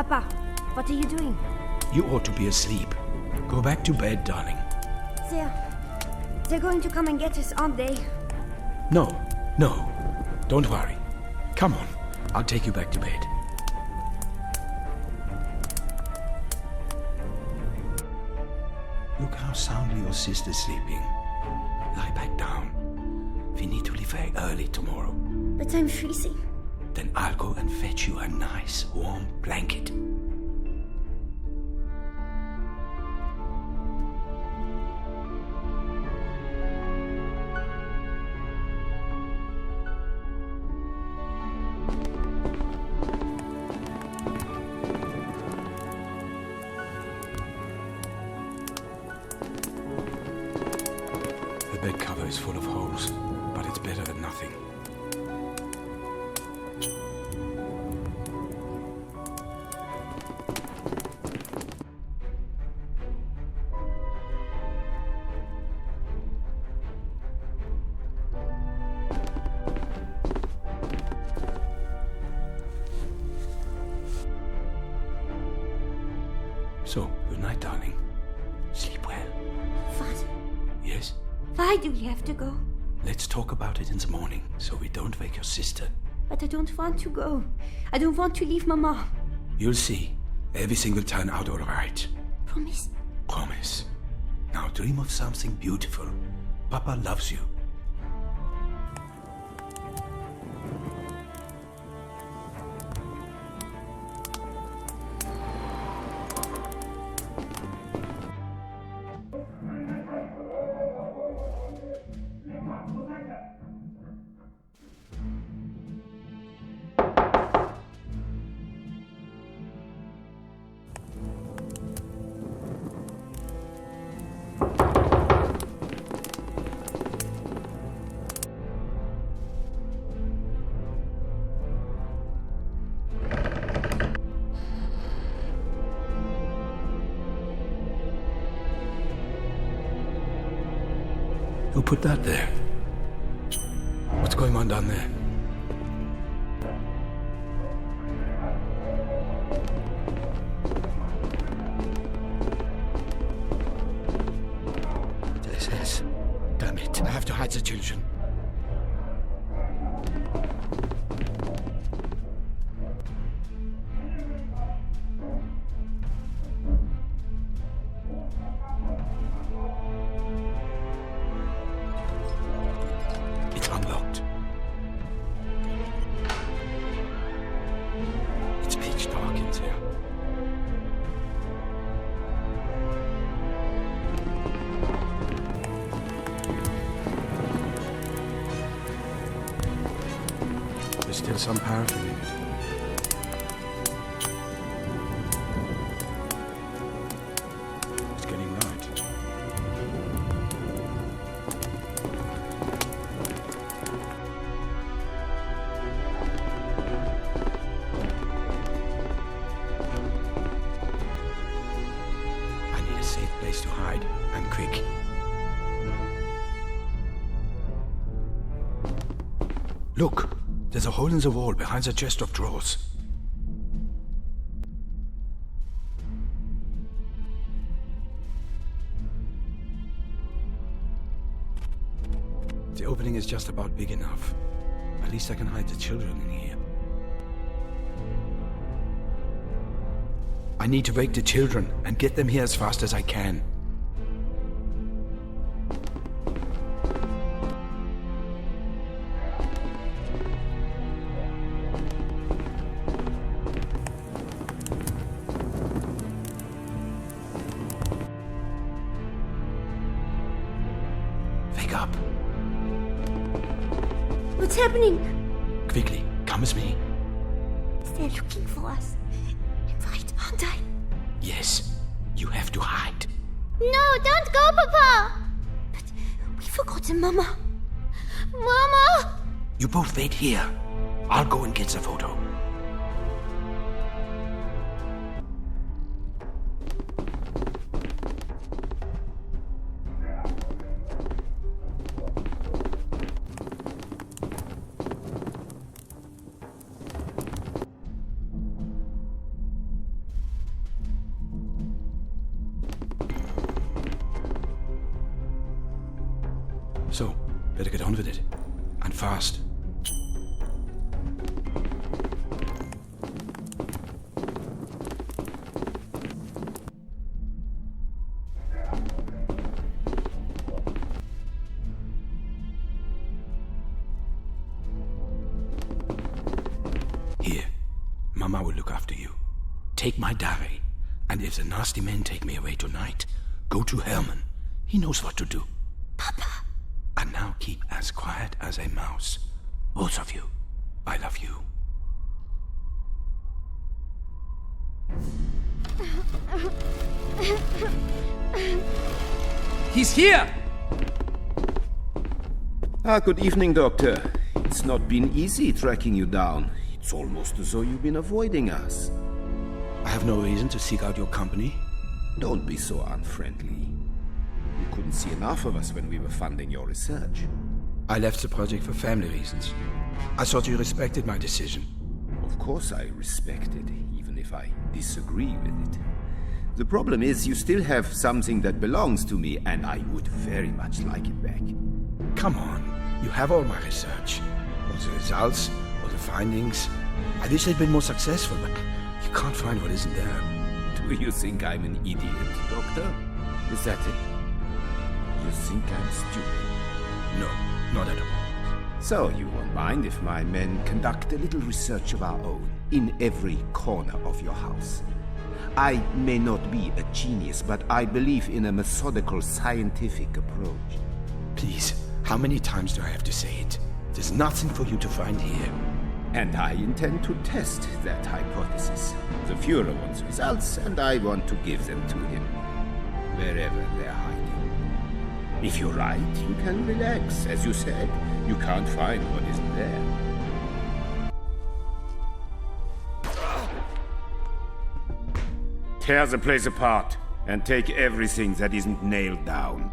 Papa, what are you doing? You ought to be asleep. Go back to bed, darling. They're going to come and get us, aren't they? No. Don't worry. Come on, I'll take you back to bed. Look how soundly your sister's sleeping. Lie back down. We need to leave very early tomorrow. But I'm freezing. Then I'll go and fetch you a nice warm blanket. The bed cover is full of holes, but it's better than nothing. So, good night, darling. Sleep well. Father, Yes? why do we have to go? Let's talk about it in the morning, so we don't wake your sister. But I don't want to go. I don't want to leave Mama. You'll see. Everything will turn out all right. Promise? Promise. Now dream of something beautiful. Papa loves you. Who put that there? What's going on down there? This is... Damn it, I have to hide the children. It's unlocked. It's pitch dark in there. There's still some paraffin in it. It's getting light. I need a safe place to hide, and quick. Look, there's a hole in the wall behind the chest of drawers. The opening is just about big enough. At least I can hide the children in here. I need to wake the children and get them here as fast as I can. Wake up. What's happening? Quickly, come with me. They're looking for us. I'm right, aren't I? Yes, you have to hide. No, don't go, Papa! But we forgotten Mama. Mama! You both wait here. I'll go and get the photo. So, better get on with it. And fast. Here, Mama will look after you. Take my diary, and if the nasty men take me away tonight, go to Herman. He knows what to do. Papa. And now keep as quiet as a mouse. Both of you. I love you. He's here! Good evening, Doctor. It's not been easy tracking you down. It's almost as though you've been avoiding us. I have no reason to seek out your company. Don't be so unfriendly. You couldn't see enough of us when we were funding your research. I left the project for family reasons. I thought you respected my decision. Of course I respect it, even if I disagree with it. The problem is you still have something that belongs to me, and I would very much like it back. Come on, you have all my research. All the results, all the findings. I wish they'd been more successful, but you can't find what isn't there. Do you think I'm an idiot, Doctor? Is that it? You think I'm stupid? No, not at all. So you won't mind if my men conduct a little research of our own in every corner of your house. I may not be a genius, but I believe in a methodical, scientific approach. Please, how many times do I have to say it? There's nothing for you to find here. And I intend to test that hypothesis. The Führer wants results, and I want to give them to him, wherever they're hiding. If you're right, you can relax. As you said, you can't find what isn't there. Tear the place apart, and take everything that isn't nailed down.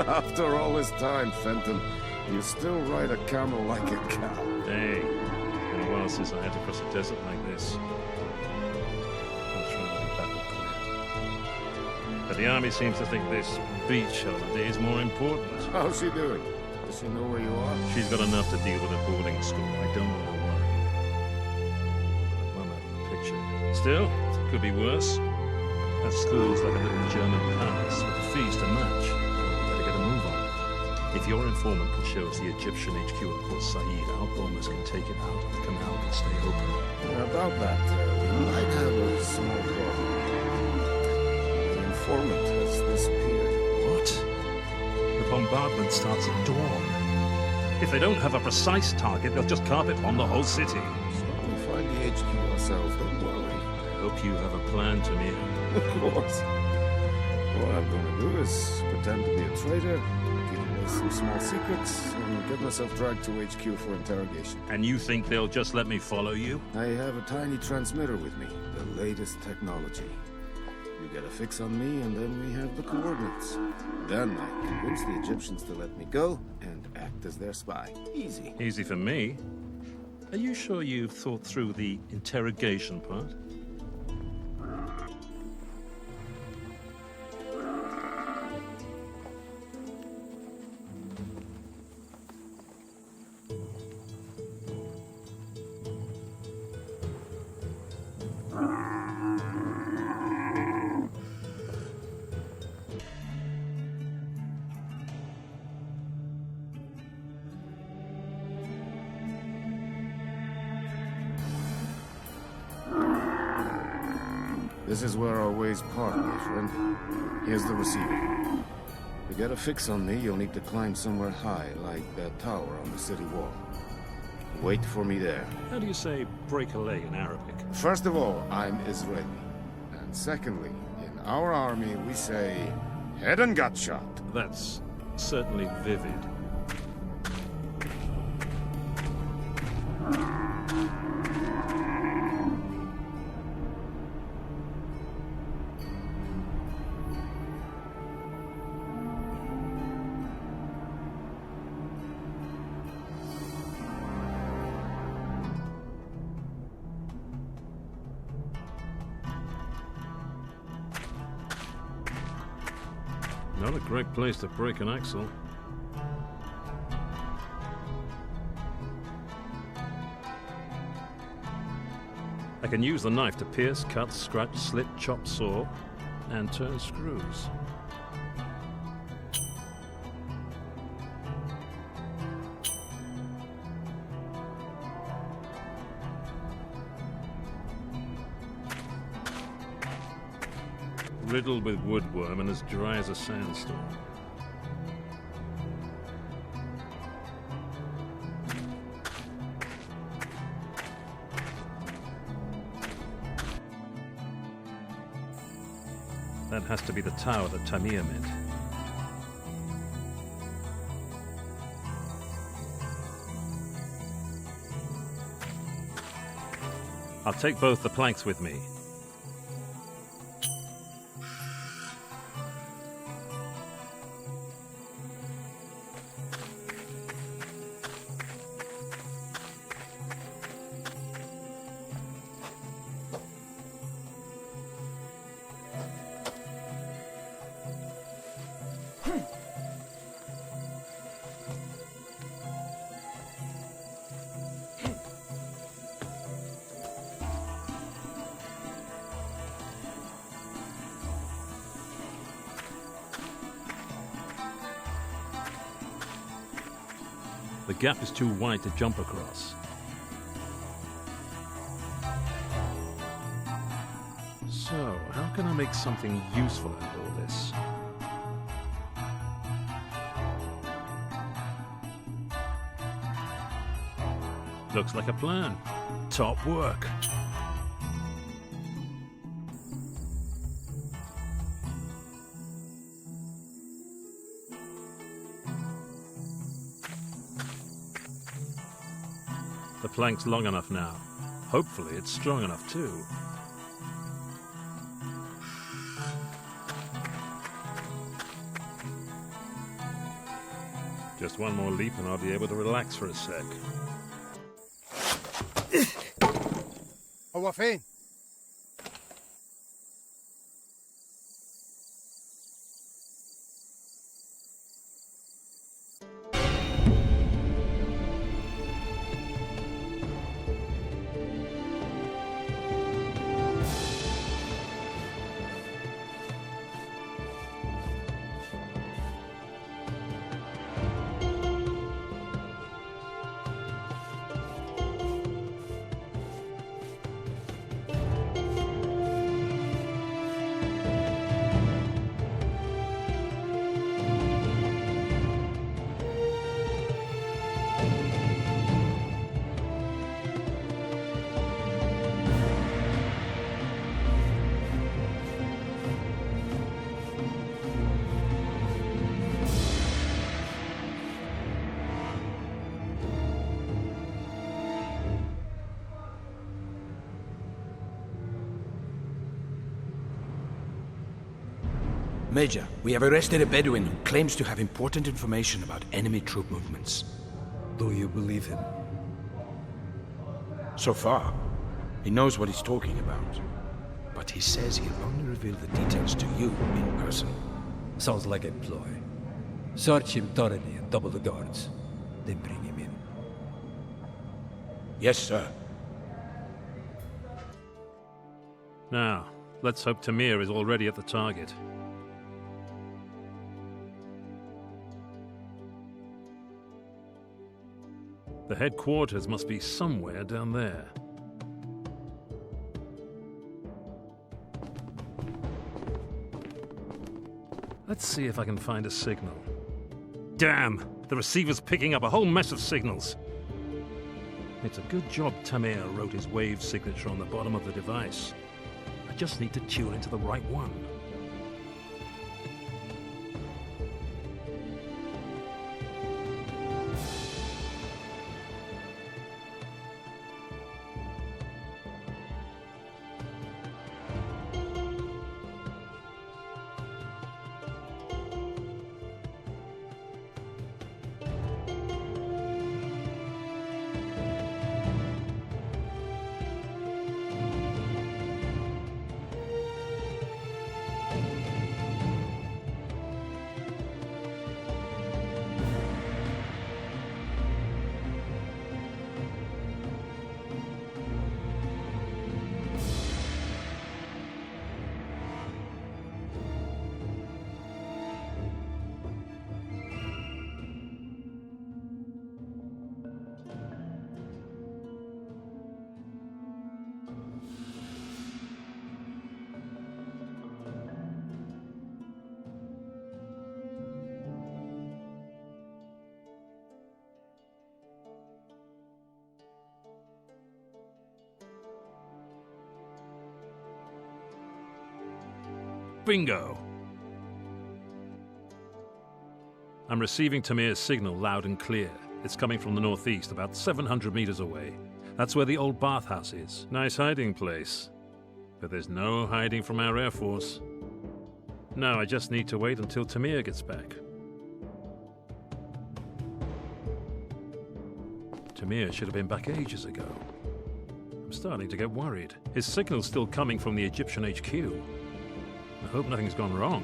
After all this time, Fenton, you still ride a camel like a cow. Hey, it's been a while since I had to cross a desert like this. I'm trying to be battle clear. But the army seems to think this beach holiday is more important. How's she doing? Does she know where you are? She's got enough to deal with at boarding school. I don't want to worry. One out of the picture. Still, it could be worse. That school's like a little German palace with the fees to match. Better get a move on. If your informant can show us the Egyptian HQ at Port Said, our bombers can take it out and the canal can stay open. About that, we might have a small problem. The informant has disappeared. What? The bombardment starts at dawn. If they don't have a precise target, they'll just carpet bomb the whole city. So we'll find the HQ ourselves, don't worry. I hope you have a plan, Tamir. Of course. What I'm going to do is pretend to be a traitor, give away some small secrets, and get myself dragged to HQ for interrogation. And you think they'll just let me follow you? I have a tiny transmitter with me, the latest technology. You get a fix on me, and then we have the coordinates. Then I convince the Egyptians to let me go and act as their spy. Easy. Easy for me. Are you sure you've thought through the interrogation part? This is where our ways part, my friend. Here's the receiver. To get a fix on me, you'll need to climb somewhere high, like that tower on the city wall. Wait for me there. How do you say break a leg in Arabic? First of all, I'm Israeli. And secondly, in our army, we say, head and gut shot. That's certainly vivid. Not a great place to break an axle. I can use the knife to pierce, cut, scratch, slit, chop, saw, and turn screws. Riddled with woodworm and as dry as a sandstorm. That has to be the tower that Tamir meant. I'll take both the planks with me. The gap is too wide to jump across. So, how can I make something useful out of all this? Looks like a plan. Top work. The plank's long enough now. Hopefully it's strong enough too. Just one more leap and I'll be able to relax for a sec. هو فين؟ Major, we have arrested a Bedouin who claims to have important information about enemy troop movements. Do you believe him? So far, he knows what he's talking about. But he says he'll only reveal the details to you in person. Sounds like a ploy. Search him thoroughly and double the guards. Then bring him in. Yes, sir. Now, let's hope Tamir is already at the target. The headquarters must be somewhere down there. Let's see if I can find a signal. Damn! The receiver's picking up a whole mess of signals. It's a good job Tamir wrote his wave signature on the bottom of the device. I just need to tune into the right one. Bingo! I'm receiving Tamir's signal loud and clear. It's coming from the northeast, about 700 meters away. That's where the old bathhouse is. Nice hiding place. But there's no hiding from our Air Force. Now I just need to wait until Tamir gets back. Tamir should have been back ages ago. I'm starting to get worried. His signal's still coming from the Egyptian HQ. I hope nothing's gone wrong.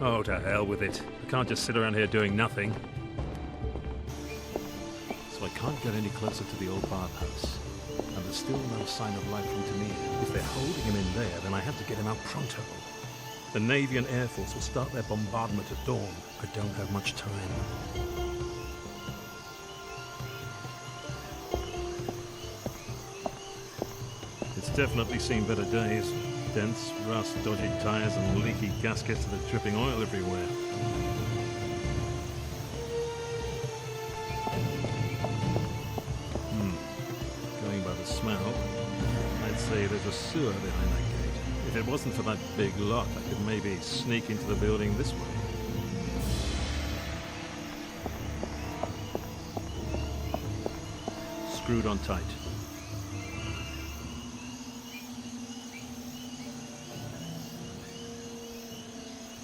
Oh, to hell with it. I can't just sit around here doing nothing. So I can't get any closer to the old bathhouse. And there's still no sign of life from Tamir. If they're holding him in there, then I have to get him out pronto. The Navy and Air Force will start their bombardment at dawn. I don't have much time. It's definitely seen better days. Dents, rust, dodgy tires, and leaky gaskets that are dripping oil everywhere. Going by the smell, I'd say there's a sewer behind that gate. If it wasn't for that big lock, I could maybe sneak into the building this way. Screwed on tight.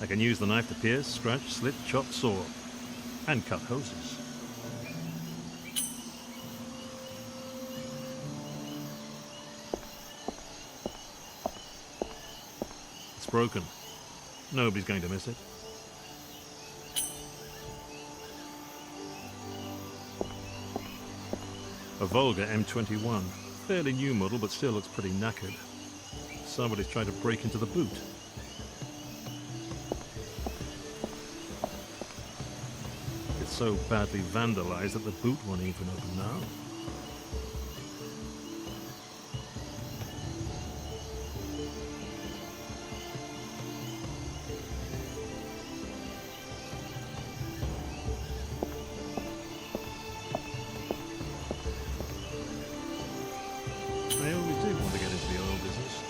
I can use the knife to pierce, scratch, slit, chop, saw, and cut hoses. It's broken. Nobody's going to miss it. A Volga M21. Fairly new model, but still looks pretty knackered. Somebody's tried to break into the boot. So badly vandalized that the boot won't even open now. I always did want to get into the oil business.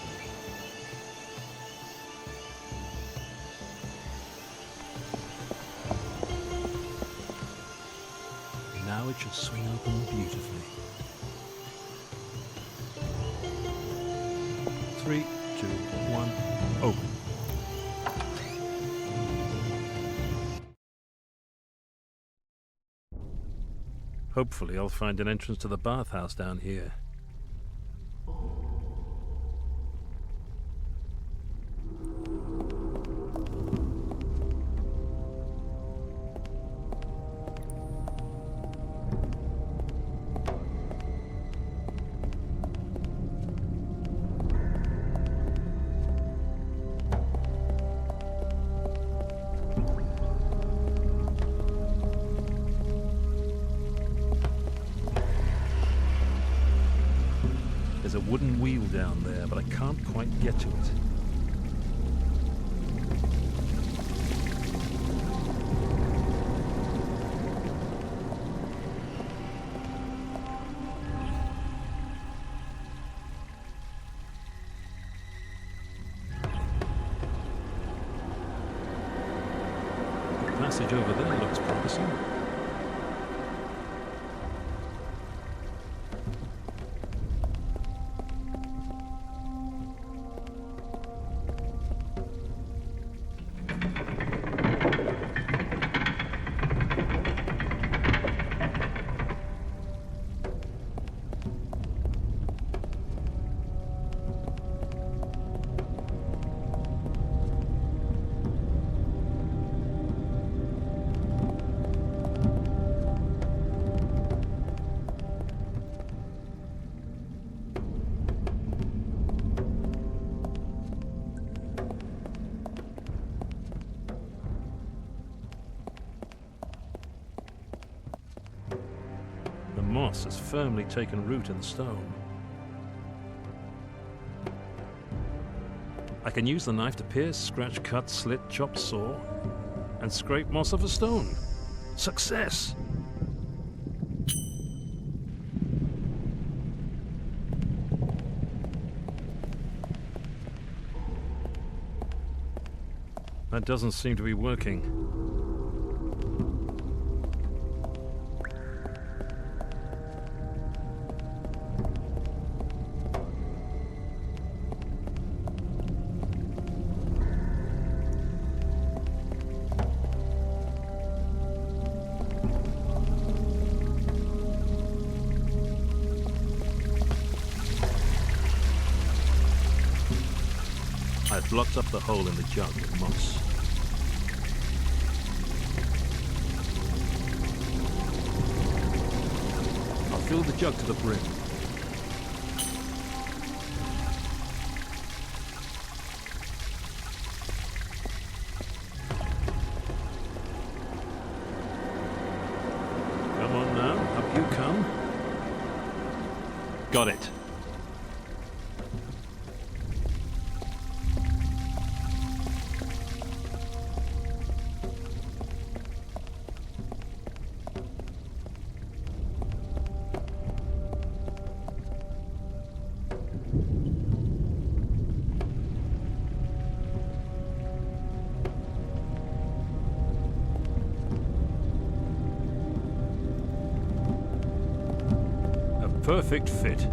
Now it should swing open beautifully. 3, 2, 1, open. Hopefully I'll find an entrance to the bathhouse down here. There's a wooden wheel down there, but I can't quite get to it. The passage over there looks promising. Moss has firmly taken root in the stone. I can use the knife to pierce, scratch, cut, slit, chop, saw, and scrape moss off a stone. Success! That doesn't seem to be working. I've blocked up the hole in the jug with moss. I'll fill the jug to the brim. Come on now, up you come. Got it. Perfect fit.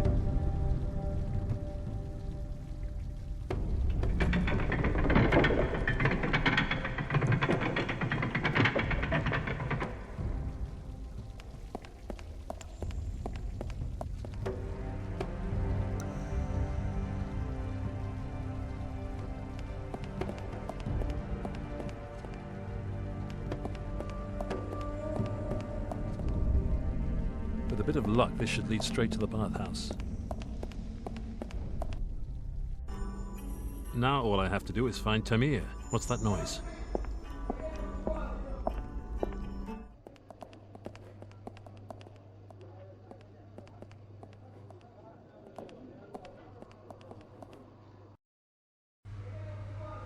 With a bit of luck, this should lead straight to the bathhouse. Now all I have to do is find Tamir. What's that noise?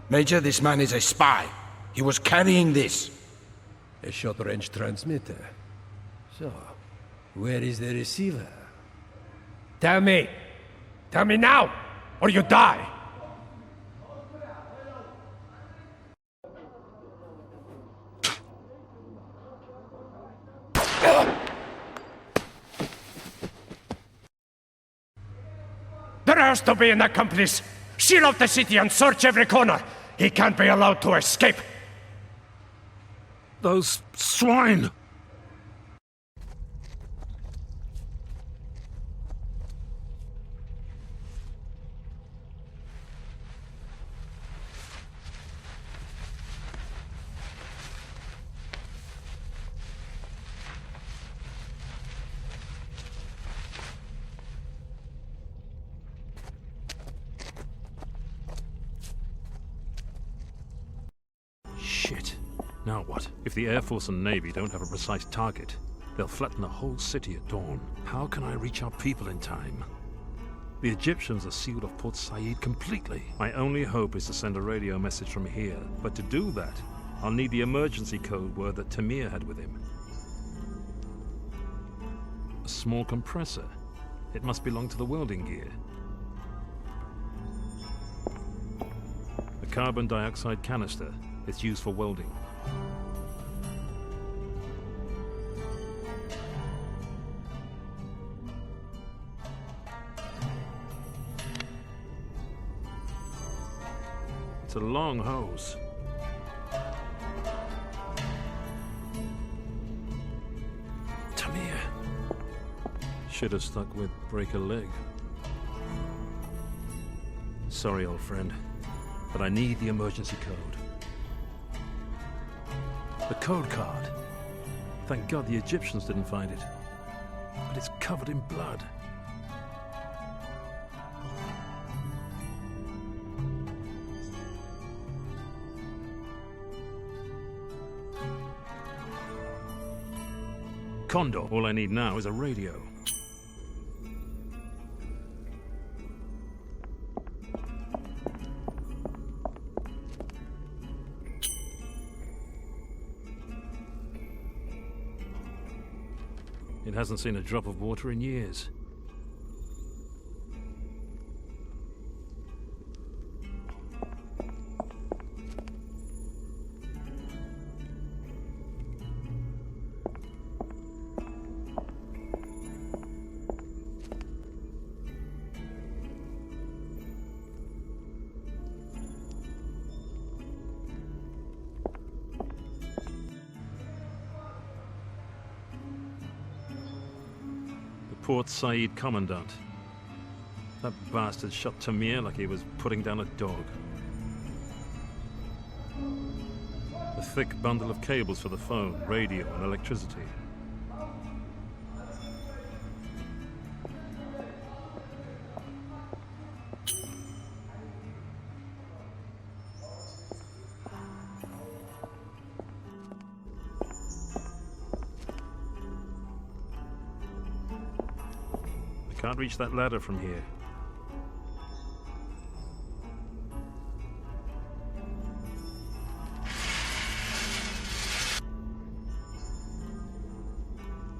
Major, this man is a spy. He was carrying this. A short-range transmitter. So, where is the receiver? Tell me! Tell me now, or you die! There has to be an accomplice! Seal off the city and search every corner! He can't be allowed to escape! Those swine! Shit. Now what? If the Air Force and Navy don't have a precise target, they'll flatten the whole city at dawn. How can I reach our people in time? The Egyptians are sealed off Port Said completely. My only hope is to send a radio message from here. But to do that, I'll need the emergency code word that Tamir had with him. A small compressor. It must belong to the welding gear. A carbon dioxide canister. It's used for welding. It's a long hose. Tamir. Should have stuck with break a leg. Sorry, old friend, but I need the emergency code. The code card. Thank God the Egyptians didn't find it. But it's covered in blood. Condor. All I need now is a radio. It hasn't seen a drop of water in years. Port Said Commandant. That bastard shot Tamir like he was putting down a dog. A thick bundle of cables for the phone, radio, and electricity. I can't reach that ladder from here.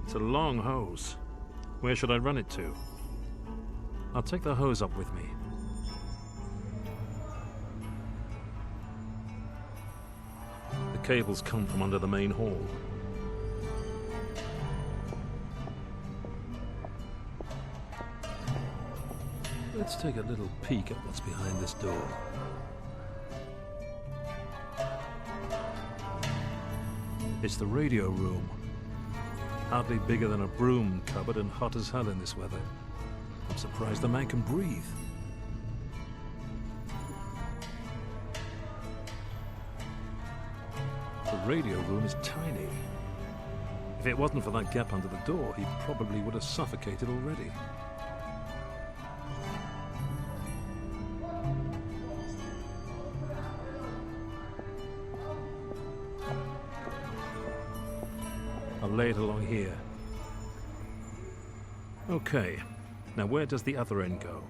It's a long hose. Where should I run it to? I'll take the hose up with me. The cables come from under the main hall. Let's take a little peek at what's behind this door. It's the radio room. Hardly bigger than a broom cupboard and hot as hell in this weather. I'm surprised the man can breathe. The radio room is tiny. If it wasn't for that gap under the door, he probably would have suffocated already. I'll lay it along here. Okay, now where does the other end go?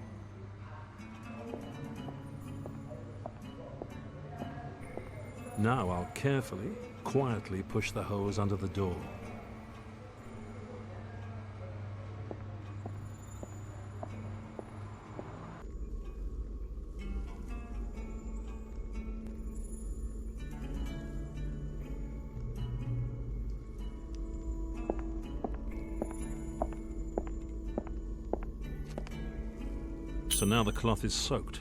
Now I'll carefully, quietly push the hose under the door. So now the cloth is soaked.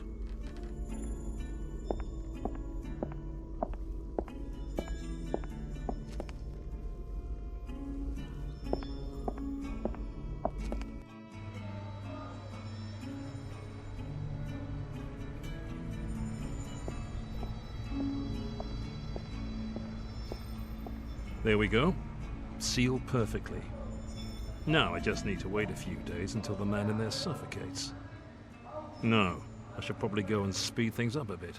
There we go. Sealed perfectly. Now I just need to wait a few days until the man in there suffocates. No, I should probably go and speed things up a bit.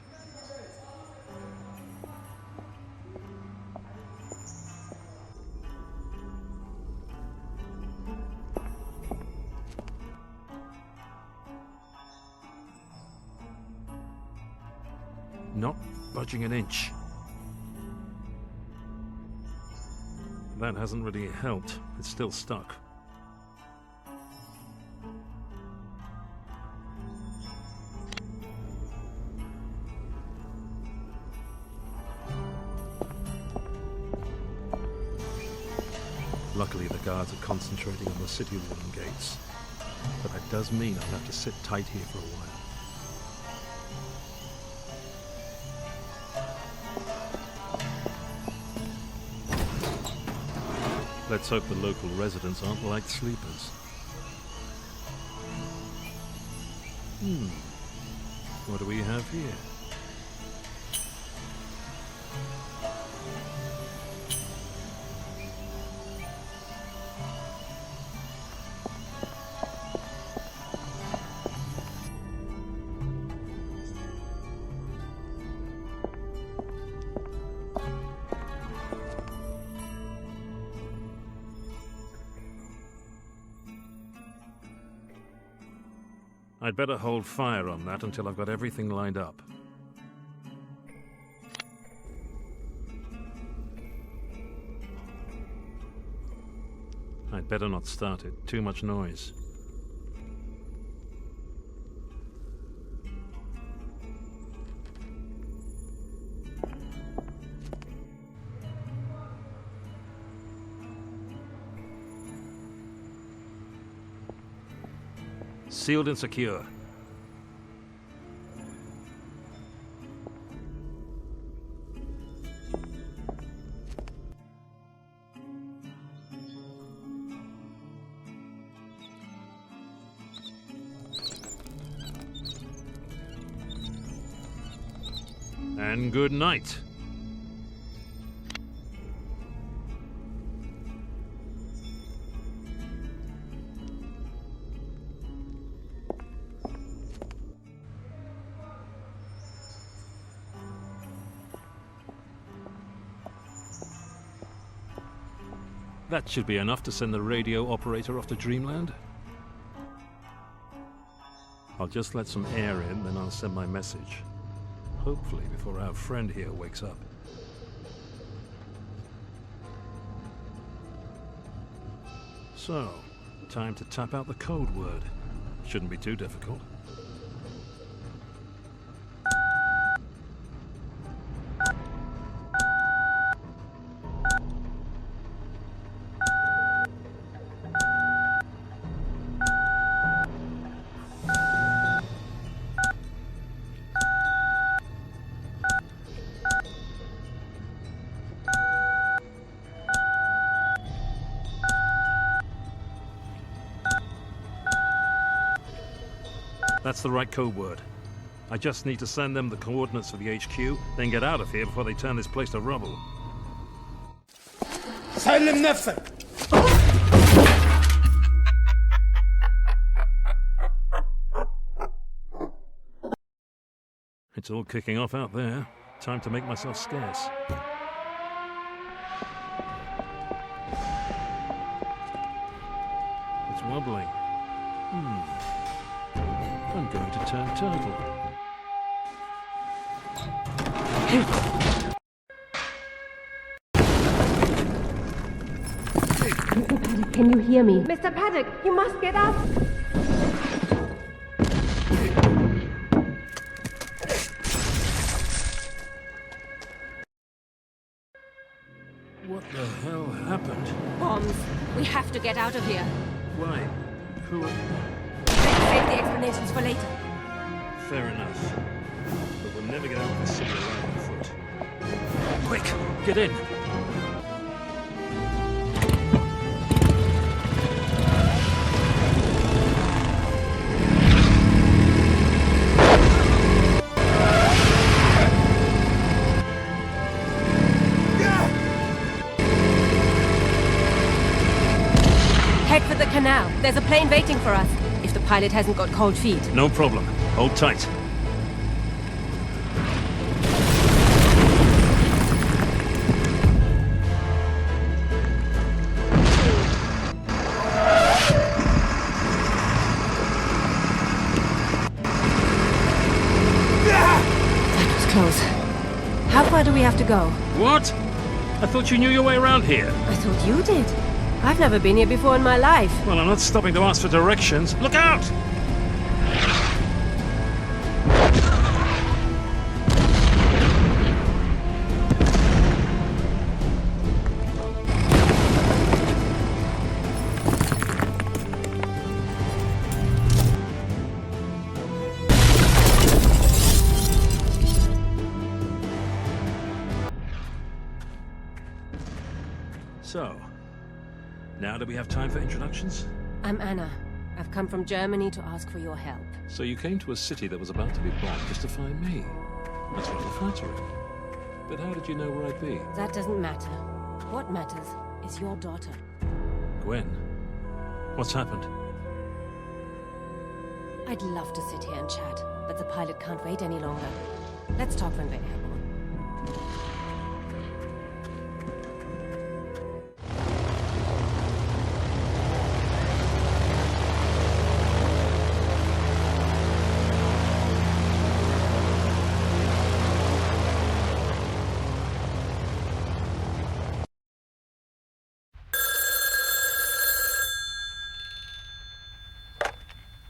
Not budging an inch. That hasn't really helped. It's still stuck. Luckily, the guards are concentrating on the city wall and gates. But that does mean I'll have to sit tight here for a while. Let's hope the local residents aren't like sleepers. What do we have here? I'd better hold fire on that until I've got everything lined up. I'd better not start it. Too much noise. Sealed and secure. And good night. That should be enough to send the radio operator off to Dreamland. I'll just let some air in, then I'll send my message. Hopefully before our friend here wakes up. So, time to tap out the code word. Shouldn't be too difficult. That's the right code word. I just need to send them the coordinates for the HQ, then get out of here before they turn this place to rubble. سلم نفسك. It's all kicking off out there. Time to make myself scarce. It's wobbling. I'm going to turn turtle. Mr. Pæddock, can you hear me? Mr. Pæddock, you must get up! What the hell happened? Bombs. We have to get out of here. Why? Who? Let's save the explanations for later. Fair enough. But we'll never get out of this city alive on foot. Quick, get in! Head for the canal. There's a plane waiting for us. If the pilot hasn't got cold feet. No problem. Hold tight. That was close. How far do we have to go? What? I thought you knew your way around here. I thought you did. I've never been here before in my life. Well, I'm not stopping to ask for directions. Look out! So, now do we have time for introductions? I'm Anna. I've come from Germany to ask for your help. So you came to a city that was about to be bombed just to find me. That's rather flattering. But how did you know where I'd be? That doesn't matter. What matters is your daughter. Gwen? What's happened? I'd love to sit here and chat, but the pilot can't wait any longer. Let's talk when we're airborne.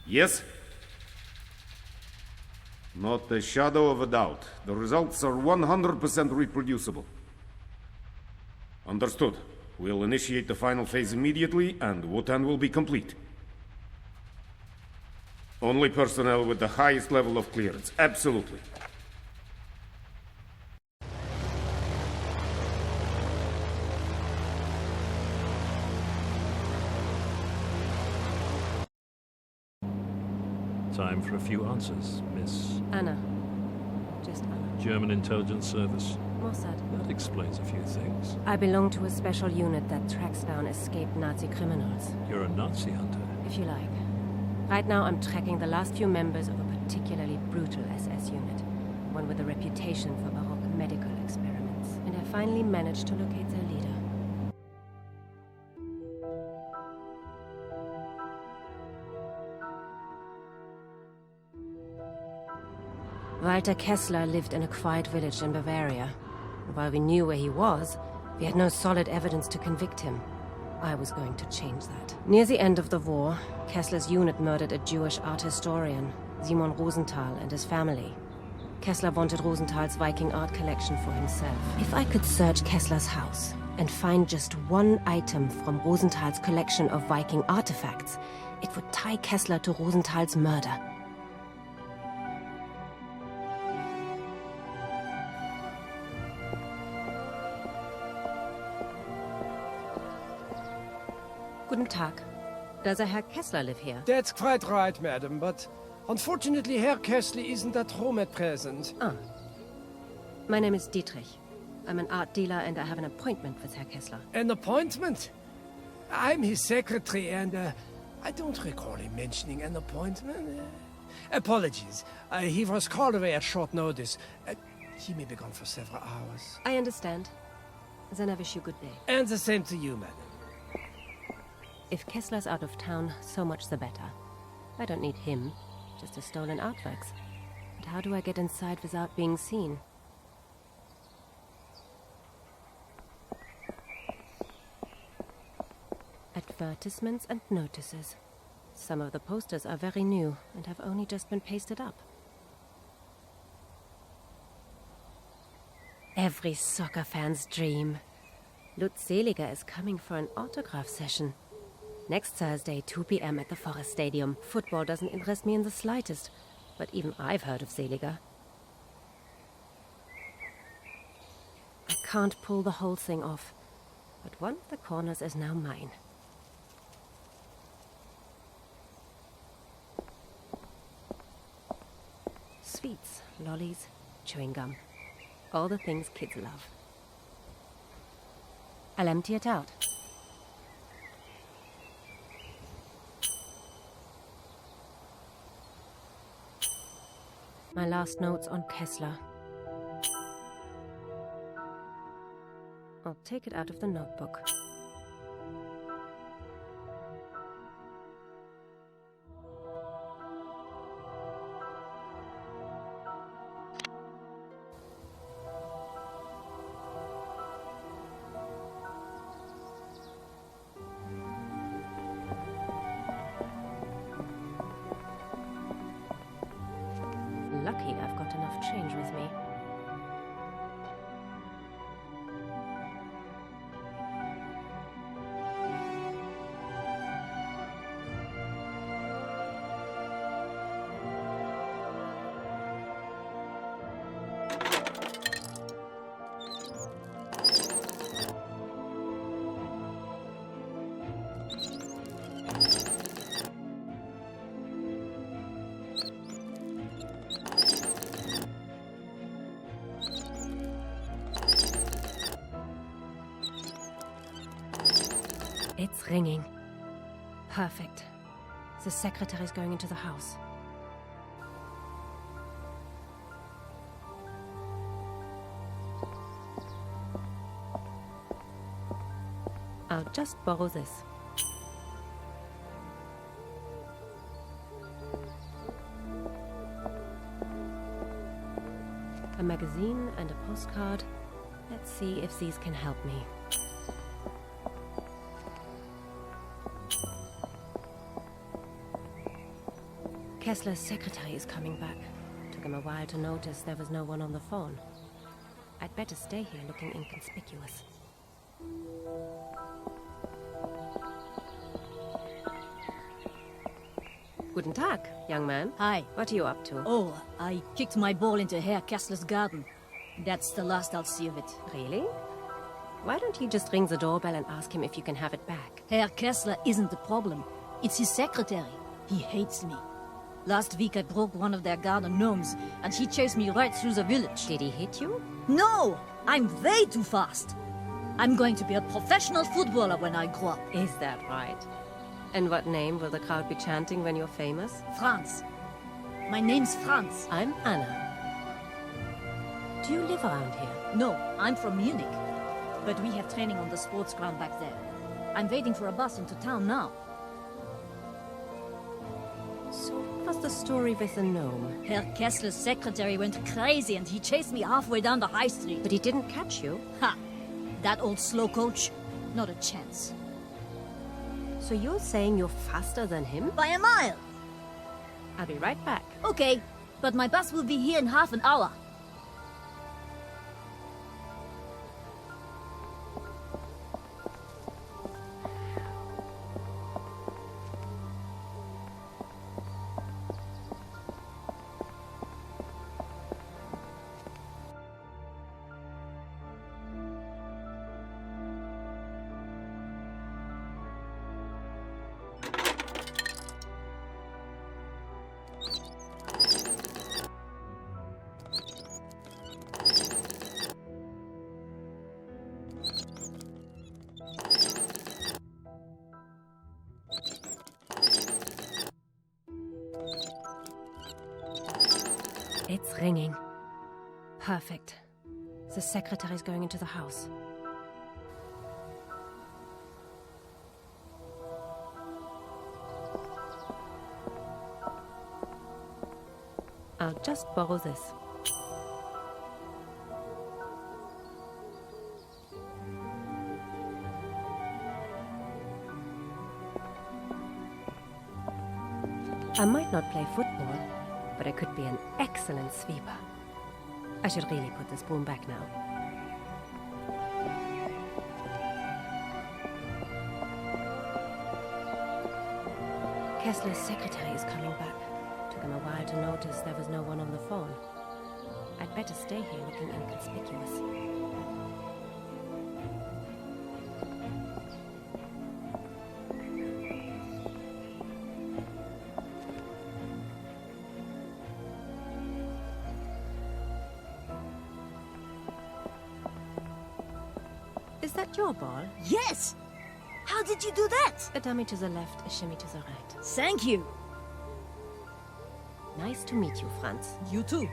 Yes? Not a shadow of a doubt. The results are 100% reproducible. Understood. We'll initiate the final phase immediately, and Wotan will be complete. Only personnel with the highest level of clearance. Absolutely. Time for a few answers, Miss... Anna, Just Anna. German intelligence service. Mossad. That explains a few things. I belong to a special unit that tracks down escaped Nazi criminals. You're a Nazi hunter. If you like. Right now I'm tracking the last few members of a particularly brutal SS unit. One with a reputation for baroque medical experiments. And I finally managed to locate their leader. Walter Kessler lived in a quiet village in Bavaria. While we knew where he was, we had no solid evidence to convict him. I was going to change that. Near the end of the war, Kessler's unit murdered a Jewish art historian, Simon Rosenthal, and his family. Kessler wanted Rosenthal's Viking art collection for himself. If I could search Kessler's house and find just one item from Rosenthal's collection of Viking artifacts, it would tie Kessler to Rosenthal's murder. Guten Tag. Does a Herr Kessler live here? That's quite right, madam, but unfortunately Herr Kessler isn't at home at present. Ah. My name is Dietrich. I'm an art dealer and I have an appointment with Herr Kessler. An appointment? I'm his secretary and I don't recall him mentioning an appointment. Apologies. He was called away at short notice. He may be gone for several hours. I understand. Then I wish you good day. And the same to you, madam. If Kessler's out of town, so much the better. I don't need him, just the stolen artworks. But how do I get inside without being seen? Advertisements and notices. Some of the posters are very new and have only just been pasted up. Every soccer fan's dream. Lutz Seliger is coming for an autograph session. Next Thursday, 2 p.m. at the Forest Stadium. Football doesn't interest me in the slightest, but even I've heard of Seliger. I can't pull the whole thing off, but one of the corners is now mine. Sweets, lollies, chewing gum. All the things kids love. I'll empty it out. My last notes on Kessler. I'll take it out of the notebook. Lucky I've got enough change with me. It's ringing. Perfect. The secretary's going into the house. I'll just borrow this. A magazine and a postcard. Let's see if these can help me. Kessler's secretary is coming back. Took him a while to notice there was no one on the phone. I'd better stay here looking inconspicuous. Guten Tag, young man. Hi. What are you up to? Oh, I kicked my ball into Herr Kessler's garden. That's the last I'll see of it. Really? Why don't you just ring the doorbell and ask him if you can have it back? Herr Kessler isn't the problem. It's his secretary. He hates me. Last week I broke one of their garden gnomes, and he chased me right through the village. Did he hit you? No! I'm way too fast! I'm going to be a professional footballer when I grow up. Is that right? And what name will the crowd be chanting when you're famous? Franz. My name's Franz. I'm Anna. Do you live around here? No, I'm from Munich. But we have training on the sports ground back there. I'm waiting for a bus into town now. So what was the story with the gnome? Herr Kessler's secretary went crazy and he chased me halfway down the high street. But he didn't catch you? Ha! That old slowcoach? Not a chance. So you're saying you're faster than him? By a mile! I'll be right back. Okay, but my bus will be here in half an hour. It's ringing. Perfect. The secretary's going into the house. I'll just borrow this. I might not play football, but I could be an excellent sweeper. I should really put this broom back now. Kessler's secretary is coming back. Took him a while to notice there was no one on the phone. I'd better stay here looking inconspicuous. Is that your ball? Yes! How did you do that? A dummy to the left, a shimmy to the right. Thank you. Nice to meet you, Franz. You too.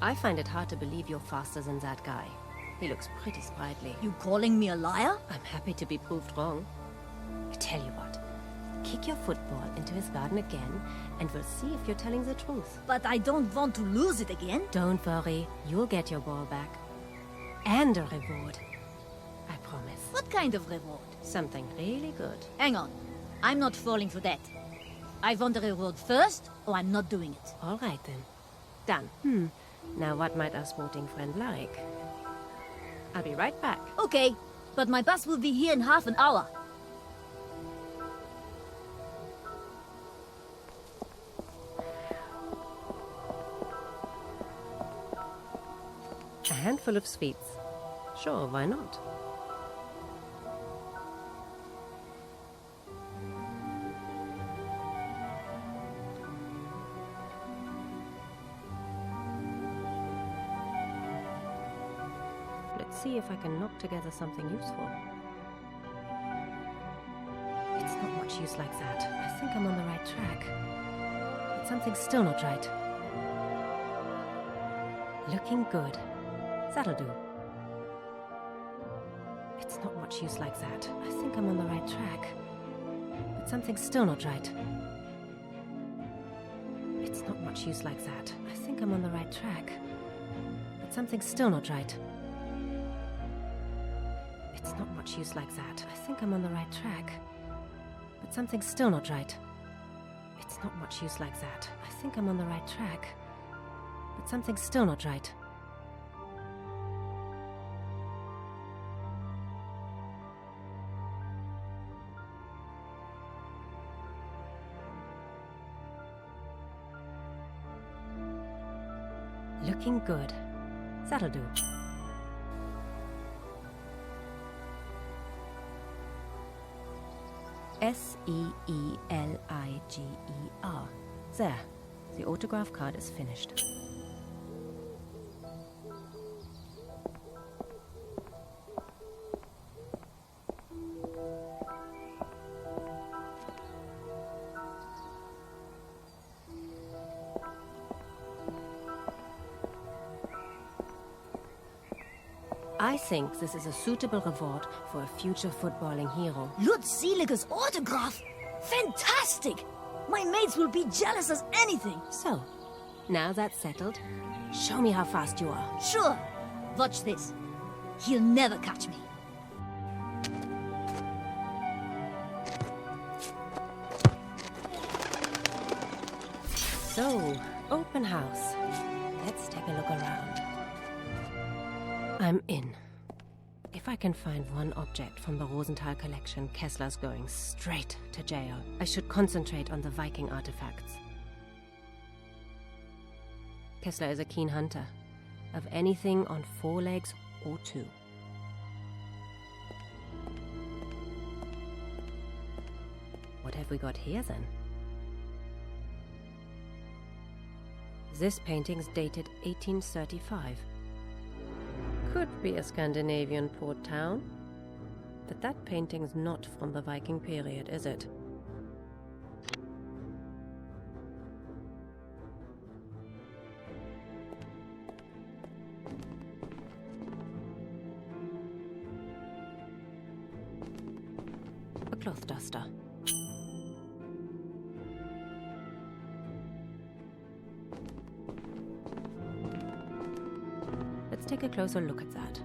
I find it hard to believe you're faster than that guy. He looks pretty sprightly. You calling me a liar? I'm happy to be proved wrong. I tell you what, kick your football into his garden again, and we'll see if you're telling the truth. But I don't want to lose it again. Don't worry, you'll get your ball back. And a reward. I promise. What kind of reward? Something really good. Hang on. I'm not falling for that. I want the reward first, or I'm not doing it. All right, then. Done. Now what might our sporting friend like? I'll be right back. Okay, but my bus will be here in half an hour. A handful of sweets. Sure, why not? Let's see if I can knock together something useful. It's not much use like that. I think I'm on the right track. But something's still not right. Looking good. That'll do. It's not much use like that. I think I'm on the right track. But something's still not right. It's not much use like that. I think I'm on the right track. But something's still not right. It's not much use like that. I think I'm on the right track. But something's still not right. It's not much use like that. I think I'm on the right track. But something's still not right. Looking good. That'll do. Seeliger. There. The autograph card is finished. I think this is a suitable reward for a future footballing hero. Lutz Seeliger's autograph! Fantastic! My mates will be jealous as anything. So, now that's settled, show me how fast you are. Sure. Watch this. He'll never catch me. So, open house. Let's take a look around. I'm in. If I can find one object from the Rosenthal collection, Kessler's going straight to jail. I should concentrate on the Viking artifacts. Kessler is a keen hunter of anything on 4 legs or 2. What have we got here then? This painting's dated 1835. Could be a Scandinavian port town, but that painting's not from the Viking period, is it? A cloth duster. Let's take a closer look at that.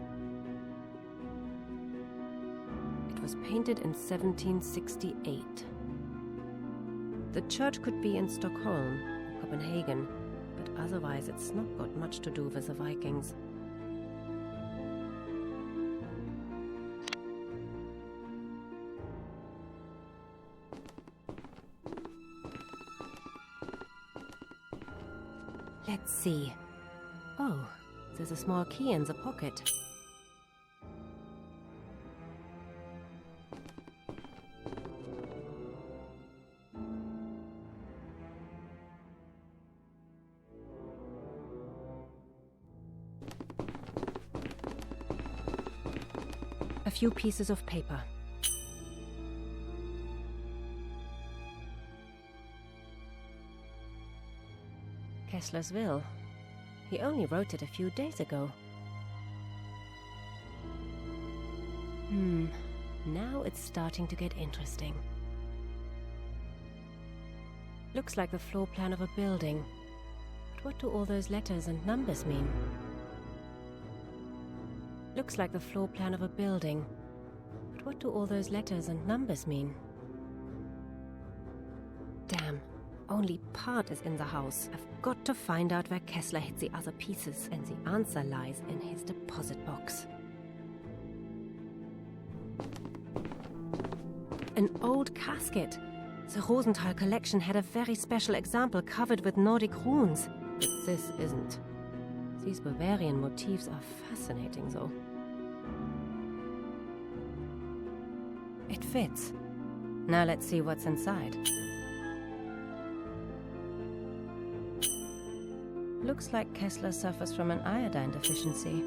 It was painted in 1768. The church could be in Stockholm or Copenhagen, but otherwise it's not got much to do with the Vikings. Let's see. Oh. There's a small key in the pocket. A few pieces of paper. Kessler's will. He only wrote it a few days ago. Now it's starting to get interesting. Looks like the floor plan of a building. But what do all those letters and numbers mean? Looks like the floor plan of a building. But what do all those letters and numbers mean? Damn. Only part is in the house. I've got to find out where Kessler hid the other pieces, and the answer lies in his deposit box. An old casket. The Rosenthal collection had a very special example covered with Nordic runes, but this isn't. These Bavarian motifs are fascinating, though. It fits. Now let's see what's inside. Looks like Kessler suffers from an iodine deficiency.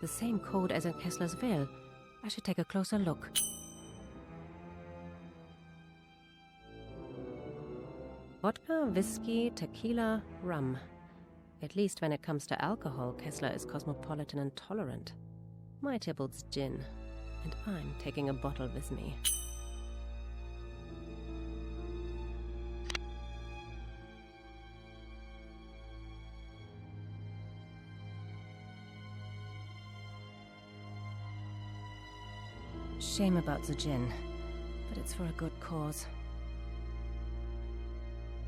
The same code as in Kessler's will. I should take a closer look. Vodka, whiskey, tequila, rum. At least when it comes to alcohol, Kessler is cosmopolitan and tolerant. My Tybalt's gin, and I'm taking a bottle with me. Shame about the gin, but it's for a good cause.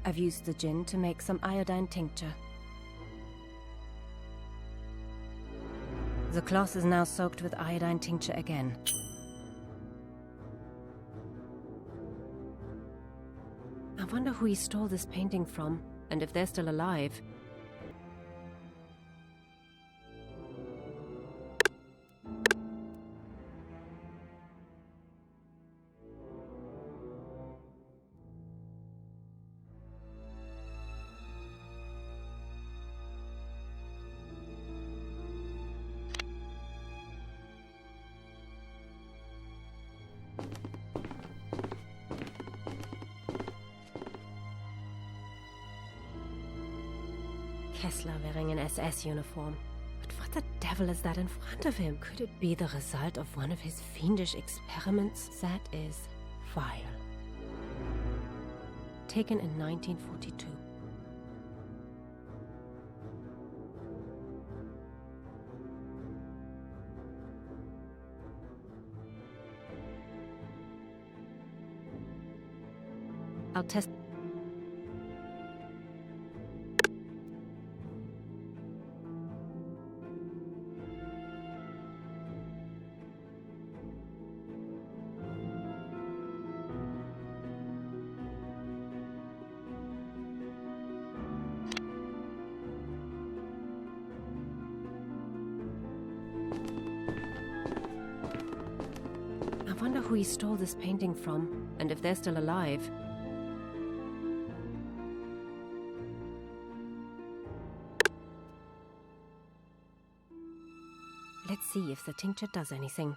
I've used the gin to make some iodine tincture. The cloth is now soaked with iodine tincture again. I wonder who he stole this painting from, and if they're still alive. Kessler wearing an SS uniform. But what the devil is that in front of him? Could it be the result of one of his fiendish experiments? That is vile. Taken in 1942. I'll test. I wonder who he stole this painting from, and if they're still alive. Let's see if the tincture does anything.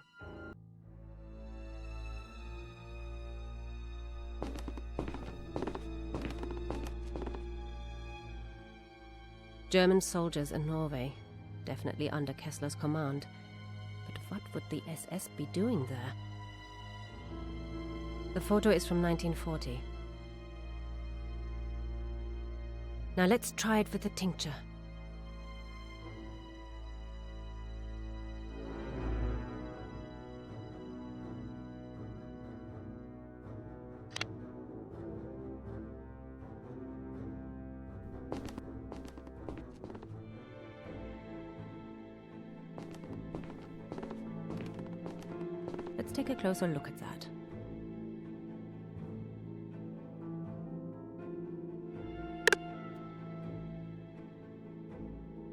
German soldiers in Norway, definitely under Kessler's command. But what would the SS be doing there? The photo is from 1940. Now let's try it with the tincture. Let's take a closer look at that.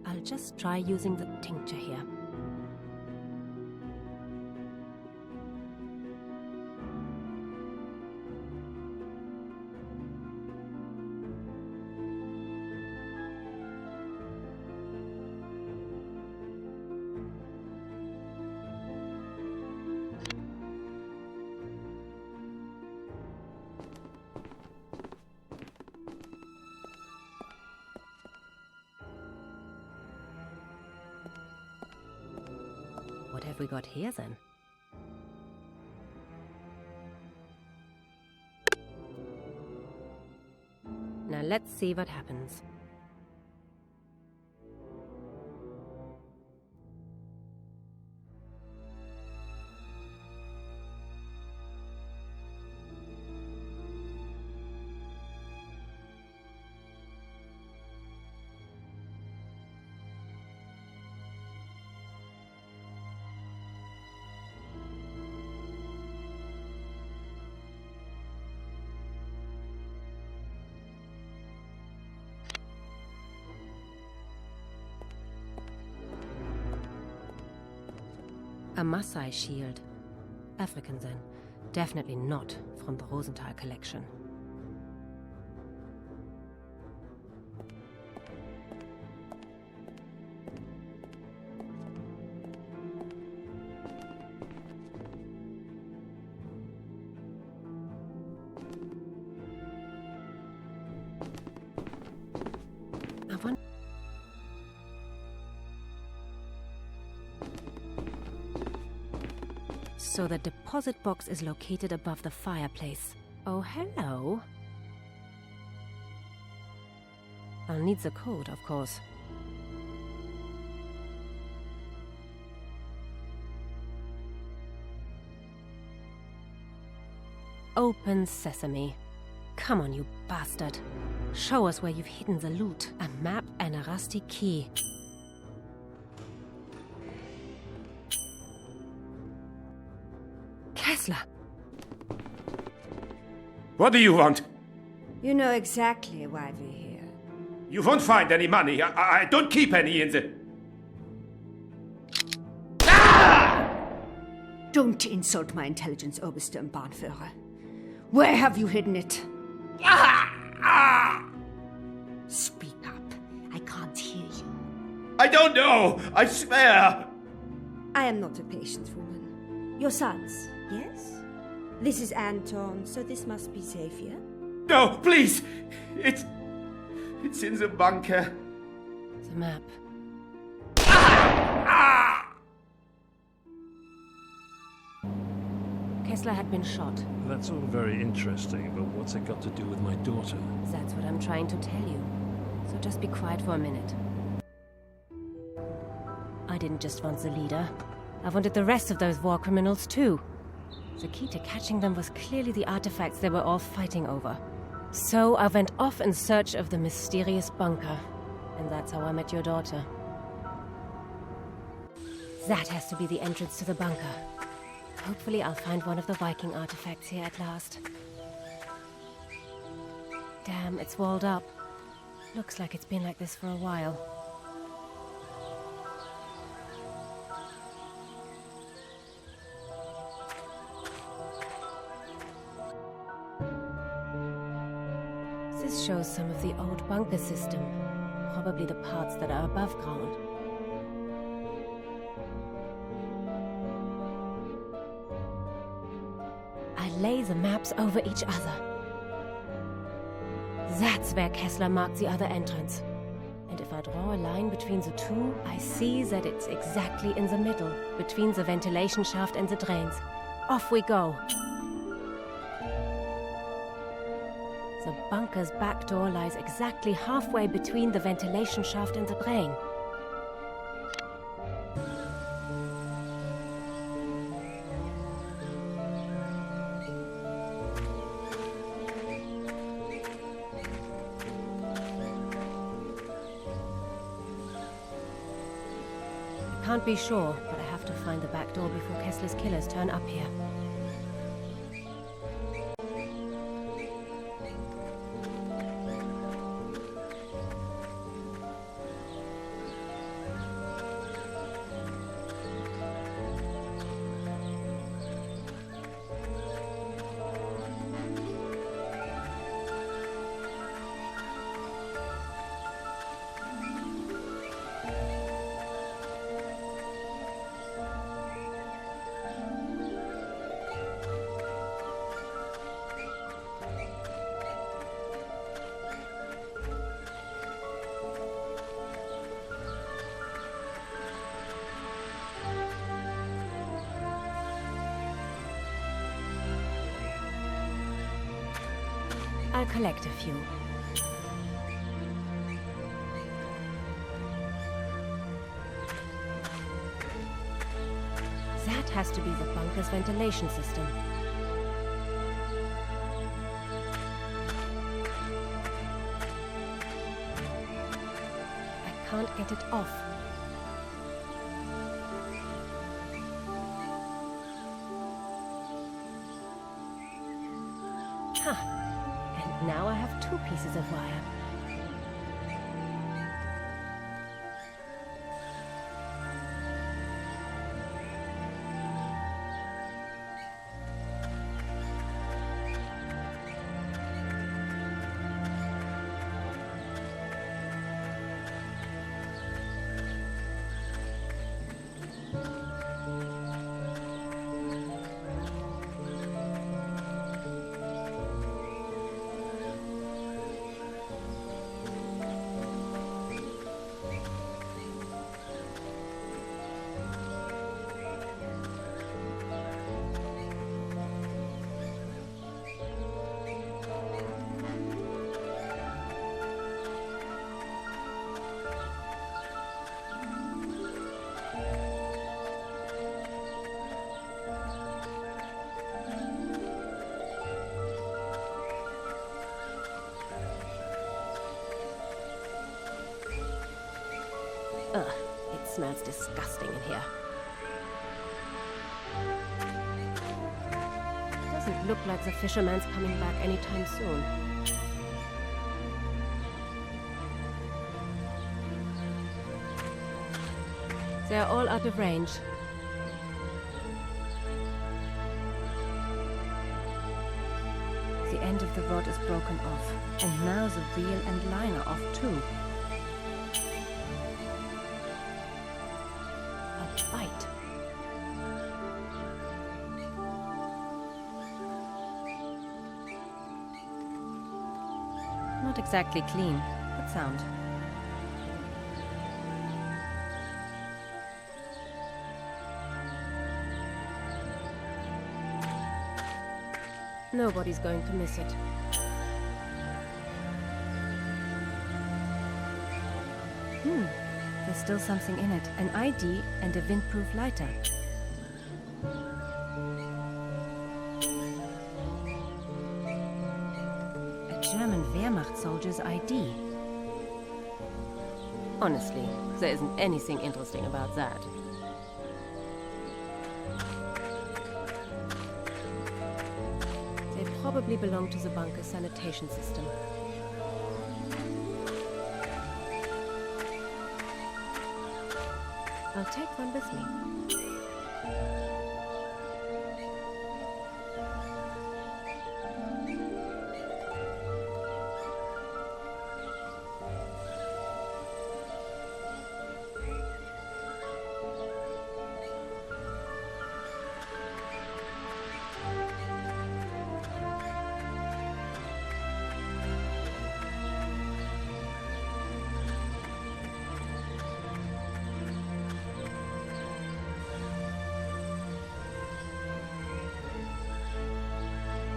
I'll just try using the tincture here. What have we got here then? Now let's see what happens. A Maasai shield. African then. Definitely not from the Rosenthal collection. So the deposit box is located above the fireplace. Oh, hello. I'll need the code, of course. Open sesame. Come on, you bastard. Show us where you've hidden the loot. A map and a rusty key. Kessler! What do you want? You know exactly why we're here. You won't find any money. I don't keep any in the... Don't insult my intelligence, Oberste und Bahnführer. Where have you hidden it? Speak up. I can't hear you. I don't know. I swear. I am not a patient woman. Your sons, yes? This is Anton, so this must be Xavier. No, please. It's in the bunker. The map. Kessler had been shot. That's all very interesting, but what's it got to do with my daughter? That's what I'm trying to tell you. So just be quiet for a minute. I didn't just want the leader. I wanted the rest of those war criminals too. The key to catching them was clearly the artifacts they were all fighting over. So I went off in search of the mysterious bunker. And that's how I met your daughter. That has to be the entrance to the bunker. Hopefully I'll find one of the Viking artifacts here at last. Damn, it's walled up. Looks like it's been like this for a while. This shows some of the old bunker system. Probably the parts that are above ground. I lay the maps over each other. That's where Kessler marked the other entrance. And if I draw a line between the two, I see that it's exactly in the middle, between the ventilation shaft and the drains. Off we go. The bunker's back door lies exactly halfway between the ventilation shaft and the drain. I can't be sure, but I have to find the back door before Kessler's killers turn up here. I'll collect a few. That has to be the bunker's ventilation system. I can't get it off. Ha! And now I have 2 pieces of wire. Ugh, it smells disgusting in here. Doesn't look like the fisherman's coming back anytime soon. They are all out of range. The end of the rod is broken off, and now the reel and line are off too. A bite. Not exactly clean, but sound. Nobody's going to miss it. There's still something in it. An ID and a windproof lighter. A German Wehrmacht soldier's ID. Honestly, there isn't anything interesting about that. They probably belong to the bunker sanitation system. I'll take one with me.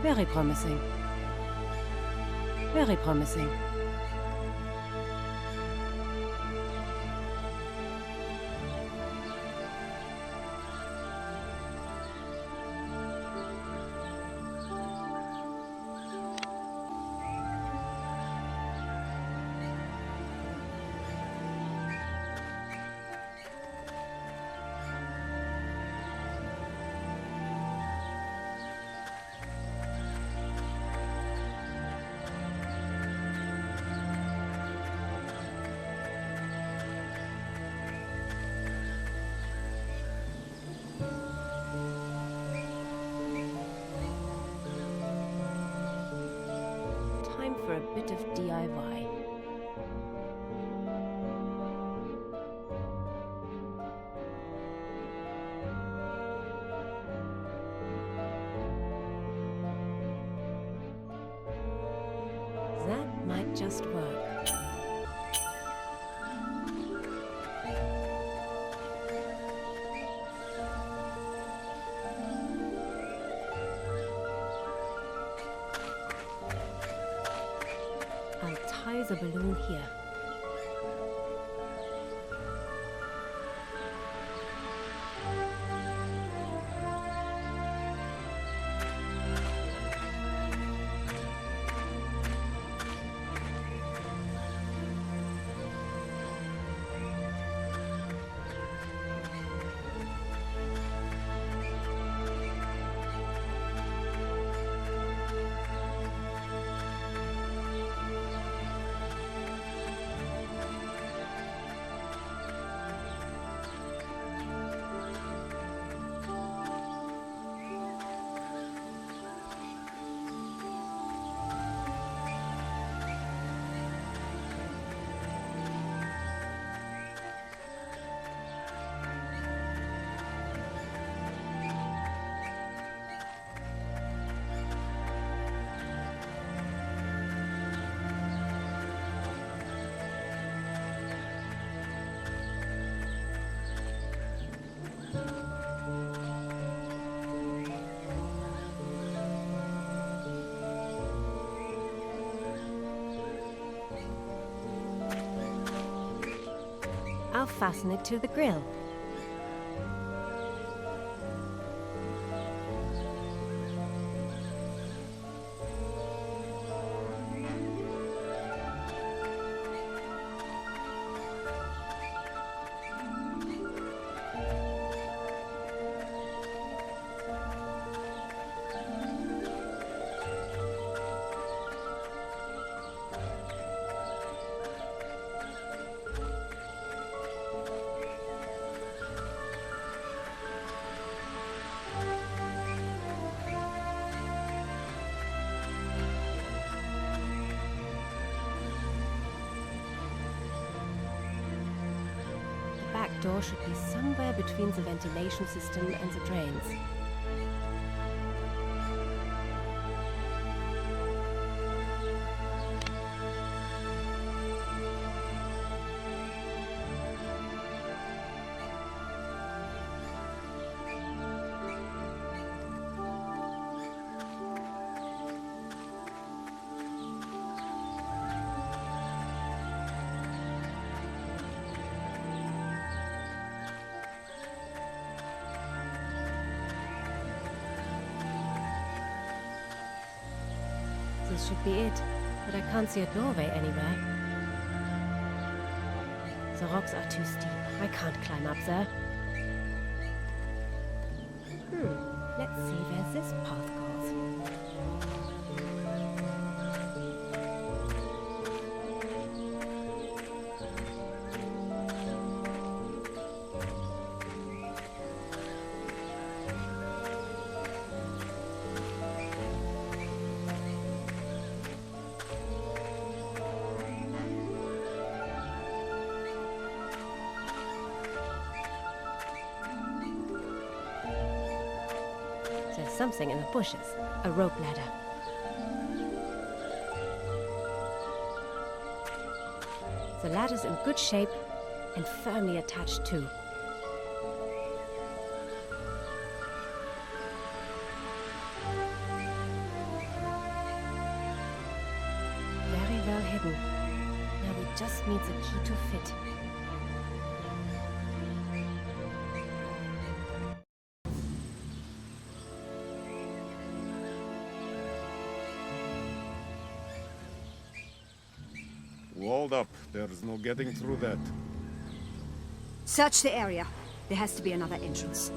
Very promising. Very promising. Time for a bit of DIY. That might just work. I'll tie the balloon here. I'll fasten it to the grill. door should be somewhere between the ventilation system and the drains. This should be it, but I can't see a doorway anywhere. The rocks are too steep. I can't climb up there. Let's see where this path goes. There's something in the bushes. A rope ladder. The ladder's in good shape and firmly attached too. Very well hidden. Now we just need the key to fit. Walled up. There's no getting through that. Search the area. There has to be another entrance.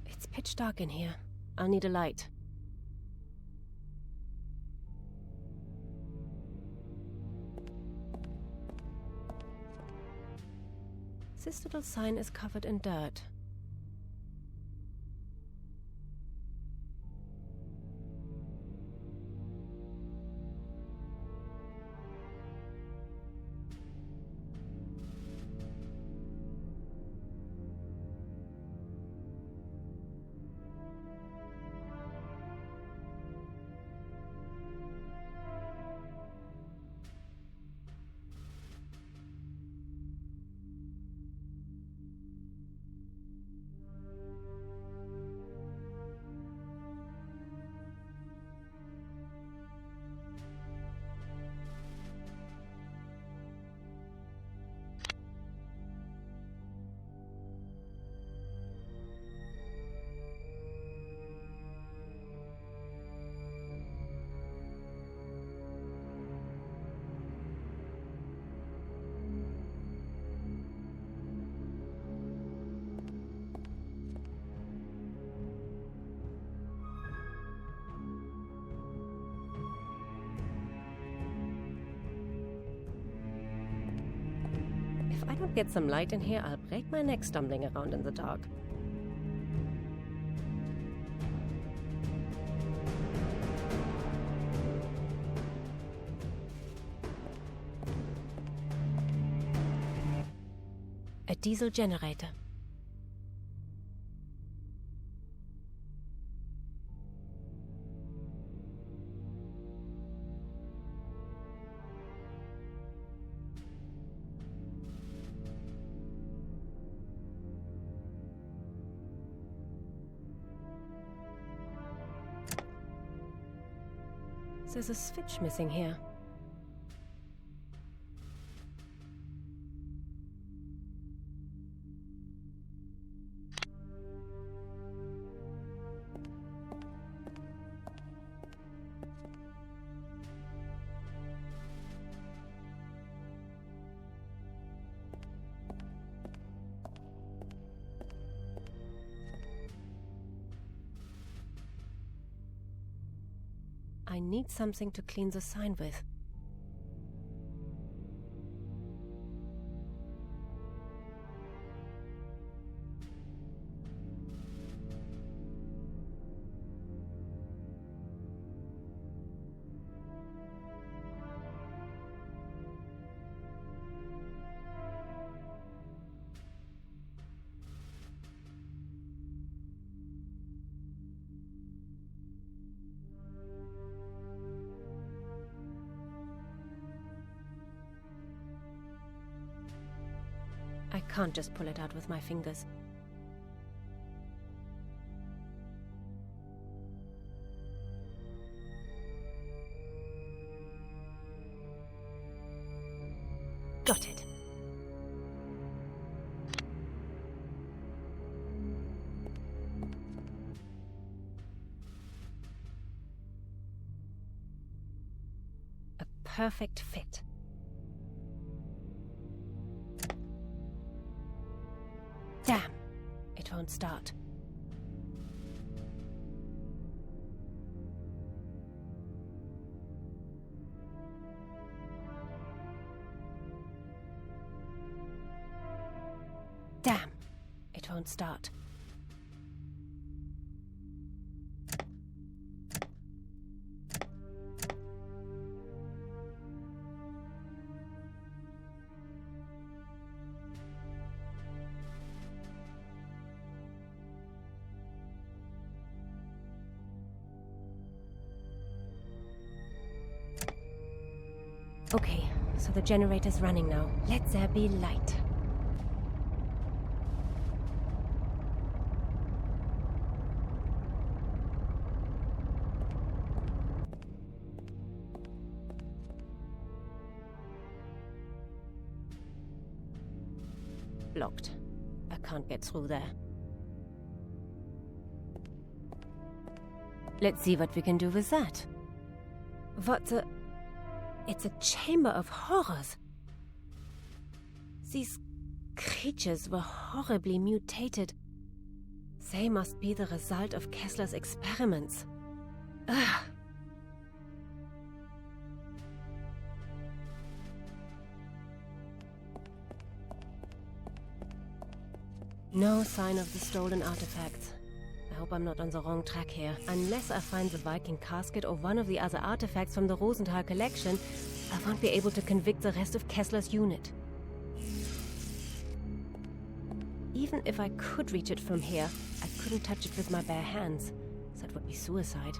It's pitch dark in here. I'll need a light. This little sign is covered in dirt. If I don't get some light in here, I'll break my neck stumbling around in the dark. A diesel generator. There's a switch missing here. I need something to clean the sign with. I can't just pull it out with my fingers. Got it. A perfect fit. Damn! It won't start. Damn! It won't start. Okay, so the generator's running now. Let there be light. Blocked. I can't get through there. Let's see what we can do with that. What the... It's a chamber of horrors. These creatures were horribly mutated. They must be the result of Kessler's experiments. Ugh. No sign of the stolen artifacts. I hope I'm not on the wrong track here. Unless I find the Viking casket or one of the other artifacts from the Rosenthal collection, I won't be able to convict the rest of Kessler's unit. Even if I could reach it from here, I couldn't touch it with my bare hands. That would be suicide.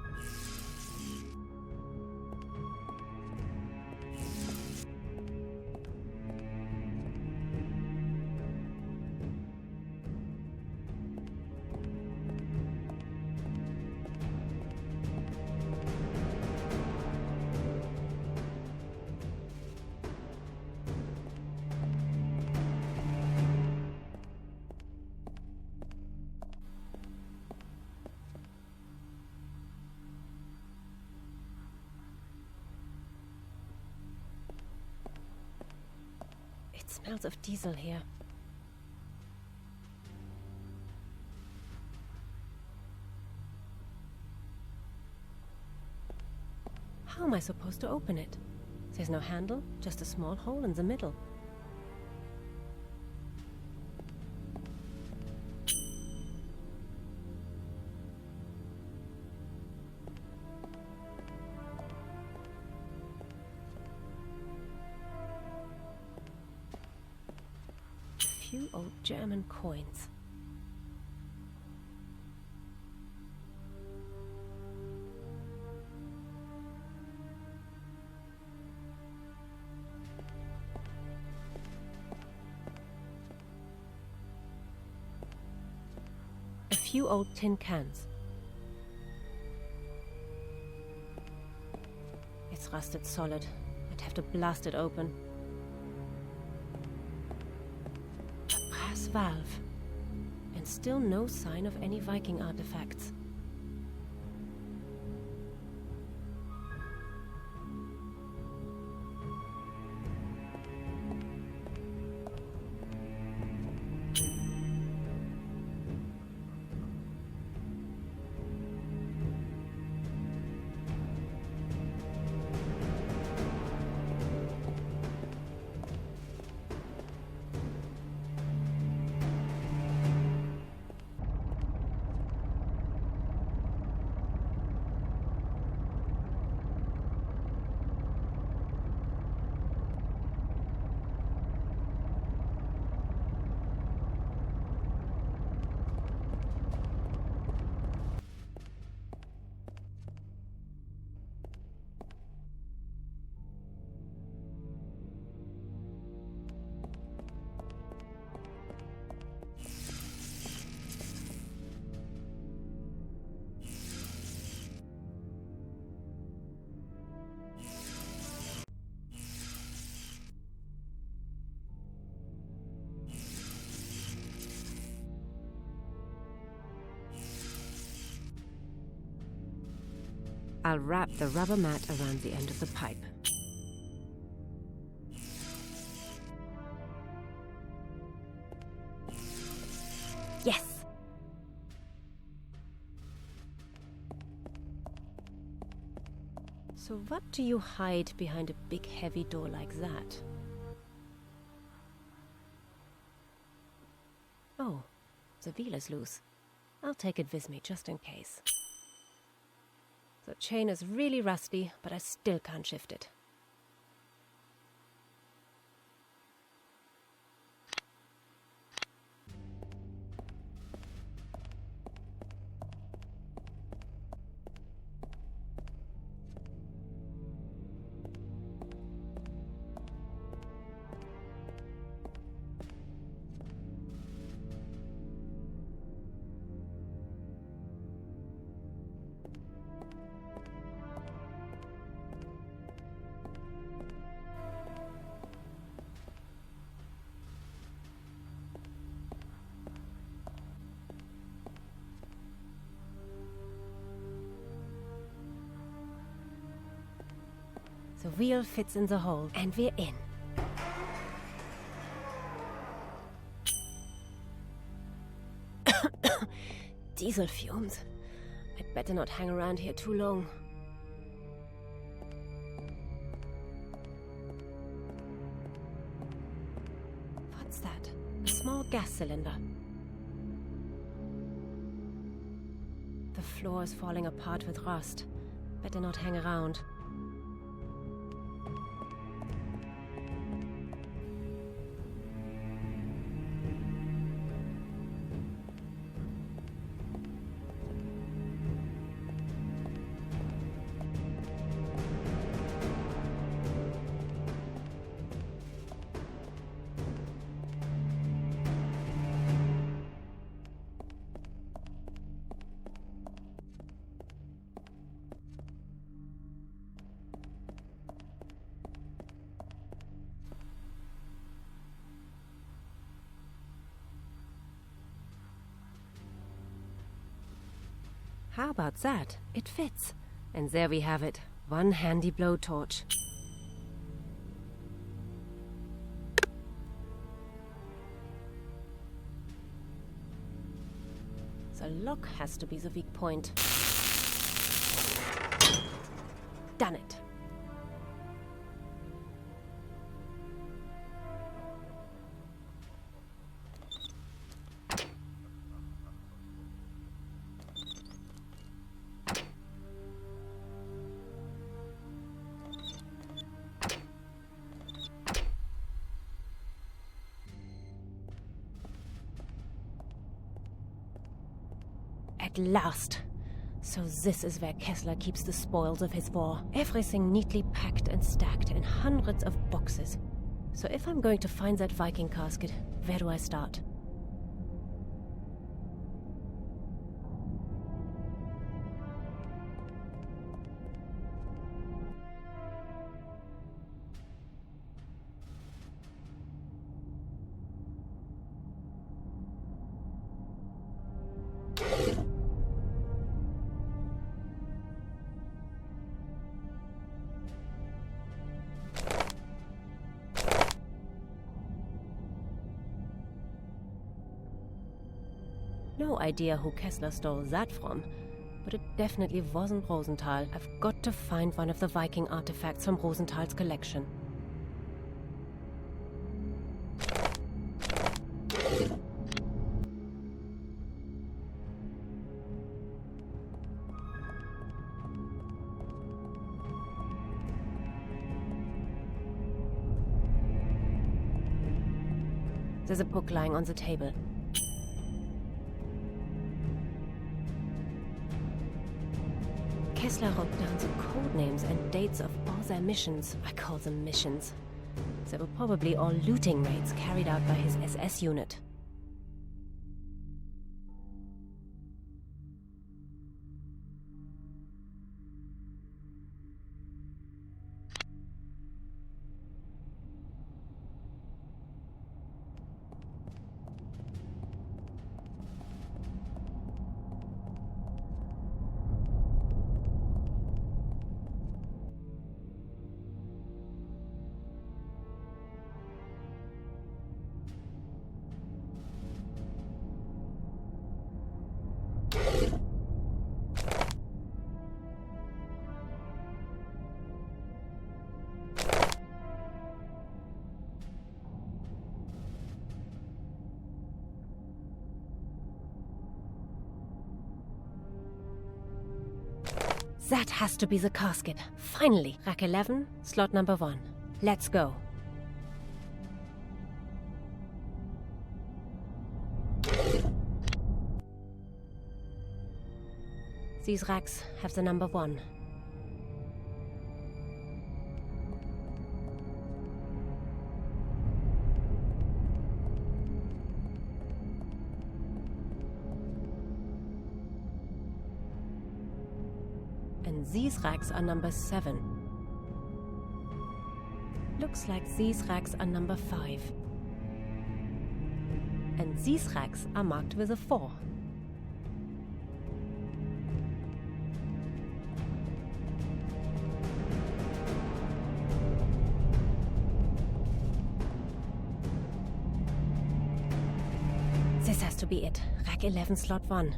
It smells of diesel here. How am I supposed to open it? There's no handle, just a small hole in the middle. Few old German coins. A few old tin cans. It's rusted solid. I'd have to blast it open. Valve, and still no sign of any Viking artifacts. I'll wrap the rubber mat around the end of the pipe. Yes! So what do you hide behind a big heavy door like that? Oh, the wheel is loose. I'll take it with me just in case. The chain is really rusty, but I still can't shift it. The wheel fits in the hole, and we're in. Diesel fumes. I'd better not hang around here too long. What's that? A small gas cylinder. The floor is falling apart with rust. Better not hang around. How about that? It fits. And there we have it. One handy blowtorch. The lock has to be the weak point. Done it. At last! So this is where Kessler keeps the spoils of his war. Everything neatly packed and stacked in hundreds of boxes. So if I'm going to find that Viking casket, where do I start? No idea who Kessler stole that from, but it definitely wasn't Rosenthal. I've got to find one of the Viking artifacts from Rosenthal's collection. There's a book lying on the table. Kessler wrote down the code names and dates of all their missions. I call them missions. They were probably all looting raids carried out by his SS unit. That has to be the casket. Finally. Rack 11, slot number 1. Let's go. These racks have the number 1. And these racks are number 7. Looks like these racks are number 5. And these racks are marked with a 4. This has to be it. Rack 11, slot 1.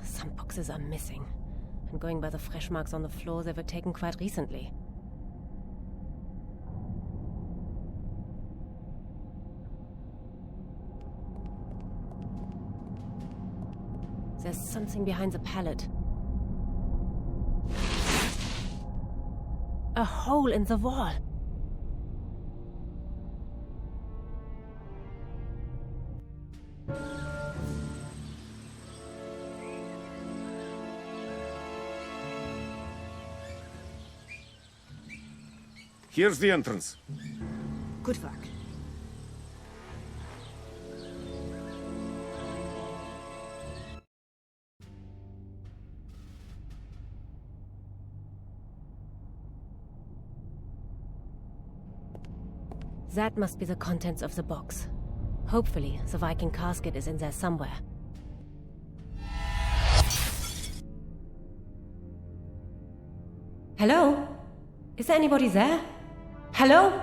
Some boxes are missing. And going by the fresh marks on the floor, they were taken quite recently. There's something behind the pallet. A hole in the wall. Here's the entrance. Good work. That must be the contents of the box. Hopefully, the Viking casket is in there somewhere. Hello? Is there anybody there? Hello?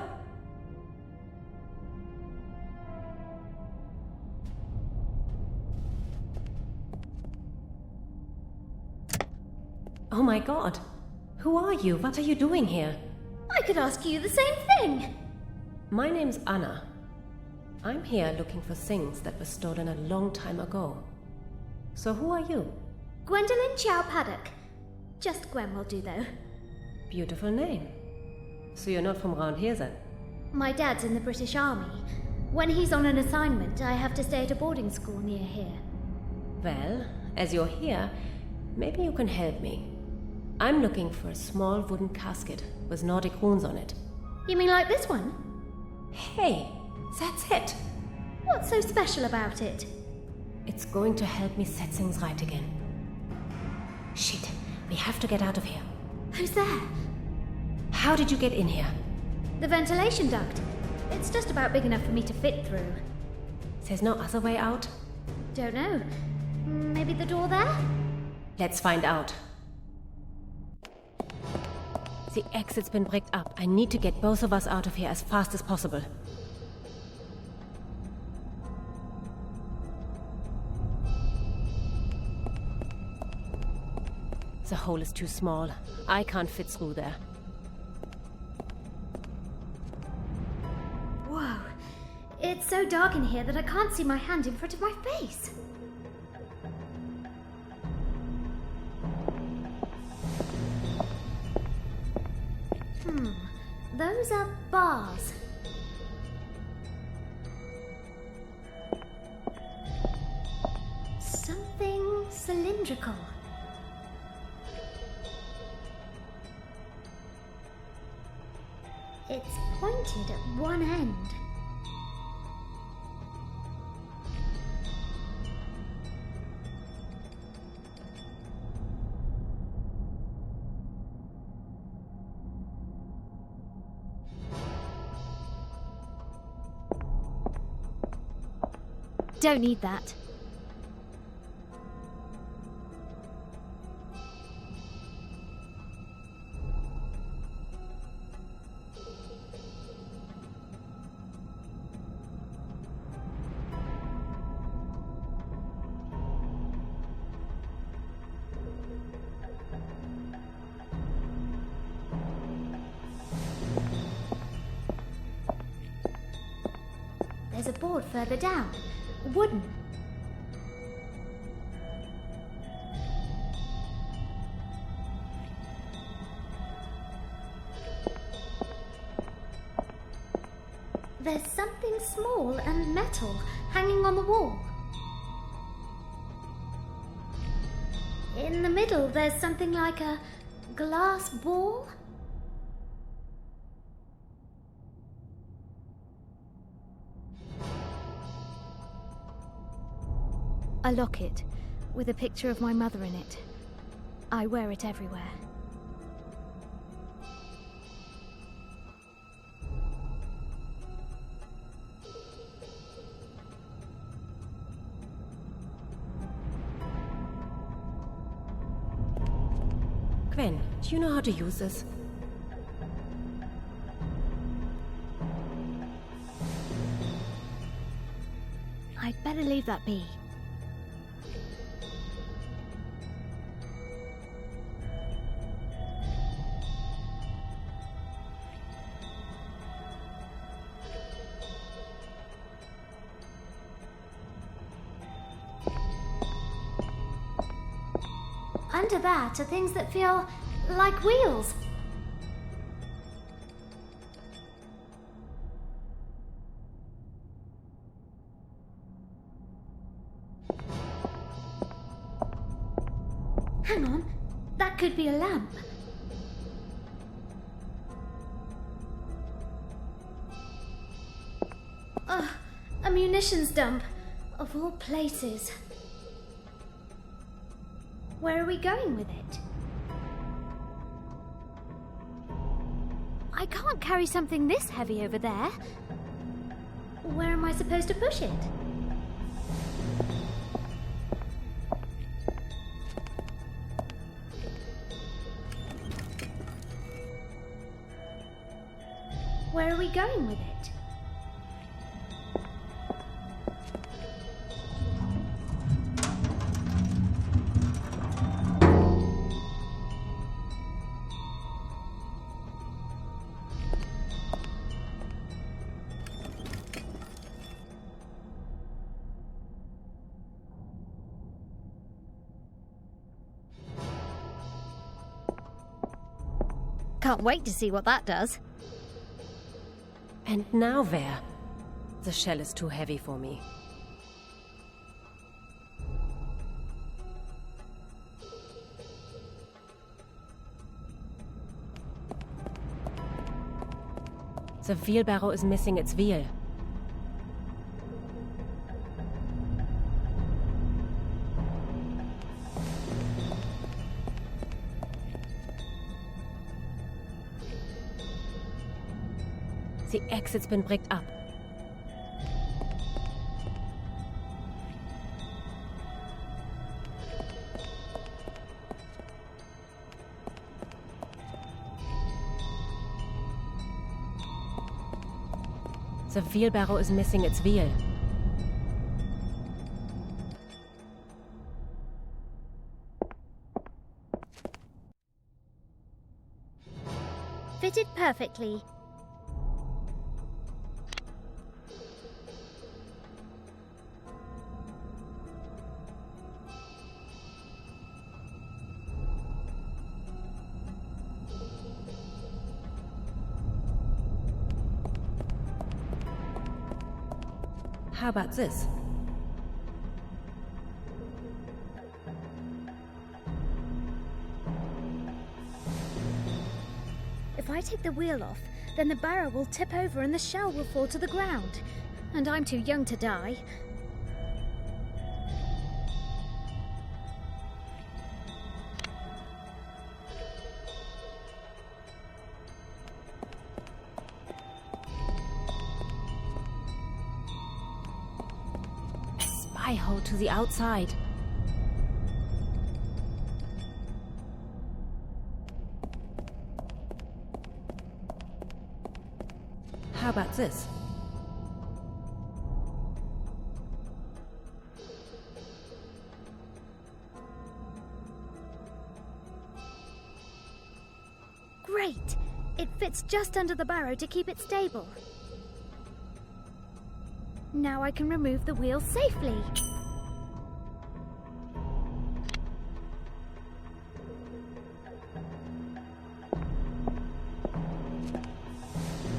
Oh my god. Who are you? What are you doing here? I could ask you the same thing! My name's Anna. I'm here looking for things that were stolen a long time ago. So who are you? Gwendolyn Chow Paddock. Just Gwen will do, though. Beautiful name. So you're not from around here then? My dad's in the British Army. When he's on an assignment, I have to stay at a boarding school near here. Well, as you're here, maybe you can help me. I'm looking for a small wooden casket with Nordic runes on it. You mean like this one? Hey, that's it! What's so special about it? It's going to help me set things right again. Shit, we have to get out of here. Who's there? How did you get in here? The ventilation duct. It's just about big enough for me to fit through. There's no other way out? Don't know. Maybe the door there? Let's find out. The exit's been bricked up. I need to get both of us out of here as fast as possible. The hole is too small. I can't fit through there. Whoa. It's so dark in here that I can't see my hand in front of my face. Those are bars. Something cylindrical. It's pointed at one end. Don't need that. There's a board further down. Wooden. there's something small and metal hanging on the wall. In the middle, there's something like a glass ball. A locket with a picture of my mother in it. I wear it everywhere. Gwen, do you know how to use this? I'd better leave that be. Under that are things that feel like wheels. Hang on, that could be a lamp. Ugh, a munitions dump, of all places. Where are we going with it? I can't carry something this heavy over there. Where am I supposed to push it? Where are we going with it? Can't wait to see what that does. And now where? The shell is too heavy for me. The wheelbarrow is missing its wheel. The exit's been bricked up. The wheelbarrow is missing its wheel. Fitted perfectly. How about this? If I take the wheel off, then the barrow will tip over and the shell will fall to the ground. And I'm too young to die. Spy hole to the outside. How about this? Great! It fits just under the barrow to keep it stable. Now I can remove the wheel safely.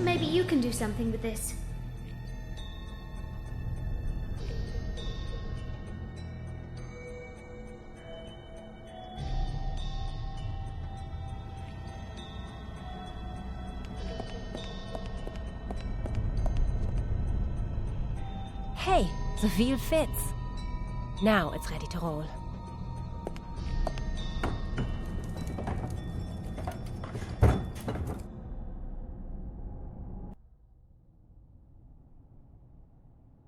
Maybe you can do something with this. Okay, the wheel fits. Now it's ready to roll.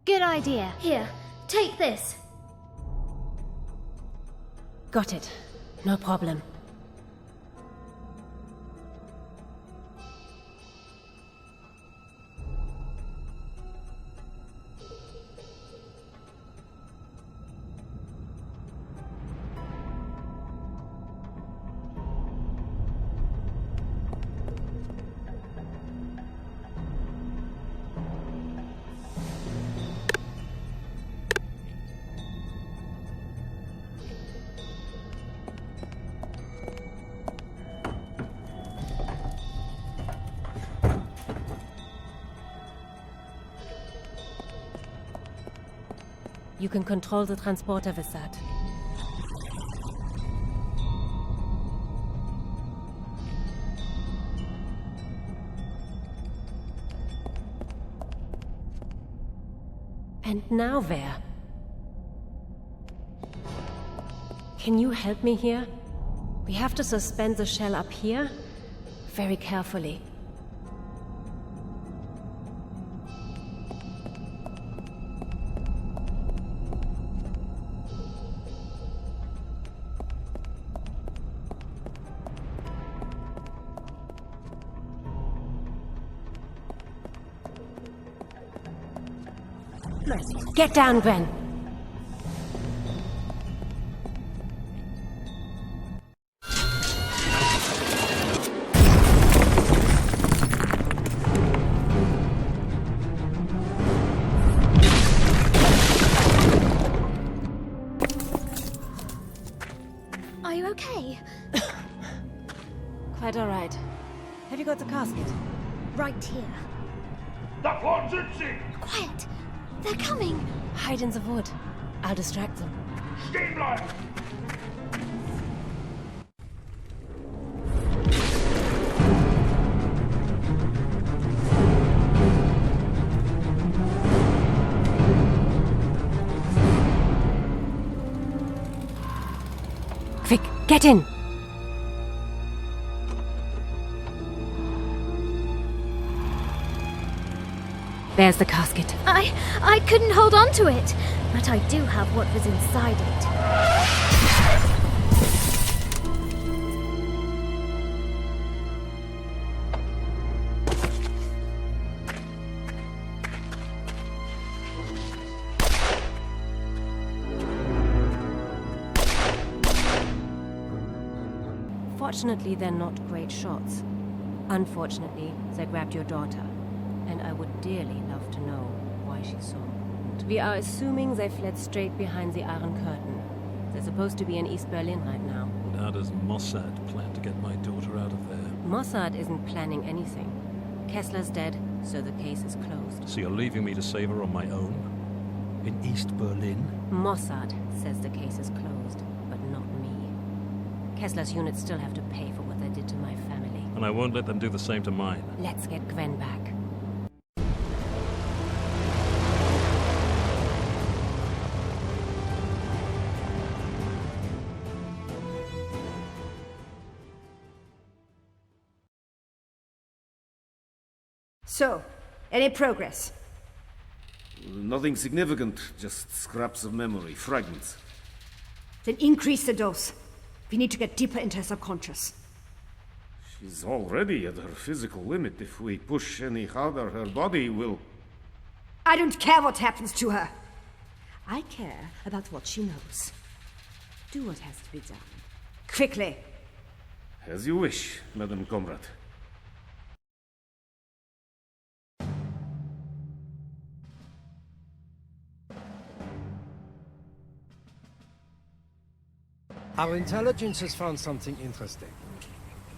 Good idea. Here, take this. Got it. No problem. You can control the transporter with that. And now where? Can you help me here? We have to suspend the shell up here, very carefully. Get down, Gwen. Are you okay? Quite all right. Have you got the casket? Right here. Quiet! They're coming! Hide in the wood. I'll distract them. Quick, get in! There's the casket. I couldn't hold on to it, but I do have what was inside it. Fortunately, they're not great shots. Unfortunately, they grabbed your daughter. And I would dearly love to know why she's so important. We are assuming they fled straight behind the Iron Curtain. They're supposed to be in East Berlin right now. And how does Mossad plan to get my daughter out of there? Mossad isn't planning anything. Kessler's dead, so the case is closed. So you're leaving me to save her on my own? In East Berlin? Mossad says the case is closed, but not me. Kessler's units still have to pay for what they did to my family. And I won't let them do the same to mine. Let's get Gwen back. So, any progress? Nothing significant, just scraps of memory, fragments. Then increase the dose. We need to get deeper into her subconscious. She's already at her physical limit. If we push any harder, her body will... I don't care what happens to her. I care about what she knows. Do what has to be done. Quickly. As you wish, Madam Comrade. Our intelligence has found something interesting.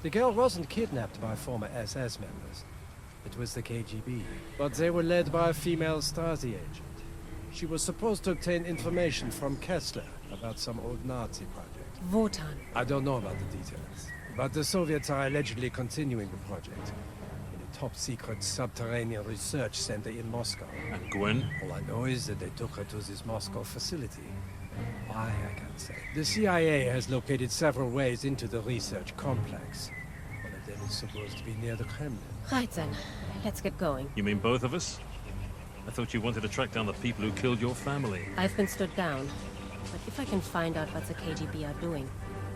The girl wasn't kidnapped by former SS members. It was the KGB, but they were led by a female Stasi agent. She was supposed to obtain information from Kessler about some old Nazi project. Wotan. I don't know about the details, but the Soviets are allegedly continuing the project in a top-secret subterranean research center in Moscow. And Gwen? All I know is that they took her to this Moscow facility. Why, I can't say. The CIA has located several ways into the research complex. One of them is supposed to be near the Kremlin. Right then, let's get going. You mean both of us? I thought you wanted to track down the people who killed your family. I've been stood down, but if I can find out what the KGB are doing,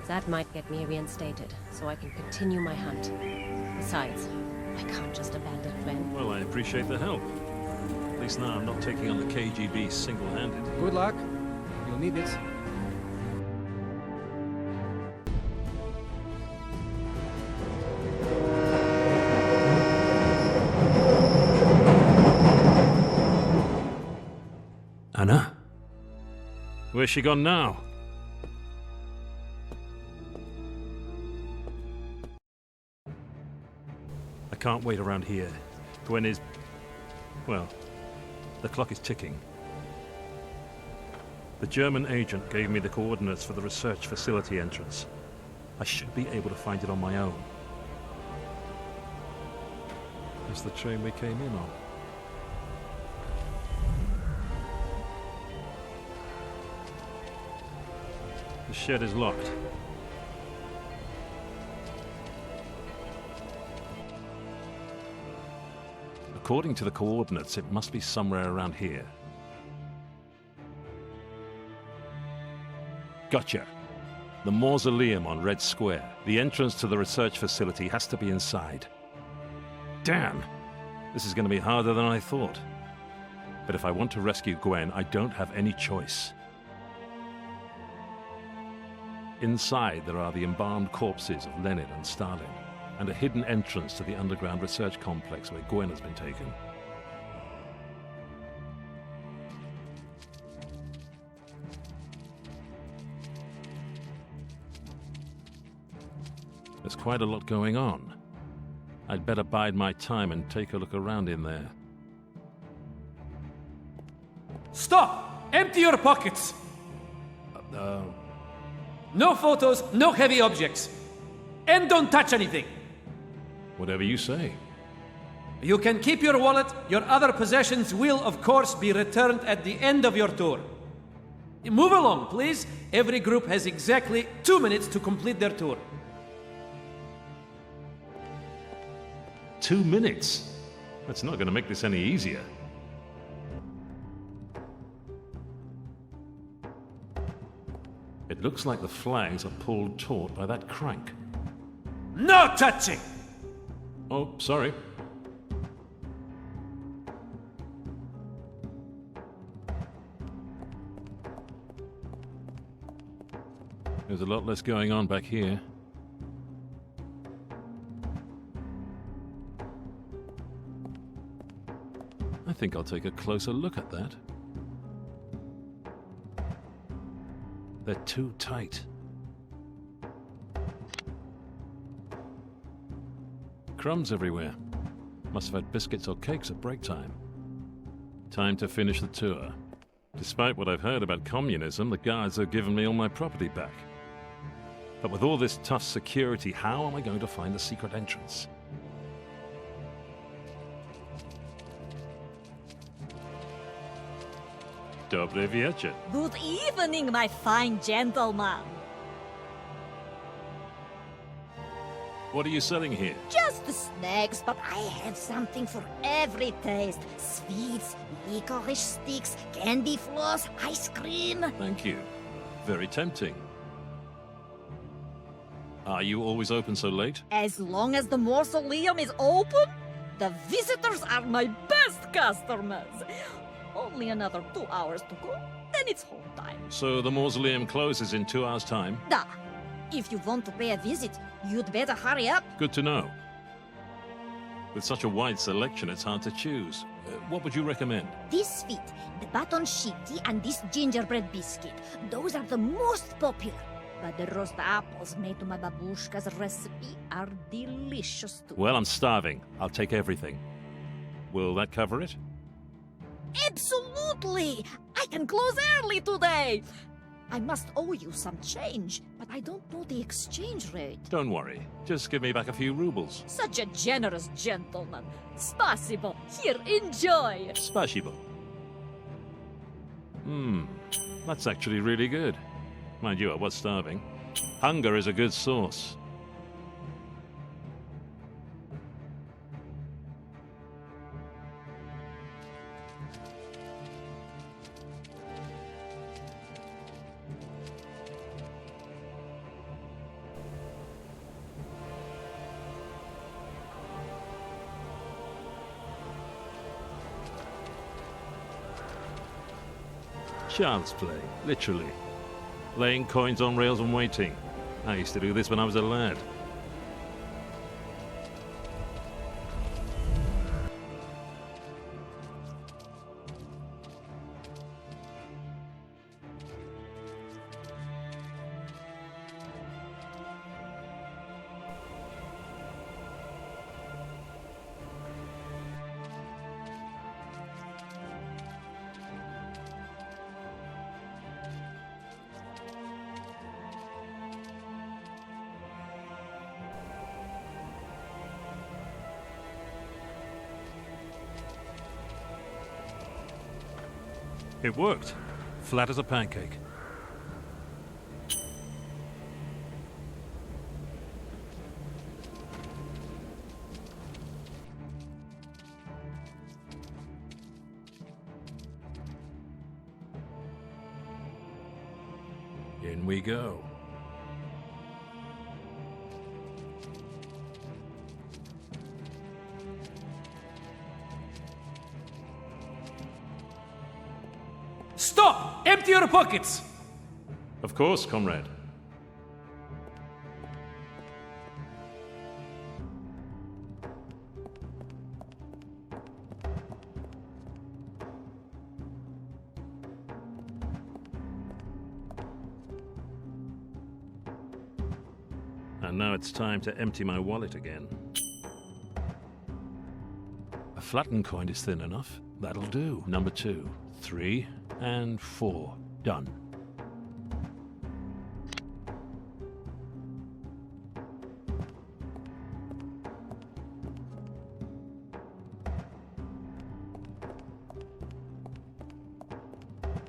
that might get me reinstated, so I can continue my hunt. Besides, I can't just abandon Gwen. Well, I appreciate the help. At least now I'm not taking on the KGB single-handed. Good luck. You'll need it. Anna? Where's she gone now? I can't wait around here. Gwen is... well, the clock is ticking. The German agent gave me the coordinates for the research facility entrance. I should be able to find it on my own. That's the train we came in on. The shed is locked. According to the coordinates, it must be somewhere around here. Gotcha. The mausoleum on Red Square. The entrance to the research facility has to be inside. Damn! This is going to be harder than I thought. But if I want to rescue Gwen, I don't have any choice. Inside, there are the embalmed corpses of Lenin and Stalin, and a hidden entrance to the underground research complex where Gwen has been taken. There's quite a lot going on. I'd better bide my time and take a look around in there. Stop! Empty your pockets! No photos, no heavy objects. And don't touch anything. Whatever you say. You can keep your wallet. Your other possessions will, of course, be returned at the end of your tour. Move along, please. Every group has exactly 2 minutes to complete their tour. 2 minutes? That's not going to make this any easier. It looks like the flags are pulled taut by that crank. No touching! Oh, sorry. There's a lot less going on back here. I think I'll take a closer look at that. They're too tight. Crumbs everywhere. Must have had biscuits or cakes at break time. Time to finish the tour. Despite what I've heard about communism, the guards have given me all my property back. But with all this tough security, how am I going to find the secret entrance? Dobry wieczór. Good evening, my fine gentleman. What are you selling here? Just the snacks, but I have something for every taste. Sweets, licorice sticks, candy floss, ice cream. Thank you. Very tempting. Are you always open so late? As long as the mausoleum is open, the visitors are my best customers. Only another 2 hours to go, then it's home time. So the mausoleum closes in 2 hours' time? Da. If you want to pay a visit, you'd better hurry up. Good to know. With such a wide selection, it's hard to choose. What would you recommend? This sweet, the baton shitty, and this gingerbread biscuit. Those are the most popular. But the roast apples made to my babushka's recipe are delicious too. Well, I'm starving. I'll take everything. Will that cover it? Absolutely! I can close early today. I must owe you some change, but I don't know the exchange rate. Don't worry. Just give me back a few rubles. Such a generous gentleman. Spasibo. Here, enjoy. Spasibo. That's actually really good. Mind you, I was starving. Hunger is a good sauce. Chance play, literally. Laying coins on rails and waiting. I used to do this when I was a lad. It worked. Flat as a pancake. In we go. Stop! Empty your pockets! Of course, comrade. And now it's time to empty my wallet again. A flattened coin is thin enough. That'll do. Number 2, 3, and 4. Done.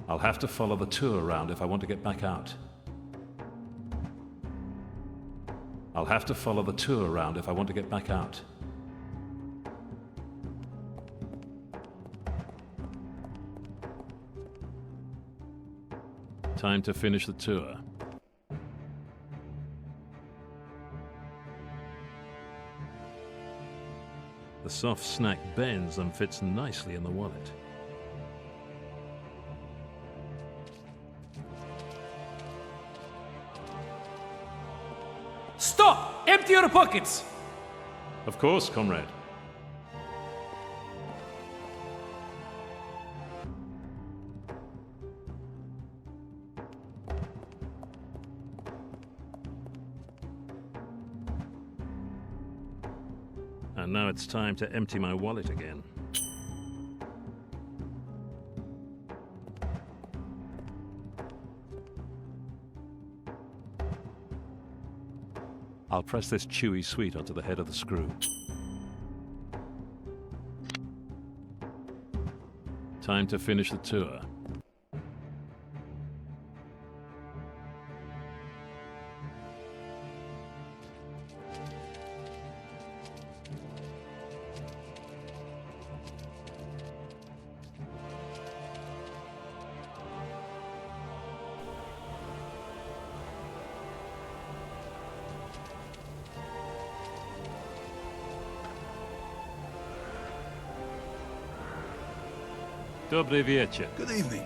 I'll have to follow the tour around if I want to get back out. I'll have to follow the tour around if I want to get back out. Time to finish the tour. The soft snack bends and fits nicely in the wallet. Stop! Empty your pockets! Of course, comrade. And now it's time to empty my wallet again. I'll press this chewy sweet onto the head of the screw. Time to finish the tour. Dobry wieczór. Good evening.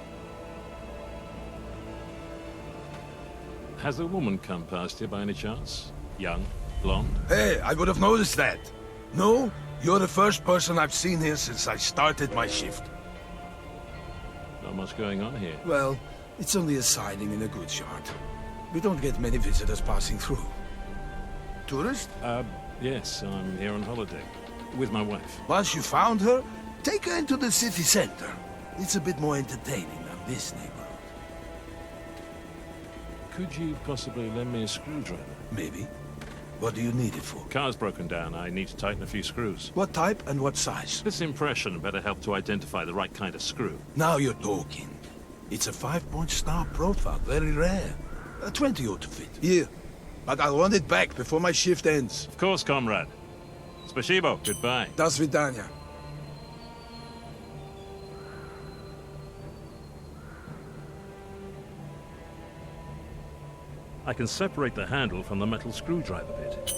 Has a woman come past you by any chance? Young, blonde? Hey, I would have noticed that. No, you're the first person I've seen here since I started my shift. Not much going on here. Well, it's only a siding in a goods yard. We don't get many visitors passing through. Tourist? Yes, I'm here on holiday. With my wife. Once you found her, take her into the city center. It's a bit more entertaining than this neighborhood. Could you possibly lend me a screwdriver? Maybe. What do you need it for? Car's broken down. I need to tighten a few screws. What type and what size? This impression better help to identify the right kind of screw. Now you're talking. It's a 5-point star profile, very rare. 20 ought to fit. Here. But I'll want it back before my shift ends. Of course, comrade. Spasibo. Goodbye. До свидания. I can separate the handle from the metal screwdriver bit.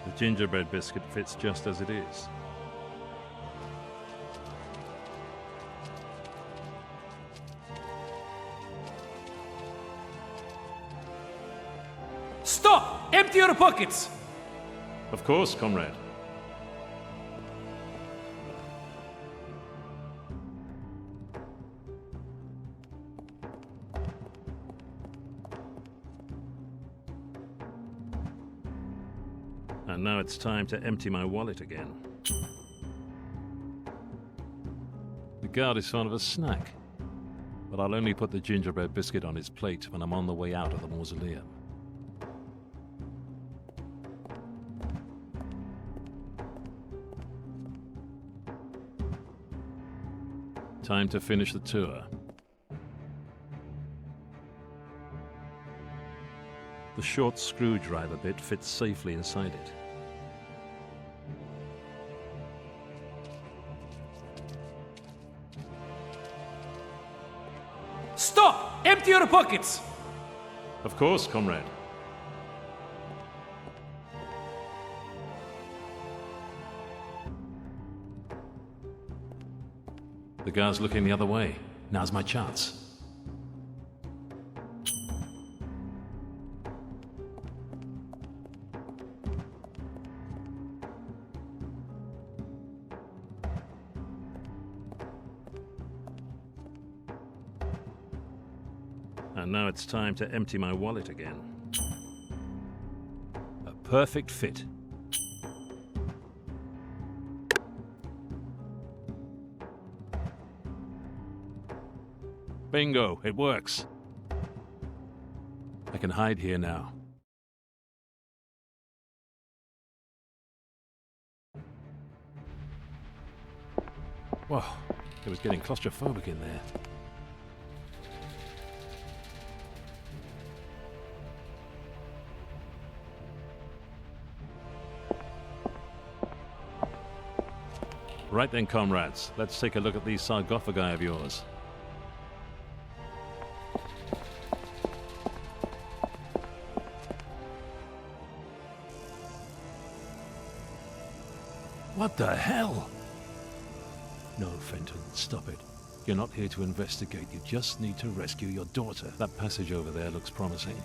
The gingerbread biscuit fits just as it is. Stop! Empty your pockets! Of course, comrade. And now it's time to empty my wallet again. The guard is fond of a snack, but I'll only put the gingerbread biscuit on his plate when I'm on the way out of the mausoleum. Time to finish the tour. The short screwdriver bit fits safely inside it. Stop! Empty your pockets! Of course, comrade. The guard's looking the other way. Now's my chance. And now it's time to empty my wallet again. A perfect fit. Bingo, it works. I can hide here now. Whoa, it was getting claustrophobic in there. Right then, comrades, let's take a look at these sarcophagi of yours. What the hell? No, Fenton, stop it. You're not here to investigate, you just need to rescue your daughter. That passage over there looks promising.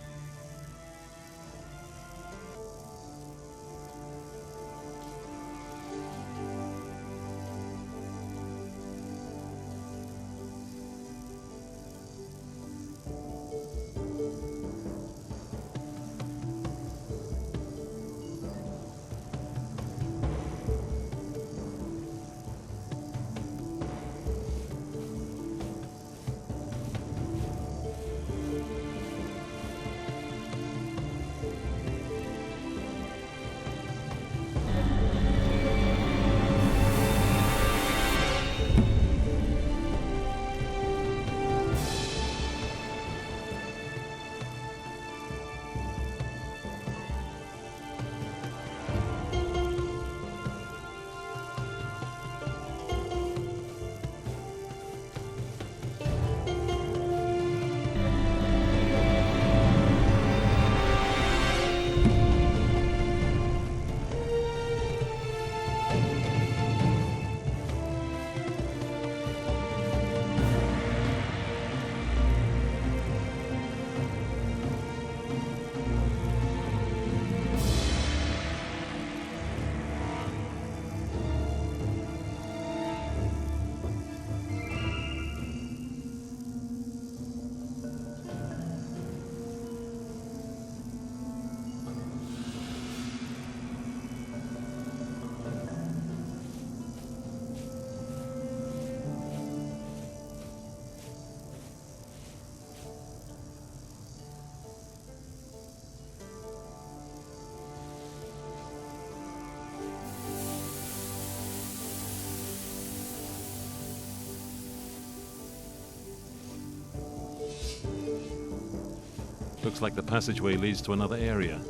Looks like the passageway leads to another area.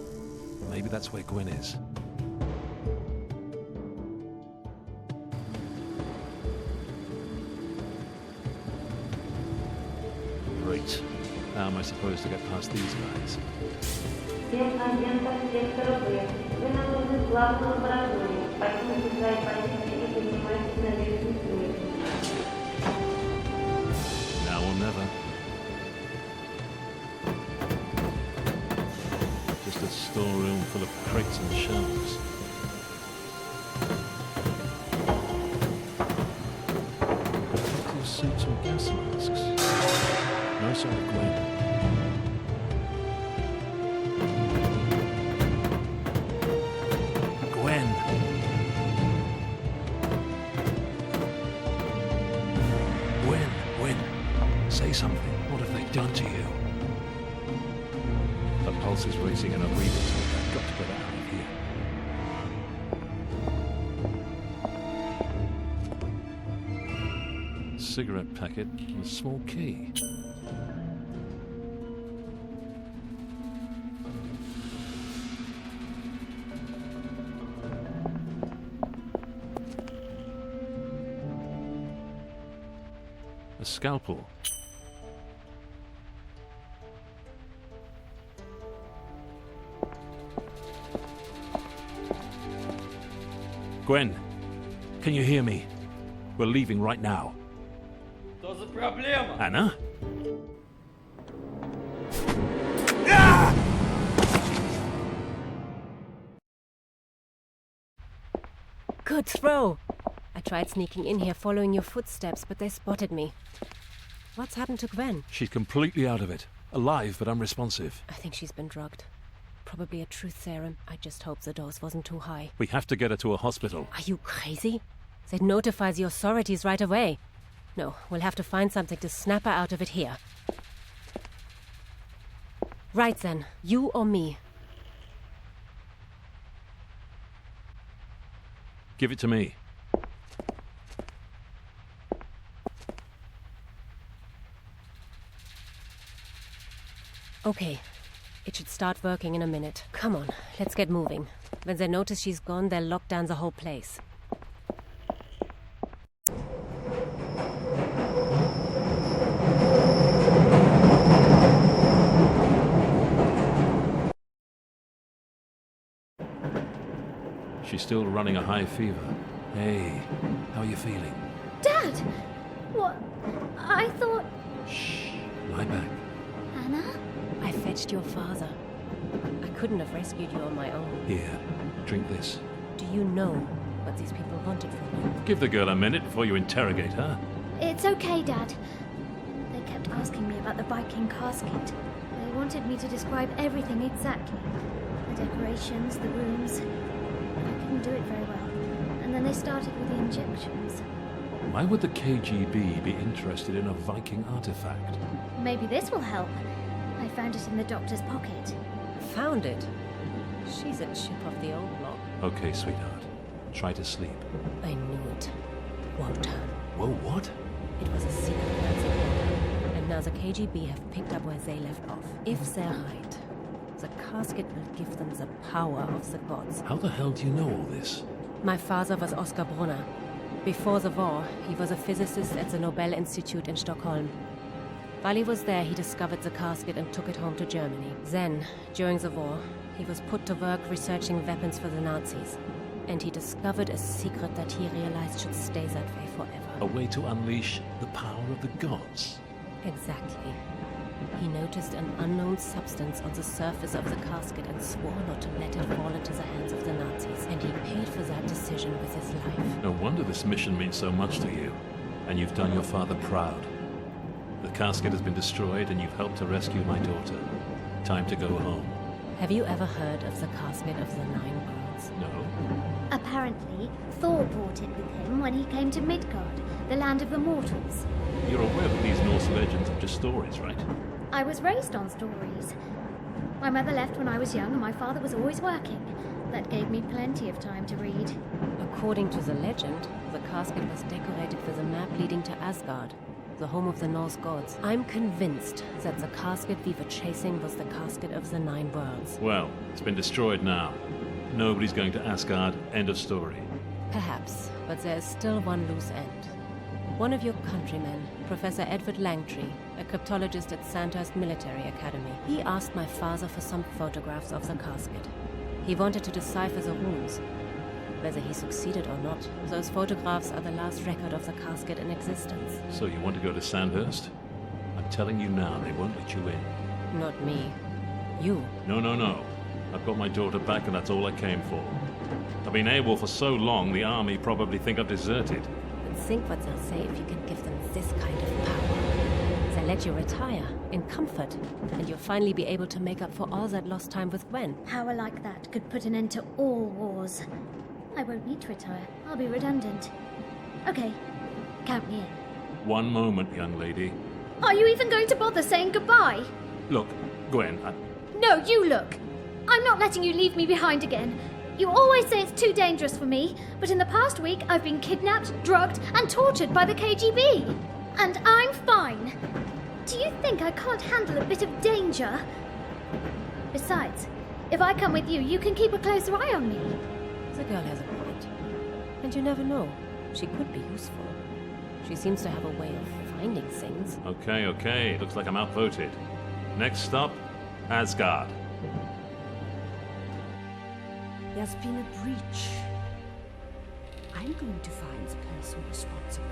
Maybe that's where Gwen is. Great. How am I supposed to get past these guys? Now or never. Just a storeroom full of crates and shelves. Two suits and gas masks. No sign of Gwen. Gwen! Gwen! Say something. What have they done to you? Her pulse is racing and her breathing's quick. I've got to get out of here. Cigarette packet and a small key. A scalpel. Gwen, can you hear me? We're leaving right now. Что за проблема? Anna? Good throw! I tried sneaking in here following your footsteps, but they spotted me. What's happened to Gwen? She's completely out of it. Alive, but unresponsive. I think she's been drugged. Probably a truth serum. I just hope the dose wasn't too high. We have to get her to a hospital. Are you crazy? That notifies the authorities right away. No, we'll have to find something to snap her out of it here. Right then, you or me? Give it to me. Okay. It should start working in a minute. Come on, let's get moving. When they notice she's gone, they'll lock down the whole place. She's still running a high fever. Hey, how are you feeling? Dad! What? I thought... Shh, lie back. Anna? I fetched your father. I couldn't have rescued you on my own. Here, drink this. Do you know what these people wanted from you? Give the girl a minute before you interrogate her. It's okay, Dad. They kept asking me about the Viking casket. They wanted me to describe everything exactly. The decorations, the rooms. But I couldn't do it very well. And then they started with the injections. Why would the KGB be interested in a Viking artifact? Maybe this will help. I found it in the doctor's pocket. Found it? She's a chip of the old block. Okay, sweetheart. Try to sleep. I knew it. Wotan. Whoa, what? It was a secret Nazi program, and now the KGB have picked up where they left off. If they're right, the casket will give them the power of the gods. How the hell do you know all this? My father was Oskar Brunner. Before the war, he was a physicist at the Nobel Institute in Stockholm. While he was there, he discovered the casket and took it home to Germany. Then, during the war, he was put to work researching weapons for the Nazis. And he discovered a secret that he realized should stay that way forever. A way to unleash the power of the gods? Exactly. He noticed an unknown substance on the surface of the casket and swore not to let it fall into the hands of the Nazis. And he paid for that decision with his life. No wonder this mission means so much to you. And you've done your father proud. The casket has been destroyed and you've helped to rescue my daughter. Time to go home. Have you ever heard of the casket of the Nine Worlds? No? Apparently, Thor brought it with him when he came to Midgard, the land of the mortals. You're aware that these Norse legends are just stories, right? I was raised on stories. My mother left when I was young and my father was always working. That gave me plenty of time to read. According to the legend, the casket was decorated with a map leading to Asgard. the home of the Norse gods. I'm convinced that the casket we were chasing was the casket of the Nine Worlds. Well, it's been destroyed now. Nobody's going to Asgard. End of story. Perhaps, but there is still one loose end. One of your countrymen, Professor Edward Langtree, a cryptologist at Sandhurst Military Academy, he asked my father for some photographs of the casket. He wanted to decipher the runes. Whether he succeeded or not, those photographs are the last record of the casket in existence. So you want to go to Sandhurst? I'm telling you now, they won't let you in. Not me. You. No. I've got my daughter back and that's all I came for. I've been AWOL for so long, the army probably think I've deserted. And think what they'll say if you can give them this kind of power. They'll let you retire, in comfort, and you'll finally be able to make up for all that lost time with Gwen. Power like that could put an end to all wars. I won't need to retire. I'll be redundant. Okay, count me in. One moment, young lady. Are you even going to bother saying goodbye? Look, Gwen, No, you look. I'm not letting you leave me behind again. You always say it's too dangerous for me, but in the past week I've been kidnapped, drugged, and tortured by the KGB. And I'm fine. Do you think I can't handle a bit of danger? Besides, if I come with you, you can keep a closer eye on me. The girl has a point. And you never know. She could be useful. She seems to have a way of finding things. Okay. Looks like I'm outvoted. Next stop, Asgard. There's been a breach. I'm going to find the person responsible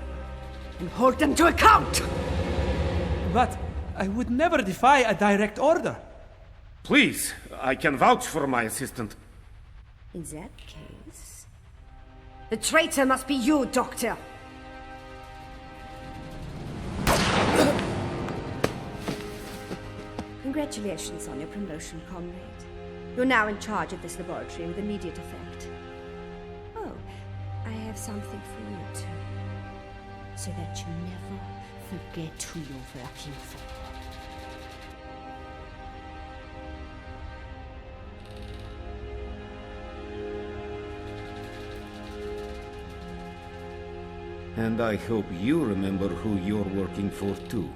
and hold them to account! But I would never defy a direct order. Please, I can vouch for my assistant. In that case, the traitor must be you, Doctor. Congratulations on your promotion, comrade. You're now in charge of this laboratory with immediate effect. Oh, I have something for you too. So that you never forget who you're working for. And I hope you remember who you're working for too.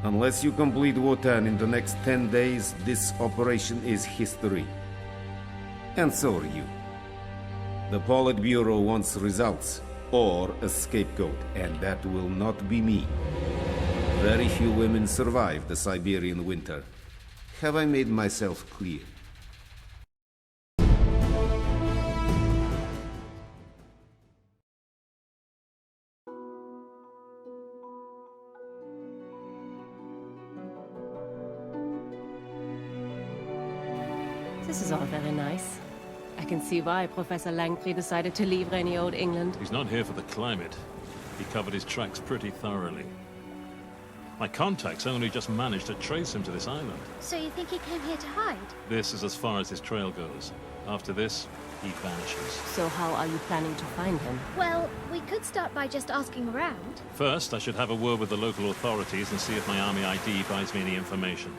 Unless you complete Wotan in the next 10 days, this operation is history. And so are you. The Politburo wants results, or a scapegoat, and that will not be me. Very few women survive the Siberian winter. Have I made myself clear? This is all very nice. I can see why Professor Langtree decided to leave rainy old England. He's not here for the climate. He covered his tracks pretty thoroughly. My contacts only just managed to trace him to this island. So you think he came here to hide? This is as far as his trail goes. After this, he vanishes. So how are you planning to find him? Well, we could start by just asking around. First, I should have a word with the local authorities and see if my army ID buys me any information.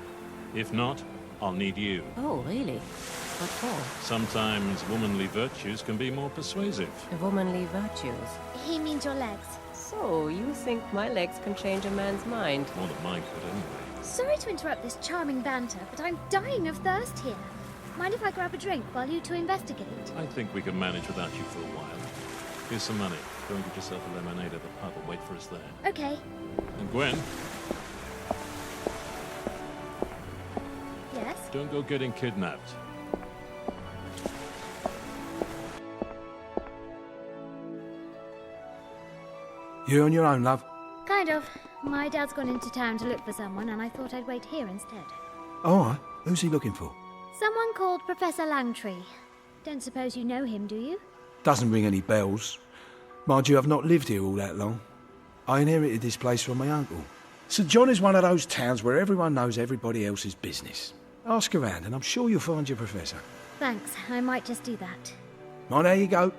If not, I'll need you. Oh, really? What for? Sometimes womanly virtues can be more persuasive. Womanly virtues? He means your legs. So, you think my legs can change a man's mind? More than mine could, anyway. Sorry to interrupt this charming banter, but I'm dying of thirst here. Mind if I grab a drink while you two investigate? I think we can manage without you for a while. Here's some money. Go and get yourself a lemonade at the pub and wait for us there. Okay. And Gwen, Yes? don't go getting kidnapped. You on your own, love? Kind of. My dad's gone into town to look for someone, and I thought I'd wait here instead. All right. Who's he looking for? Someone called Professor Langtree. Don't suppose you know him, do you? Doesn't ring any bells. Mind you, I've not lived here all that long. I inherited this place from my uncle. St. John is one of those towns where everyone knows everybody else's business. Ask around, and I'm sure you'll find your professor. Thanks. I might just do that. Mind how you go.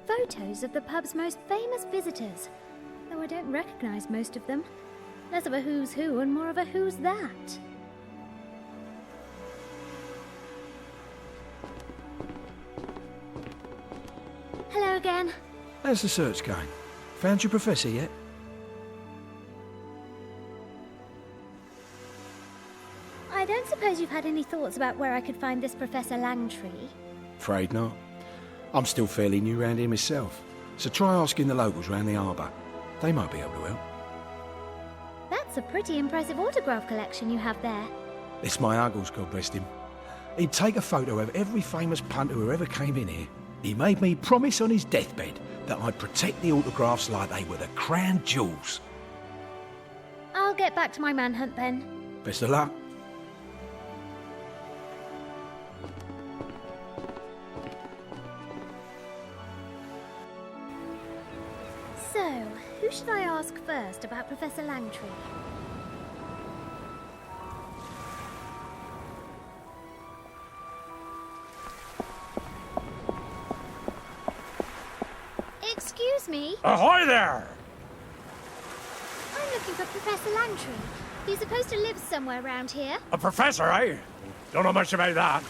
Photos of the pub's most famous visitors, though I don't recognise most of them. Less of a who's who and more of a who's that. again. How's the search going? Found your professor yet? I don't suppose you've had any thoughts about where I could find this Professor Langtree? Afraid not. I'm still fairly new round here myself, so try asking the locals round the harbour. They might be able to help. That's a pretty impressive autograph collection you have there. It's my uncle's, God rest him. He'd take a photo of every famous punter who ever came in here. He made me promise on his deathbed that I'd protect the autographs like they were the crown jewels. I'll get back to my manhunt then. Best of luck. So, who should I ask first about Professor Langtree? Excuse me? Ahoy there! I'm looking for Professor Langtree. He's supposed to live somewhere around here. A professor, eh? Don't know much about that.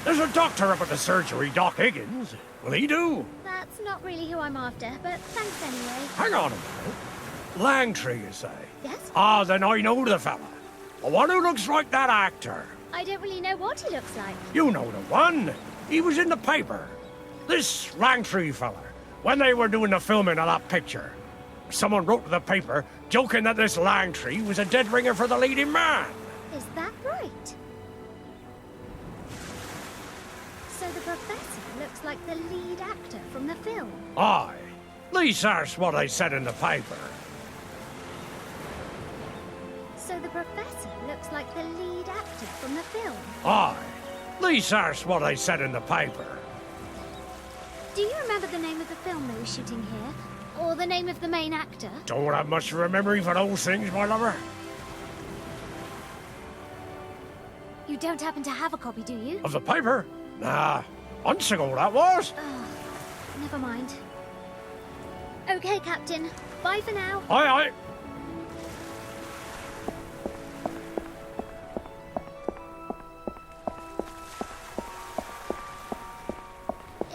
There's a doctor up at the surgery, Doc Higgins. Will he do? That's not really who I'm after, but thanks anyway. Hang on a minute. Langtree, you say? Yes? Ah, then I know the fella. The one who looks like that actor. I don't really know what he looks like. You know the one. He was in the paper. This Langtree fella, when they were doing the filming of that picture. Someone wrote to the paper, joking that this Langtree was a dead ringer for the leading man. Is that right? So the professor looks like the lead actor from the film. Aye. At least that's what they said in the paper. So the professor looks like the lead actor from the film. Aye. At least that's what they said in the paper. Do you remember the name of the film they were shooting here? Or the name of the main actor? Don't have much of a memory for those things, my lover. You don't happen to have a copy, do you? Of the paper? Nah. Months ago, that was. Oh, never mind. Okay, Captain. Bye for now. Aye, aye.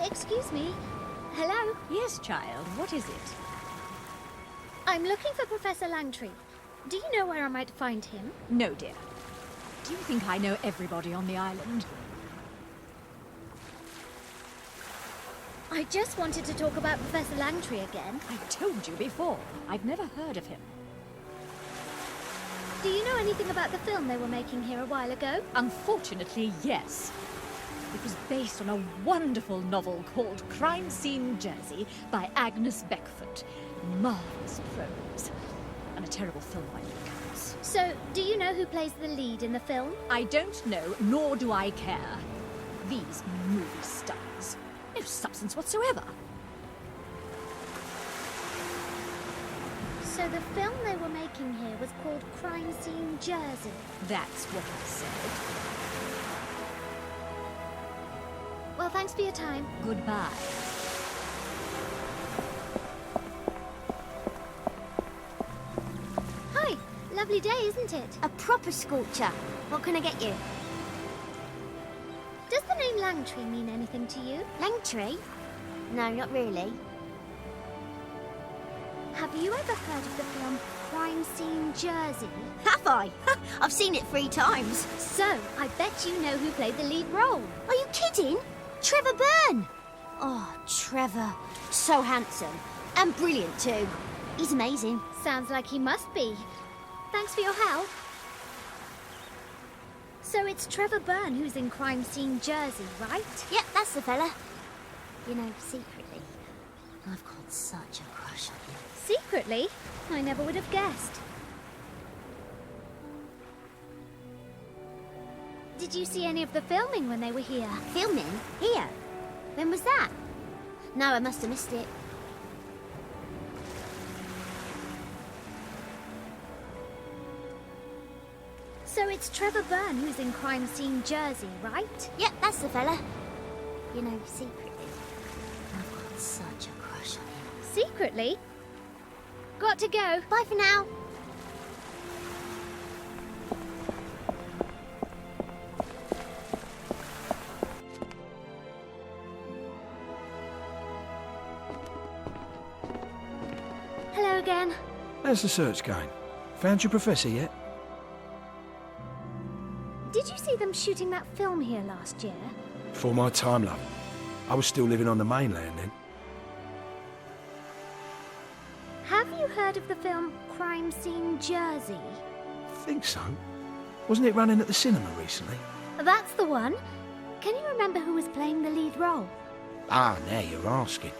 Excuse me. Hello? Yes, child, what is it? I'm looking for Professor Langtree. Do you know where I might find him? No, dear. Do you think I know everybody on the island? I just wanted to talk about Professor Langtree again. I told you before. I've never heard of him. Do you know anything about the film they were making here a while ago? Unfortunately, yes. It was based on a wonderful novel called Crime Scene Jersey by Agnes Beckford. Marvelous prose. And a terrible film by all accounts. So, do you know who plays the lead in the film? I don't know, nor do I care. These movie stars. No substance whatsoever. So the film they were making here was called Crime Scene Jersey. That's what I said. Well, thanks for your time. Goodbye. Hi. Lovely day, isn't it? A proper sculpture. What can I get you? Does the name Langtree mean anything to you? Langtree? No, not really. Have you ever heard of the film Crime Scene Jersey? Have I? I've seen it 3 times. So, I bet you know who played the lead role. Are you kidding? Trevor Byrne! Oh, Trevor. So handsome. And brilliant, too. He's amazing. Sounds like he must be. Thanks for your help. So it's Trevor Byrne who's in Crime Scene Jersey, right? Yep, that's the fella. You know, secretly, I've got such a crush on him. Secretly? I never would have guessed. Did you see any of the filming when they were here? Filming? Here? When was that? No, I must have missed it. So it's Trevor Byrne who's in Crime Scene Jersey, right? Yep, that's the fella. You know, secretly, I've got such a crush on him. Secretly? Got to go. Bye for now. again. How's the search going? Found your professor yet? Did you see them shooting that film here last year? Before my time, love. I was still living on the mainland then. Have you heard of the film Crime Scene Jersey? Think so. Wasn't it running at the cinema recently? That's the one. Can you remember who was playing the lead role? Ah, now you're asking.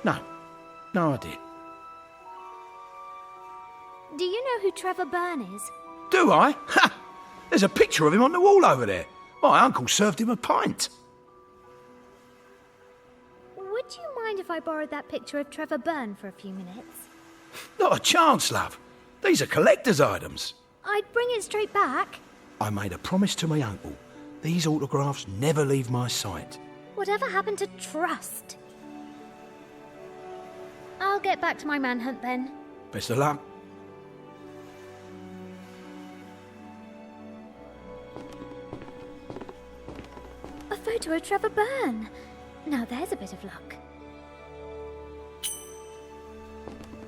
No. No, I did. Do you know who Trevor Byrne is? Do I? Ha! There's a picture of him on the wall over there. My uncle served him a pint. Would you mind if I borrowed that picture of Trevor Byrne for a few minutes? Not a chance, love. These are collector's items. I'd bring it straight back. I made a promise to my uncle. These autographs never leave my sight. Whatever happened to trust? I'll get back to my manhunt then. Best of luck. A photo of Trevor Byrne. Now there's a bit of luck.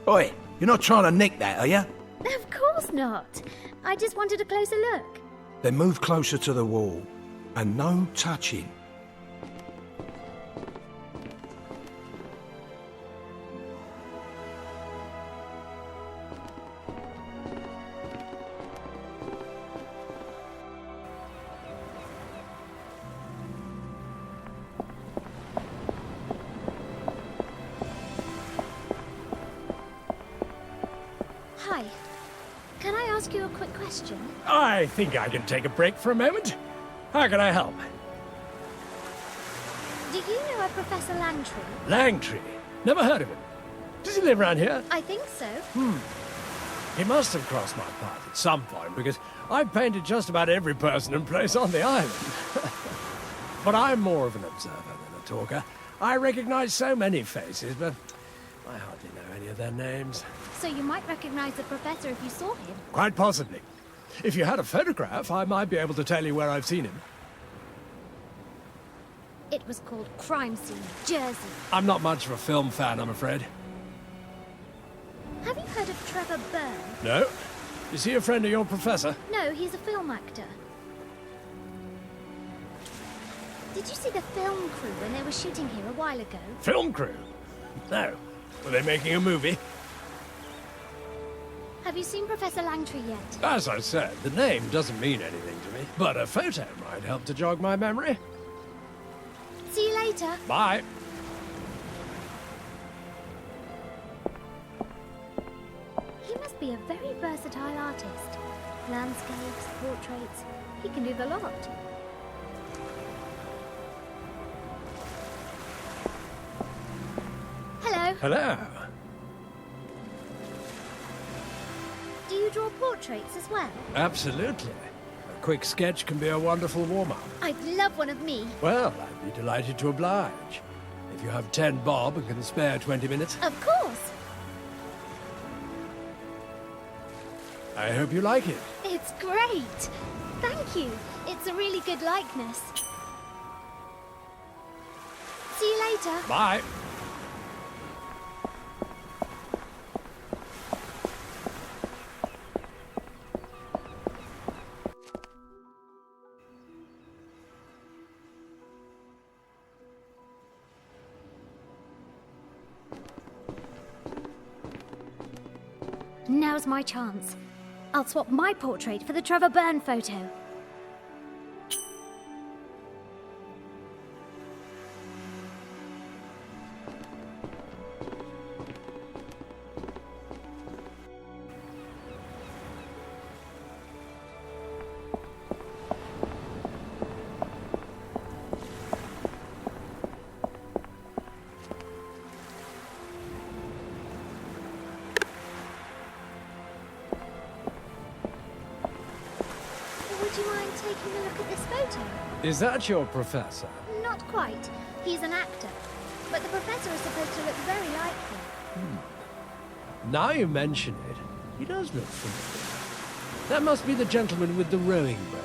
Oi, you're not trying to nick that, are you? Of course not. I just wanted a closer look. Then move closer to the wall. And no touching. Hi. Can I ask you a quick question? I think I can take a break for a moment. How can I help? Do you know a Professor Langtry? Langtry? Never heard of him. Does he live around here? I think so. He must have crossed my path at some point, because I've painted just about every person and place on the island. But I'm more of an observer than a talker. I recognize so many faces, but I hardly know any of their names. So you might recognize the Professor if you saw him. Quite possibly. If you had a photograph, I might be able to tell you where I've seen him. It was called Crime Scene Jersey. I'm not much of a film fan, I'm afraid. Have you heard of Trevor Byrne? No? Is he a friend of your professor? No, he's a film actor. Did you see the film crew when they were shooting here a while ago? Film crew? No. Were they making a movie? Have you seen Professor Langtry yet? As I said, the name doesn't mean anything to me, but a photo might help to jog my memory. See you later. Bye. He must be a very versatile artist. Landscapes, portraits, he can do the lot. Hello. Hello. Do you draw portraits as well? Absolutely. A quick sketch can be a wonderful warm-up. I'd love one of me. Well, I'd be delighted to oblige. If you have 10 bob and can spare 20 minutes. Of course. I hope you like it. It's great. Thank you. It's a really good likeness. See you later. Bye. Now's my chance. I'll swap my portrait for the Trevor Byrne photo. Would you mind taking a look at this photo? Is that your professor? Not quite. He's an actor. But the professor is supposed to look very like him. Now you mention it, he does look familiar. That must be the gentleman with the rowing boat.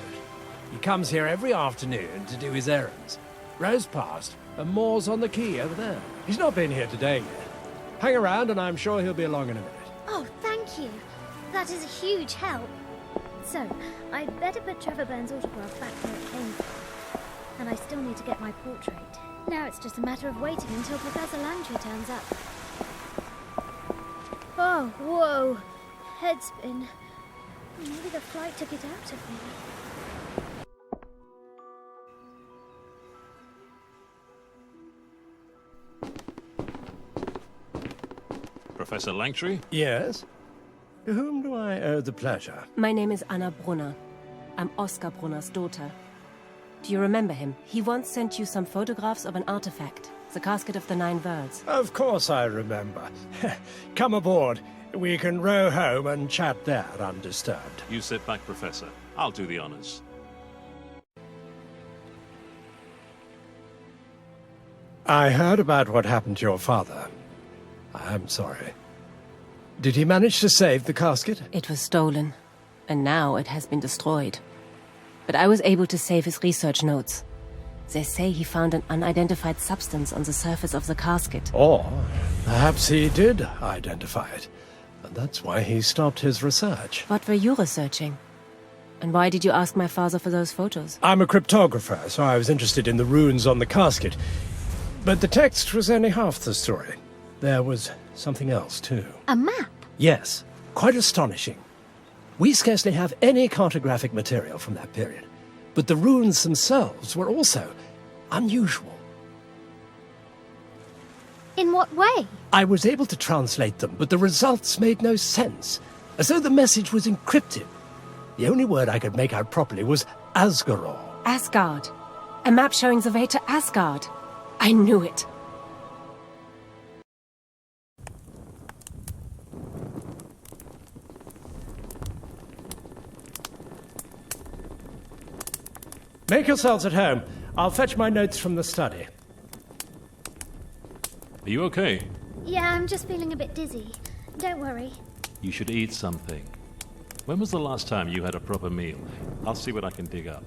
He comes here every afternoon to do his errands. Rows past and moors on the quay over there. He's not been here today yet. Hang around and I'm sure he'll be along in a minute. Oh, thank you. That is a huge help. So, I'd better put Trevor Byrne's autograph back where it came from. And I still need to get my portrait. Now it's just a matter of waiting until Professor Langtry turns up. Oh, whoa. Head spin. Maybe the flight took it out of me. Professor Langtry? Yes? To whom do I owe the pleasure? My name is Anna Brunner. I'm Oscar Brunner's daughter. Do you remember him? He once sent you some photographs of an artifact, the casket of the 9 worlds. Of course I remember. Come aboard. We can row home and chat there undisturbed. You sit back, Professor. I'll do the honors. I heard about what happened to your father. I'm sorry. Did he manage to save the casket? It was stolen, and now it has been destroyed. But I was able to save his research notes. They say he found an unidentified substance on the surface of the casket. Or perhaps he did identify it, and that's why he stopped his research. What were you researching? And why did you ask my father for those photos? I'm a cryptographer, so I was interested in the runes on the casket. But the text was only half the story. There was something else, too. A map? Yes, quite astonishing. We scarcely have any cartographic material from that period, but the runes themselves were also unusual. In what way? I was able to translate them, but the results made no sense, as though the message was encrypted. The only word I could make out properly was Asgaror. Asgard. A map showing the way to Asgard. I knew it. Make yourselves at home. I'll fetch my notes from the study. Are you okay? Yeah, I'm just feeling a bit dizzy. Don't worry. You should eat something. When was the last time you had a proper meal? I'll see what I can dig up.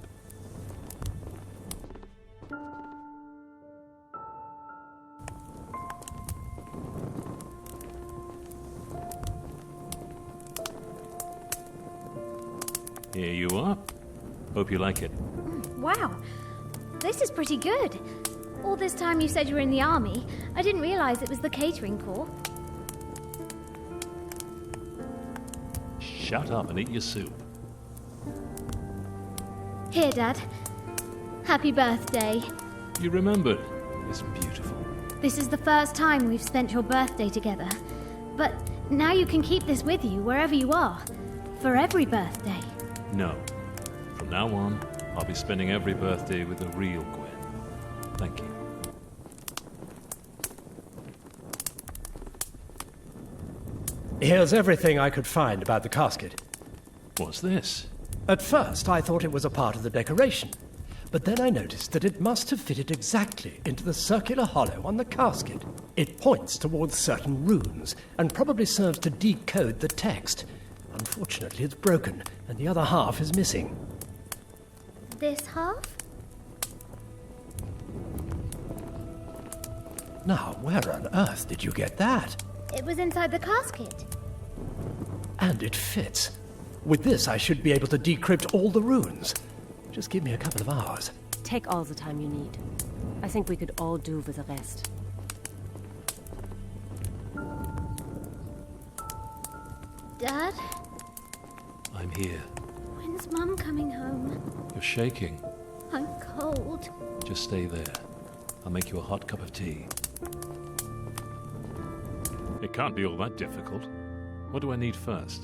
Here you are. Hope you like it. Wow, this is pretty good. All this time you said you were in the army. I didn't realize it was the catering corps. Shut up and eat your soup. Here, Dad. Happy birthday. You remembered. It's beautiful. This is the first time we've spent your birthday together. But now you can keep this with you wherever you are. For every birthday. No. From now on, I'll be spending every birthday with the real Gwen. Thank you. Here's everything I could find about the casket. What's this? At first, I thought it was a part of the decoration. But then I noticed that it must have fitted exactly into the circular hollow on the casket. It points towards certain runes, and probably serves to decode the text. Unfortunately, it's broken, and the other half is missing. This half? Now, where on earth did you get that? It was inside the casket. And it fits. With this, I should be able to decrypt all the runes. Just give me a couple of hours. Take all the time you need. I think we could all do with the rest. Dad? I'm here. When's Mum coming home? You're shaking. I'm cold. Just stay there. I'll make you a hot cup of tea. It can't be all that difficult. What do I need first?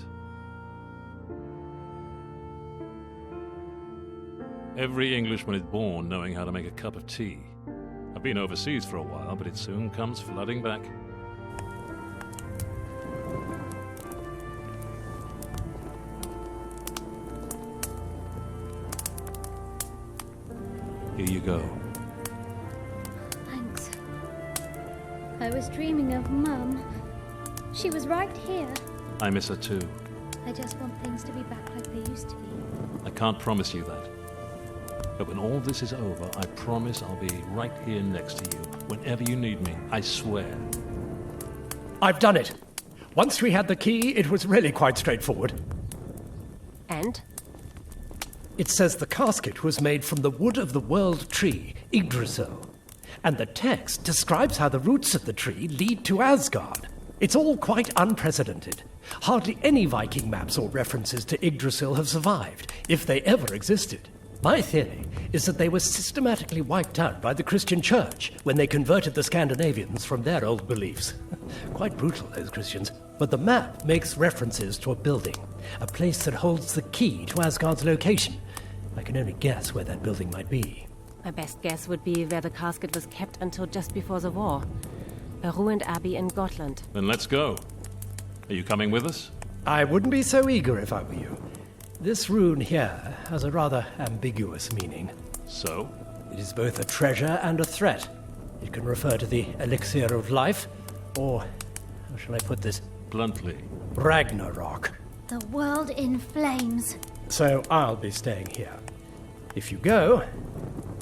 Every Englishman is born knowing how to make a cup of tea. I've been overseas for a while, but it soon comes flooding back. Here you go. Thanks. I was dreaming of Mum. She was right here. I miss her too. I just want things to be back like they used to be. I can't promise you that. But when all this is over, I promise I'll be right here next to you whenever you need me. I swear. I've done it. Once we had the key, it was really quite straightforward. And? It says the casket was made from the wood of the world tree, Yggdrasil. And the text describes how the roots of the tree lead to Asgard. It's all quite unprecedented. Hardly any Viking maps or references to Yggdrasil have survived, if they ever existed. My theory is that they were systematically wiped out by the Christian Church when they converted the Scandinavians from their old beliefs. Quite brutal, those Christians. But the map makes references to a building, a place that holds the key to Asgard's location. I can only guess where that building might be. My best guess would be where the casket was kept until just before the war. A ruined abbey in Gotland. Then let's go. Are you coming with us? I wouldn't be so eager if I were you. This rune here has a rather ambiguous meaning. So? It is both a treasure and a threat. It can refer to the elixir of life, or, how shall I put this? Bluntly. Ragnarok. The world in flames. So I'll be staying here. If you go,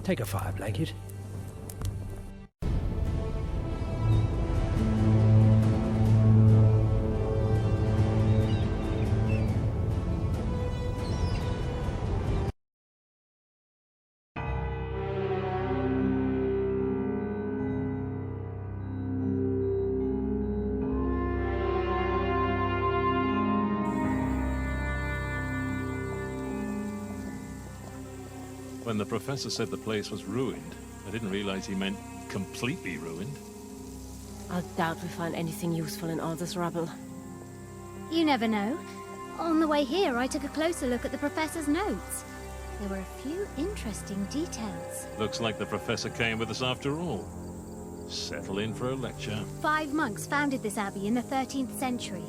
take a fire blanket. When the professor said the place was ruined, I didn't realize he meant completely ruined. I'll doubt we find anything useful in all this rubble. You never know. On the way here, I took a closer look at the professor's notes. There were a few interesting details. Looks like the professor came with us after all. Settle in for a lecture. 5 monks founded this abbey in the 13th century.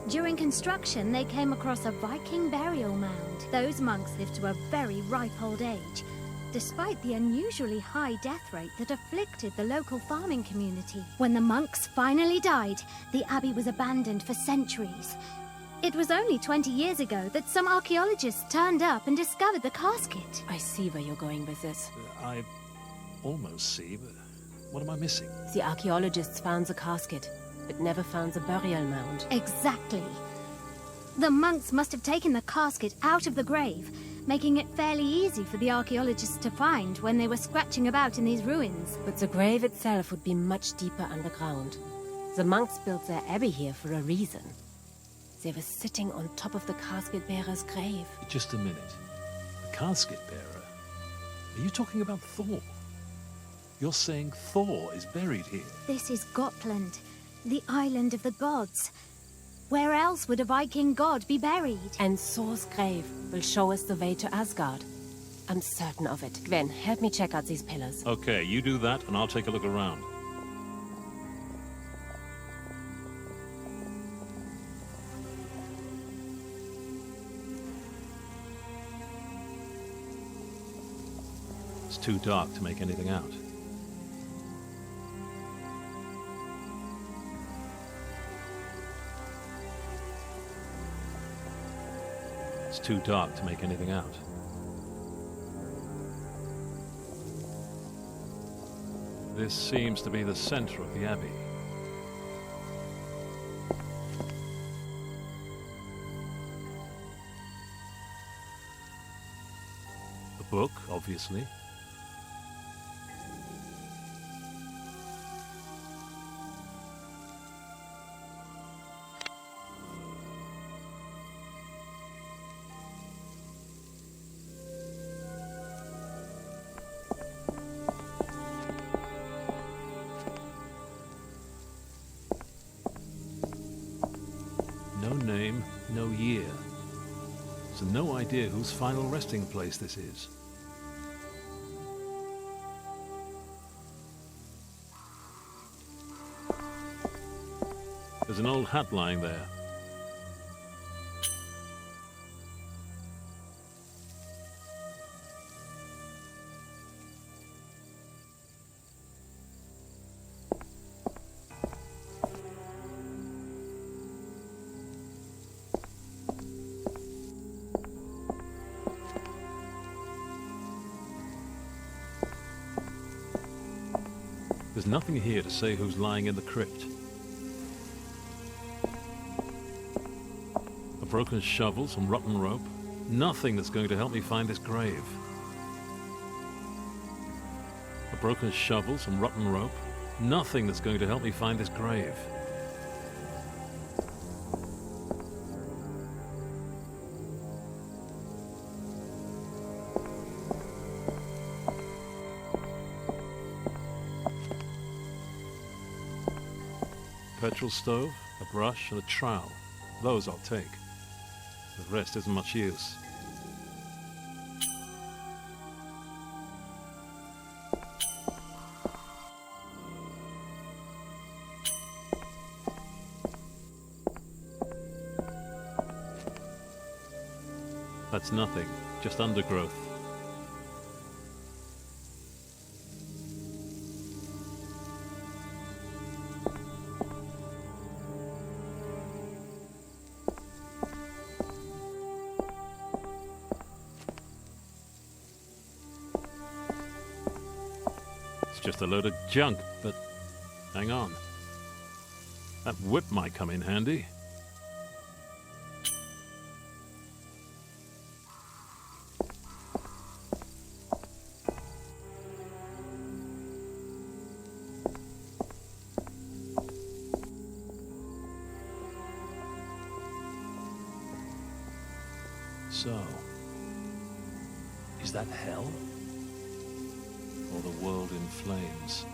During construction, they came across a Viking burial mound. Those monks lived to a very ripe old age, despite the unusually high death rate that afflicted the local farming community. When the monks finally died, the abbey was abandoned for centuries. It was only 20 years ago that some archaeologists turned up and discovered the casket. I see where you're going with this. I almost see, but what am I missing? The archaeologists found the casket, but never found the burial mound. Exactly. The monks must have taken the casket out of the grave, making it fairly easy for the archaeologists to find when they were scratching about in these ruins. But the grave itself would be much deeper underground. The monks built their abbey here for a reason. They were sitting on top of the casket bearer's grave. Just a minute. The casket bearer? Are you talking about Thor? You're saying Thor is buried here? This is Gotland, the island of the gods. Where else would a Viking god be buried? And Thor's grave will show us the way to Asgard. I'm certain of it. Gwen, help me check out these pillars. Okay, you do that and I'll take a look around. It's too dark to make anything out. It's too dark to make anything out. This seems to be the center of the abbey. A book, obviously. No name, no year. So no idea whose final resting place this is. There's an old hat lying there. There's nothing here to say who's lying in the crypt. broken shovel, some rotten rope. Nothing that's going to help me find this grave. A broken shovel, some rotten rope. Nothing that's going to help me find this grave. Petrol stove, a brush, and a trowel. Those I'll take. The rest isn't much use. That's nothing, just undergrowth. Just a load of junk, but hang on. That whip might come in handy. So, is that hell? Or the world in flames?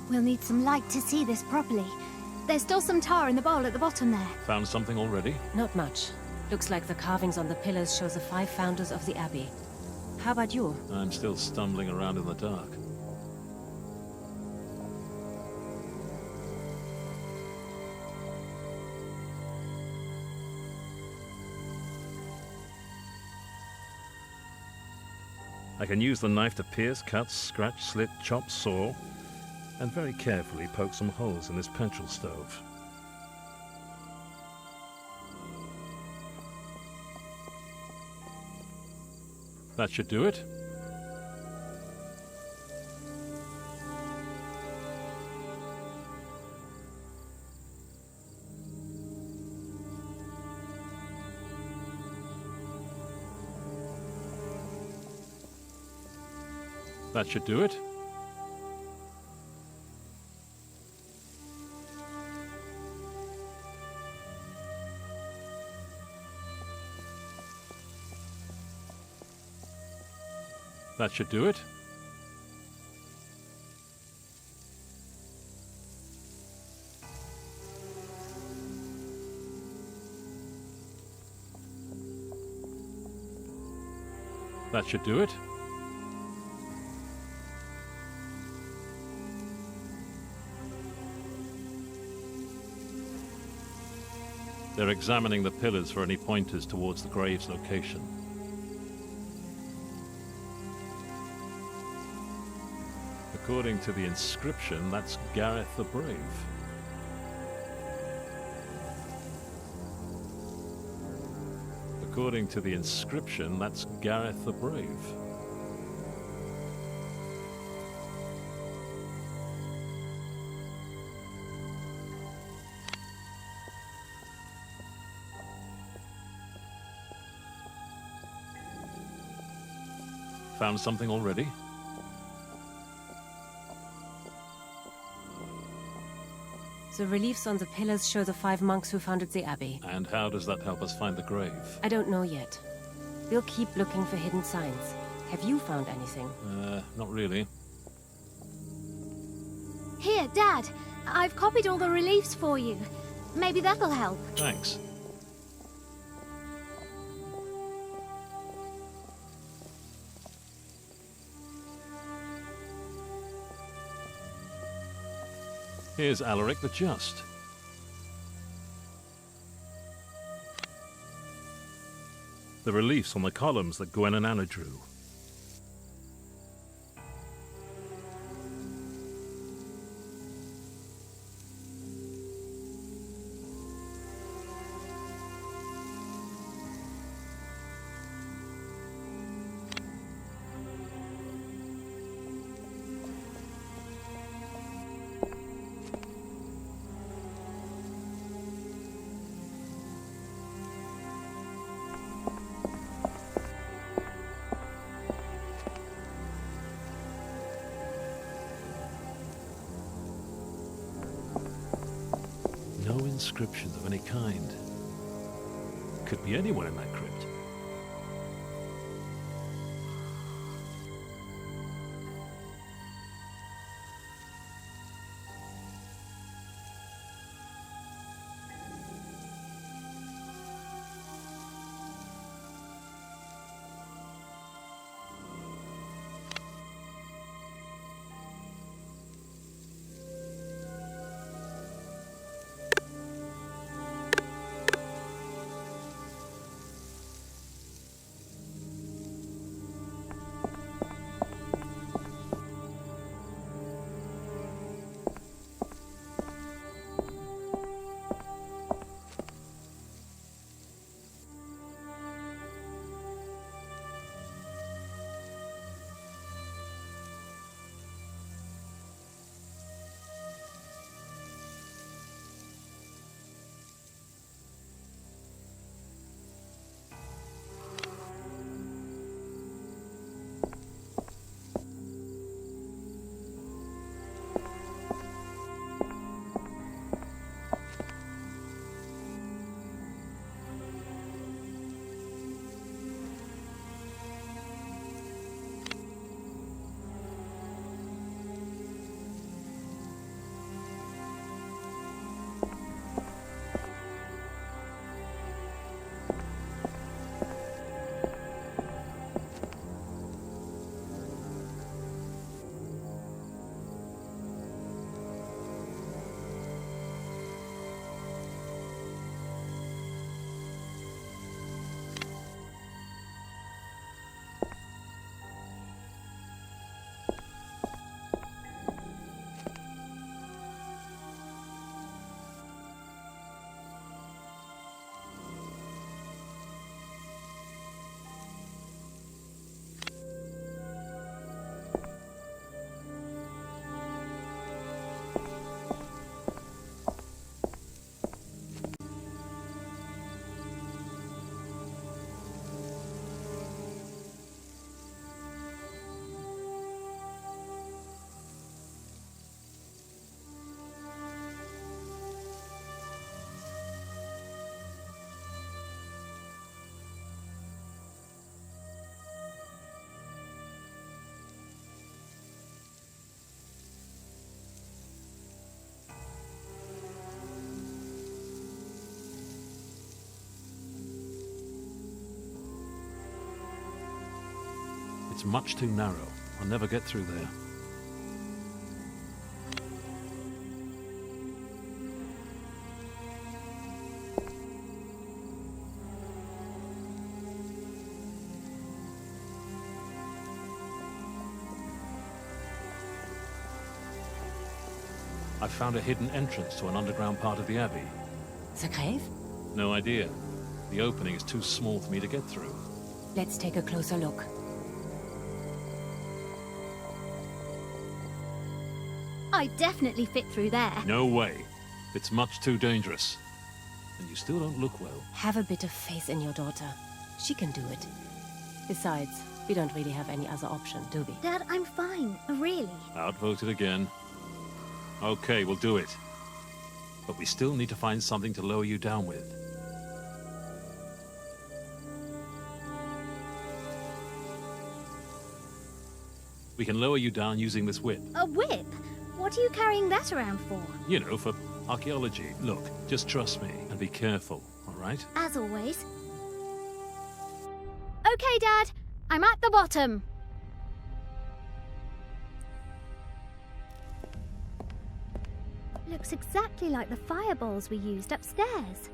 We'll need some light to see this properly. There's still some tar in the bowl at the bottom there. Found something already? Not much. Looks like the carvings on the pillars show the 5 founders of the Abbey. How about you? I'm still stumbling around in the dark. I can use the knife to pierce, cut, scratch, slit, chop, saw, and very carefully poke some holes in this petrol stove. That should do it. That should do it. That should do it. That should do it. They're examining the pillars for any pointers towards the grave's location. According to the inscription, that's Gareth the Brave. According to the inscription, that's Gareth the Brave. Found something already? The reliefs on the pillars show the 5 monks who founded the Abbey. And how does that help us find the grave? I don't know yet. We'll keep looking for hidden signs. Have you found anything? Not really. Here, Dad. I've copied all the reliefs for you. Maybe that'll help. Thanks. Here's Alaric the Just. The reliefs on the columns that Gwen and Anna drew. inscriptions of any kind. Could be anyone in that crypt. It's much too narrow. I'll never get through there. I've found a hidden entrance to an underground part of the Abbey. The cave? No idea. The opening is too small for me to get through. Let's take a closer look. I definitely fit through there. No way. It's much too dangerous. And you still don't look well. Have a bit of faith in your daughter. She can do it. Besides, we don't really have any other option, do we? Dad, I'm fine. Really. Outvoted again. Okay, we'll do it. But we still need to find something to lower you down with. We can lower you down using this whip. A whip? What are you carrying that around for? You know, for archaeology. Look, just trust me and be careful, all right? As always. Okay, Dad. I'm at the bottom. Looks exactly like the fireballs we used upstairs.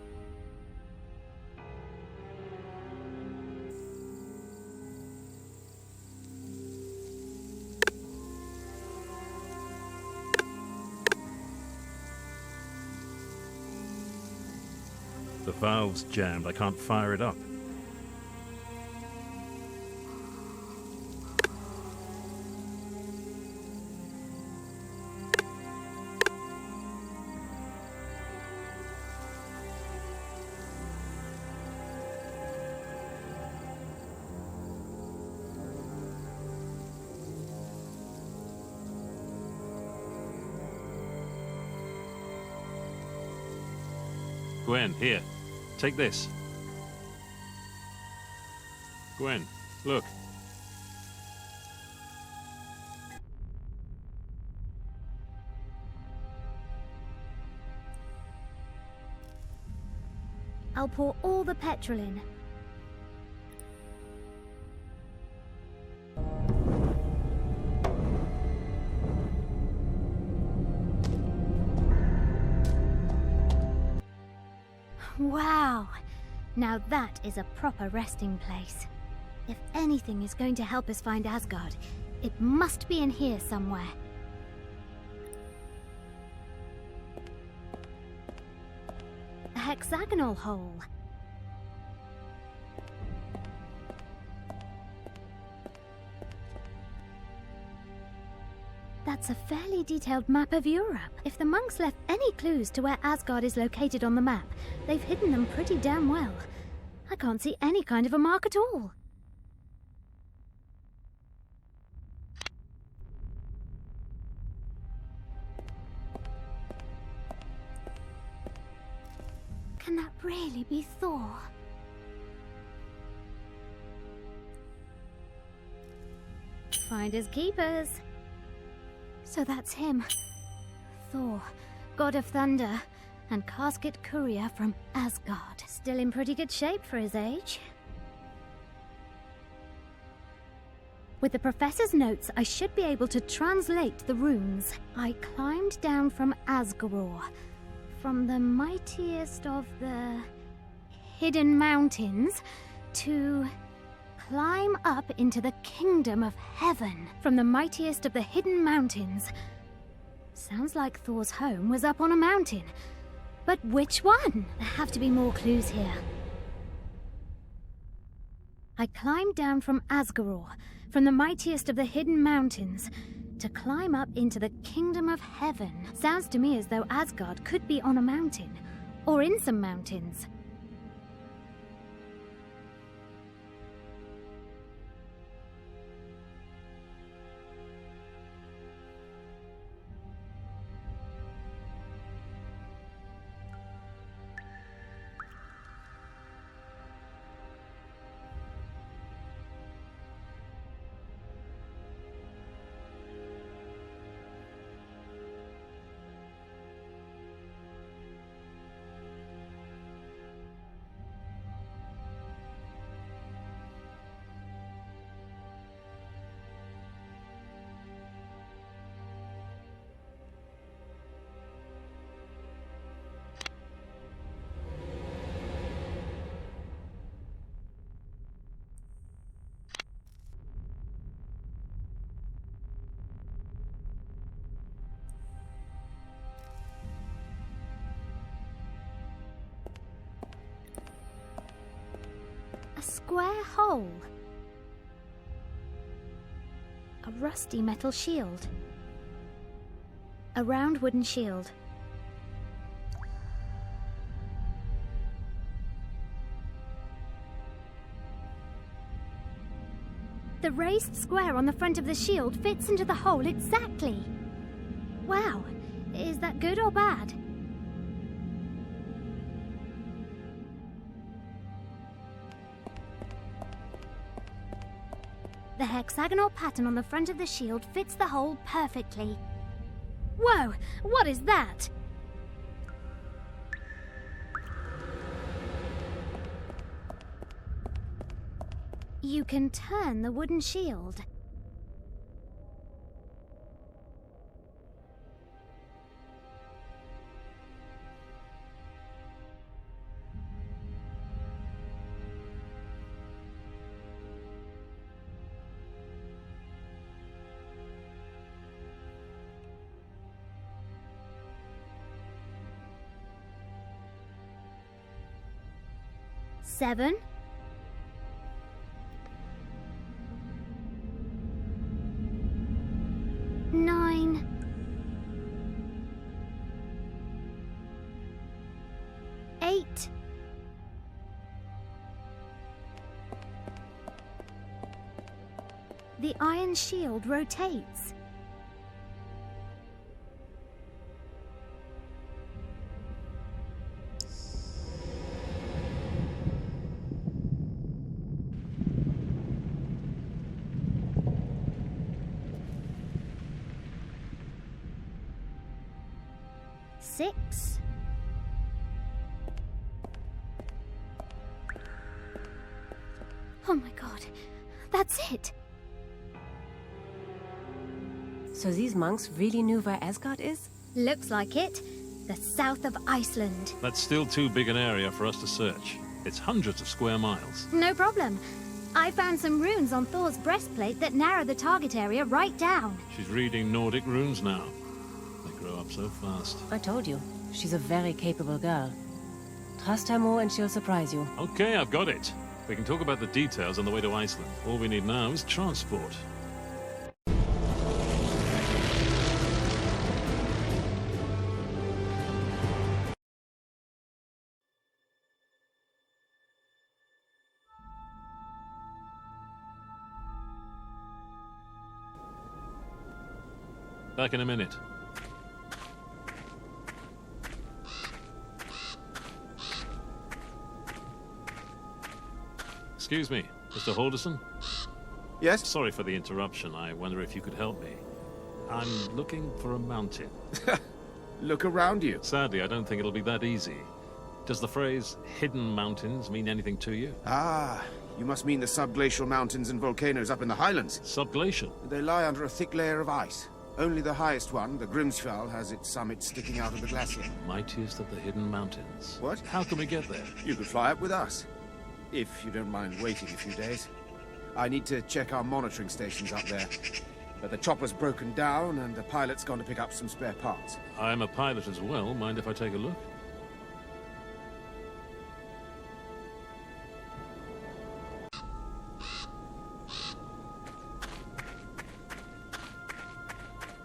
The valve's jammed. I can't fire it up. Gwen, here. Take this. Gwen, look. I'll pour all the petrol in. Wow! Now that is a proper resting place. If anything is going to help us find Asgard, it must be in here somewhere. A hexagonal hole. That's a fairly detailed map of Europe. If the monks left any clues to where Asgard is located on the map, they've hidden them pretty damn well. I can't see any kind of a mark at all. Can that really be Thor? Finders keepers. So that's him. Thor, god of thunder, and casket courier from Asgard. Still in pretty good shape for his age. With the professor's notes, I should be able to translate the runes. I climbed down from Asgard, from the mightiest of the hidden mountains, to climb up into the kingdom of heaven. From the mightiest of the hidden mountains. Sounds like Thor's home was up on a mountain. But which one? There have to be more clues here. I climbed down from Asgard, from the mightiest of the hidden mountains, to climb up into the kingdom of heaven. Sounds to me as though Asgard could be on a mountain, or in some mountains. Square hole. A rusty metal shield. A round wooden shield. The raised square on the front of the shield fits into the hole exactly. Wow, is that good or bad? The hexagonal pattern on the front of the shield fits the hole perfectly. Whoa! What is that? You can turn the wooden shield. Seven. 9. 8. The iron shield rotates. 6. Oh my god, that's it! So these monks really knew where Asgard is? Looks like it. The south of Iceland. That's still too big an area for us to search. It's hundreds of square miles. No problem. I found some runes on Thor's breastplate that narrow the target area right down. She's reading Nordic runes now. They grow up so fast. I told you, she's a very capable girl. Trust her more and she'll surprise you. Okay, I've got it. We can talk about the details on the way to Iceland. All we need now is transport. Back in a minute. Excuse me, Mr. Halderson? Yes? Sorry for the interruption. I wonder if you could help me. I'm looking for a mountain. Look around you. Sadly, I don't think it'll be that easy. Does the phrase hidden mountains mean anything to you? Ah, you must mean the subglacial mountains and volcanoes up in the highlands. Subglacial? They lie under a thick layer of ice. Only the highest one, the Grimsfjall, has its summit sticking out of the glacier. Mightiest of the hidden mountains. What? How can we get there? You could fly up with us. If you don't mind waiting a few days. I need to check our monitoring stations up there. But the chopper's broken down and the pilot's gone to pick up some spare parts. I'm a pilot as well. Mind if I take a look?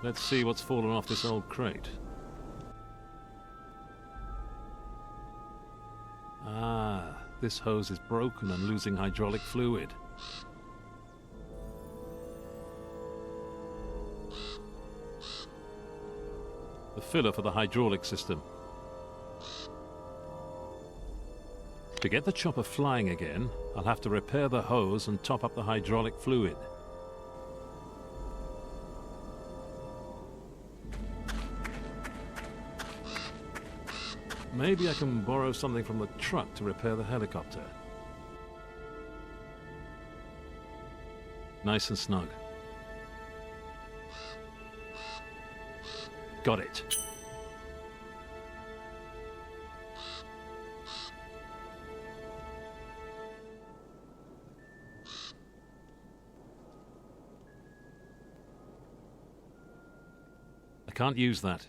Let's see what's fallen off this old crate. Ah, this hose is broken and losing hydraulic fluid. The filler for the hydraulic system. To get the chopper flying again, I'll have to repair the hose and top up the hydraulic fluid. Maybe I can borrow something from the truck to repair the helicopter. Nice and snug. Got it. I can't use that.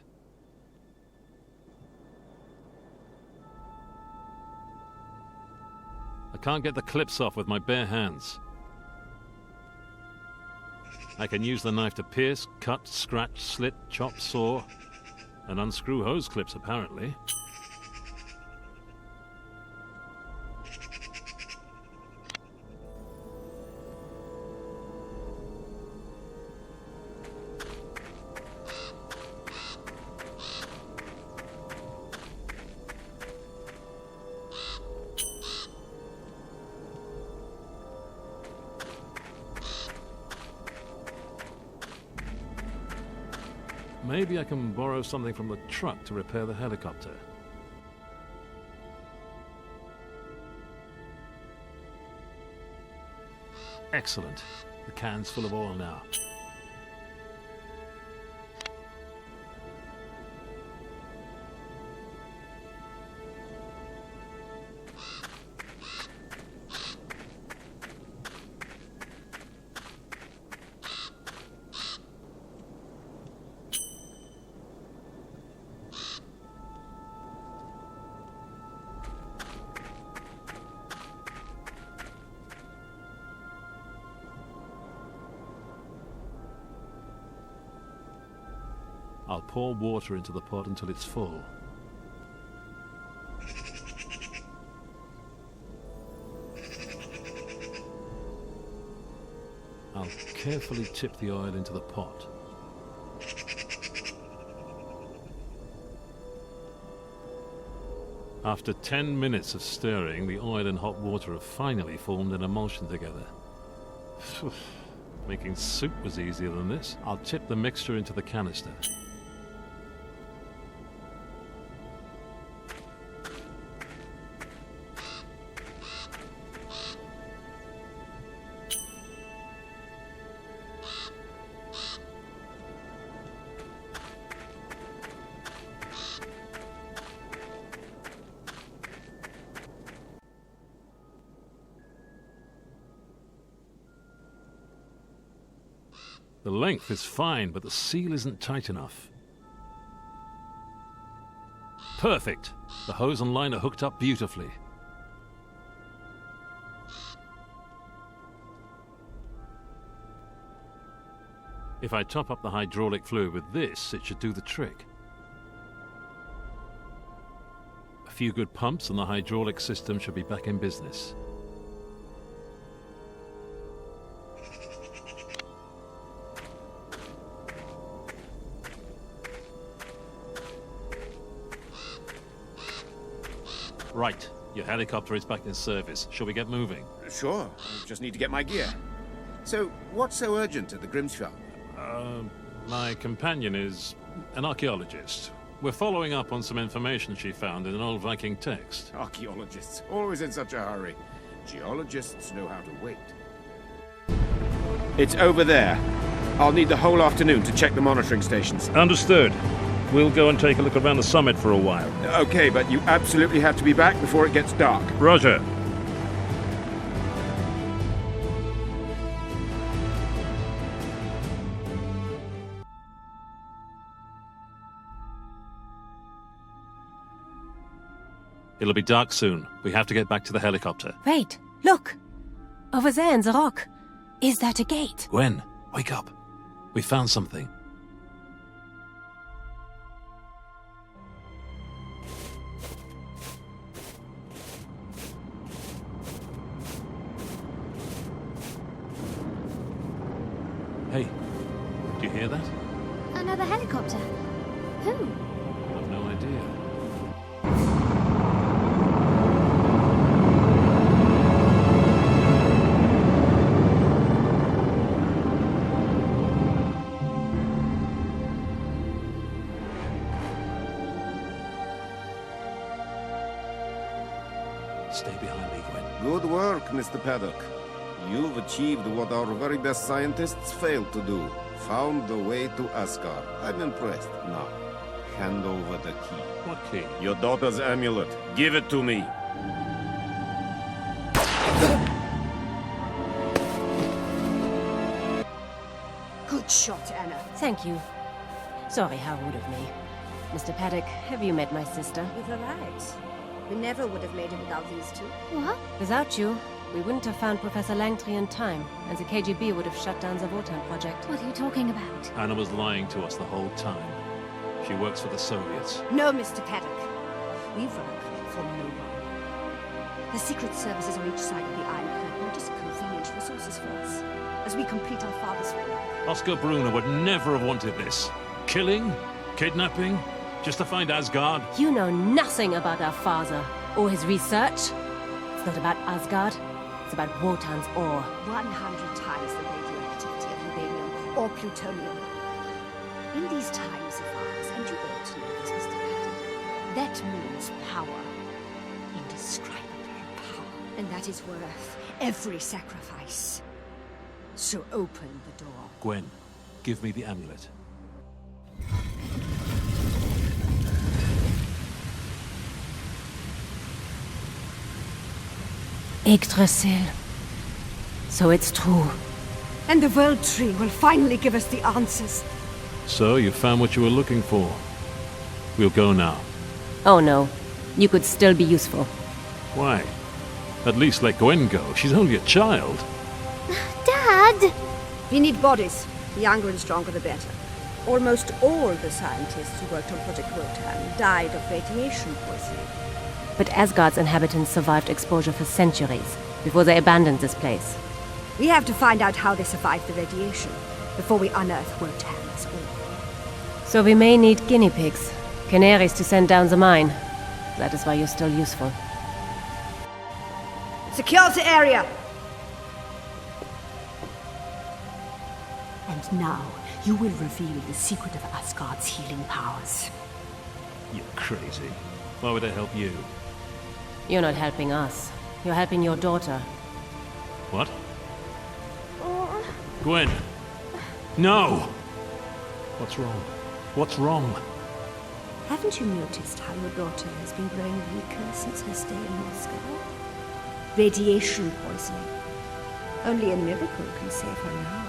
I can't get the clips off with my bare hands. I can use the knife to pierce, cut, scratch, slit, chop, saw, and unscrew hose clips, apparently. Maybe I can borrow something from the truck to repair the helicopter. Excellent. The can's full of oil now. I'll pour water into the pot until it's full. I'll carefully tip the oil into the pot. After 10 minutes of stirring, the oil and hot water have finally formed an emulsion together. Making soup was easier than this. I'll tip the mixture into the canister. The length is fine, but the seal isn't tight enough. Perfect. The hose and line are hooked up beautifully. If I top up the hydraulic fluid with this, it should do the trick. A few good pumps and the hydraulic system should be back in business. Right. Your helicopter is back in service. Shall we get moving? Sure. I just need to get my gear. So, what's so urgent at the Grimsfjall? My companion is an archaeologist. We're following up on some information she found in an old Viking text. Archaeologists, always in such a hurry. Geologists know how to wait. It's over there. I'll need the whole afternoon to check the monitoring stations. Understood. We'll go and take a look around the summit for a while. Okay, but you absolutely have to be back before it gets dark. Roger. It'll be dark soon. We have to get back to the helicopter. Wait, look! Over there in the rock. Is that a gate? Gwen, wake up. We found something. Hey, do you hear that? Another helicopter. Who? I've no idea. Stay behind me, Gwen. Good work, Mr. Pæddoka. You've achieved what our very best scientists failed to do. Found the way to Asgard. I'm impressed. Now, hand over the key. What key? Your daughter's amulet. Give it to me. Good shot, Anna. Thank you. Sorry, how rude of me. Mr. Pæddoka, have you met my sister? You're right. We never would have made it without these two. What? Without you, we wouldn't have found Professor Langtry in time, and the KGB would have shut down the Wotan project. What are you talking about? Anna was lying to us the whole time. She works for the Soviets. No, Mr. Pæddoka. We work for no one. The secret services on each side of the Iron Curtain are just convenient resources for us, as we complete our father's work. Oscar Brunner would never have wanted this. Killing? Kidnapping? Just to find Asgard? You know nothing about our father, or his research. It's not about Asgard. It's about Wotan's ore. 100 times the radioactivity of uranium or plutonium. In these times of ours, and you ought to know this, Mr. Pæddoka, that means power. Indescribable power. And that is worth every sacrifice. So open the door. Gwen, give me the amulet. Yggdrasil. So it's true. And the World Tree will finally give us the answers. So, you found what you were looking for. We'll go now. Oh no. You could still be useful. Why? At least let Gwen go. She's only a child. Dad! We need bodies. The younger and stronger, the better. Almost all the scientists who worked on Project Wotan died of radiation poisoning. But Asgard's inhabitants survived exposure for centuries, before they abandoned this place. We have to find out how they survived the radiation, before we unearth Wotan's ore. So we may need guinea pigs, canaries to send down the mine. That is why you're still useful. Secure the area! And now, you will reveal the secret of Asgard's healing powers. You're crazy. Why would I help you? You're not helping us. You're helping your daughter. What? Gwen! No! What's wrong? What's wrong? Haven't you noticed how your daughter has been growing weaker since her stay in Moscow? Radiation poisoning. Only a miracle can save her now.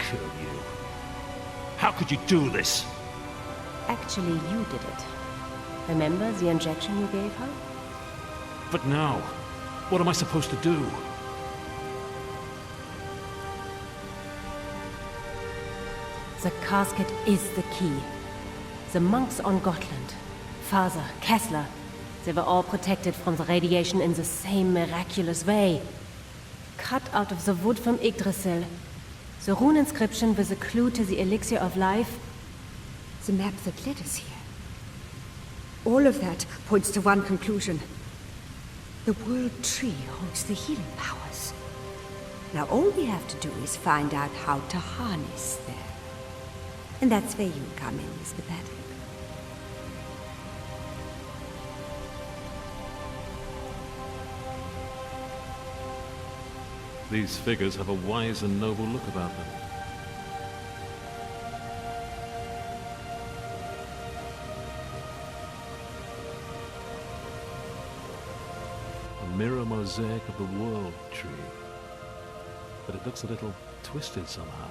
kill you. How could you do this? Actually, you did it. Remember the injection you gave her? But now, what am I supposed to do? The casket is the key. The monks on Gotland, Father, Kessler, they were all protected from the radiation in the same miraculous way. Cut out of the wood from Yggdrasil, the rune inscription with a clue to the elixir of life. The map that led us here. All of that points to one conclusion. The World Tree holds the healing powers. Now all we have to do is find out how to harness them. And that's where you come in, Mr. Pæddoka. These figures have a wise and noble look about them. A mirror mosaic of the World Tree. But it looks a little twisted somehow.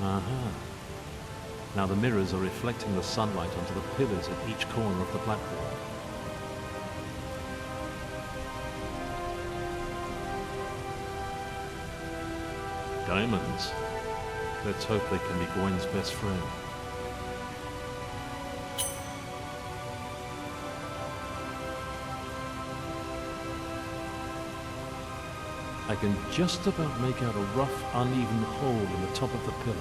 Aha. Now the mirrors are reflecting the sunlight onto the pillars at each corner of the platform. Diamonds. Let's hope they can be Gwen's best friend. I can just about make out a rough, uneven hole in the top of the pillar.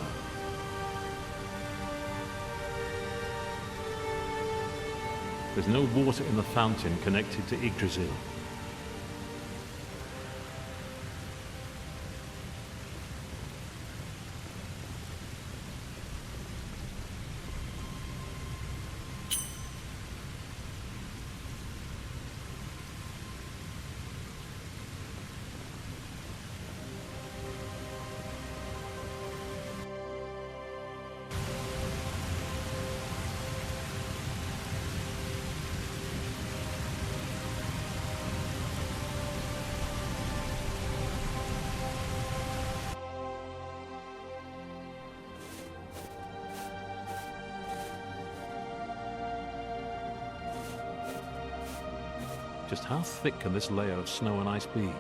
There's no water in the fountain connected to Yggdrasil. Just how thick can this layer of snow and ice be?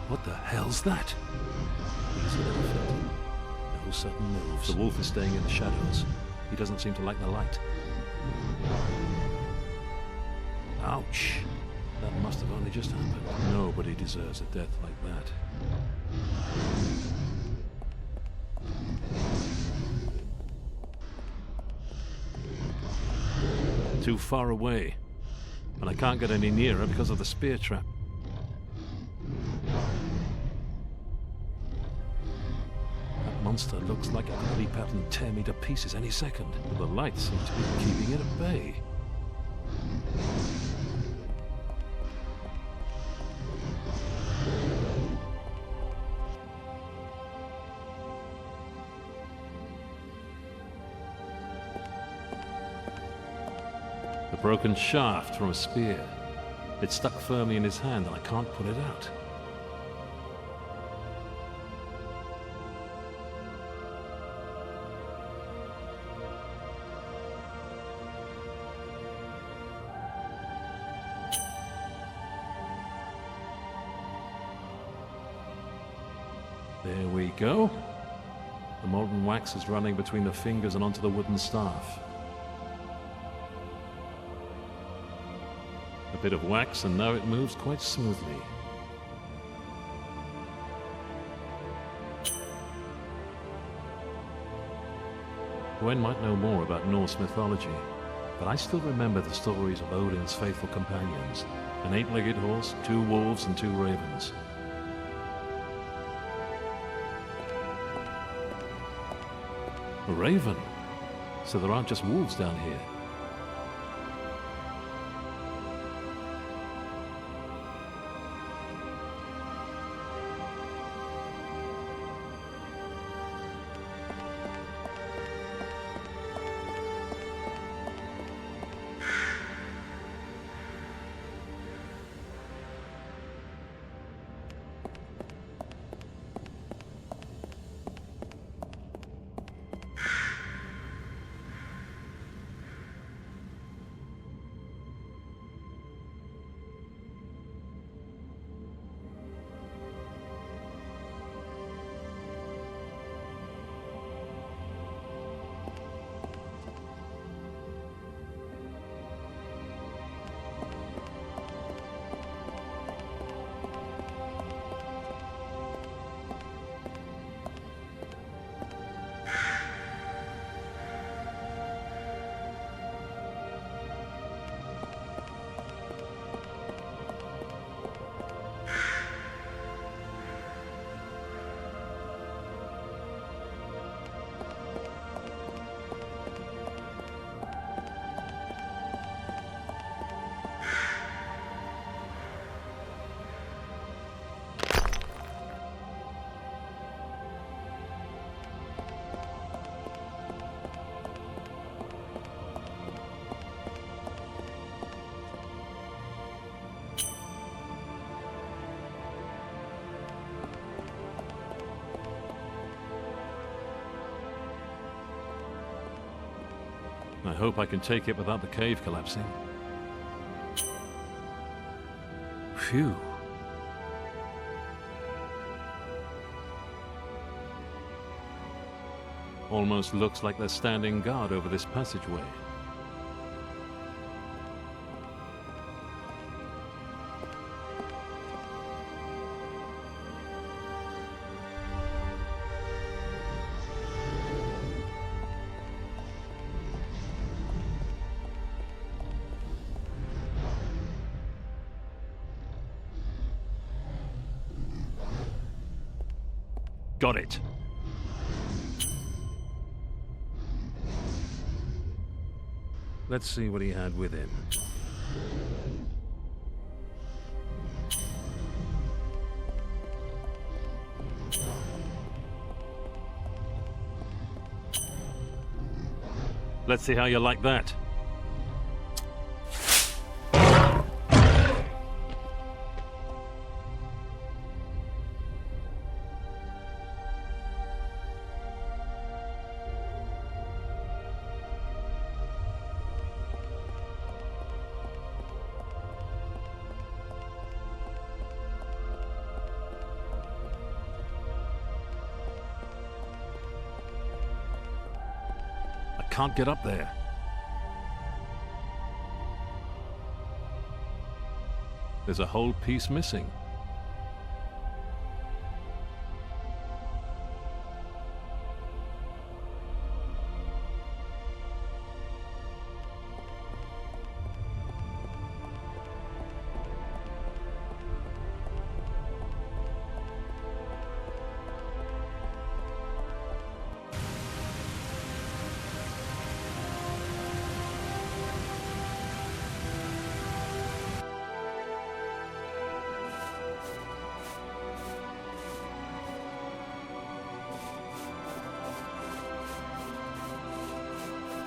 What the hell's that? Easy little Fenton. No sudden moves. The wolf is staying in the shadows. He doesn't seem to like the light. Ouch! That must have only just happened. Nobody deserves a death like that. Too far away. And I can't get any nearer because of the spear trap. Monster looks like it could leap out and tear me to pieces any second, but the light seems to be keeping it at bay. The broken shaft from a spear. It's stuck firmly in his hand and I can't pull it out. There we go. The molten wax is running between the fingers and onto the wooden staff. A bit of wax and now it moves quite smoothly. Gwen might know more about Norse mythology, but I still remember the stories of Odin's faithful companions, an 8-legged horse, 2 wolves and 2 ravens. A raven? So there aren't just wolves down here. I hope I can take it without the cave collapsing. Phew. Almost looks like they're standing guard over this passageway. Got it. Let's see what he had with him. Let's see how you like that. Can't get up there. There's a whole piece missing.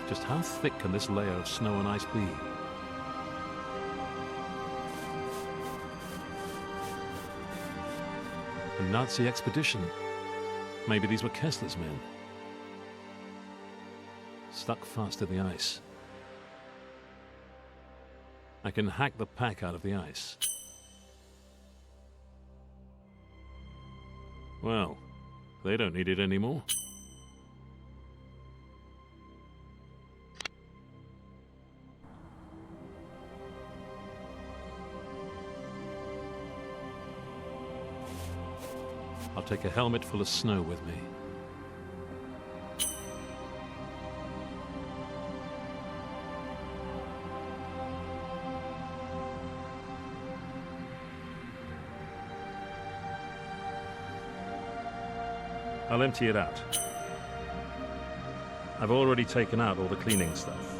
Just how thick can this layer of snow and ice be? A Nazi expedition. Maybe these were Kessler's men. Stuck fast in the ice. I can hack the pack out of the ice. Well, they don't need it anymore. I'll take a helmet full of snow with me. I'll empty it out. I've already taken out all the cleaning stuff.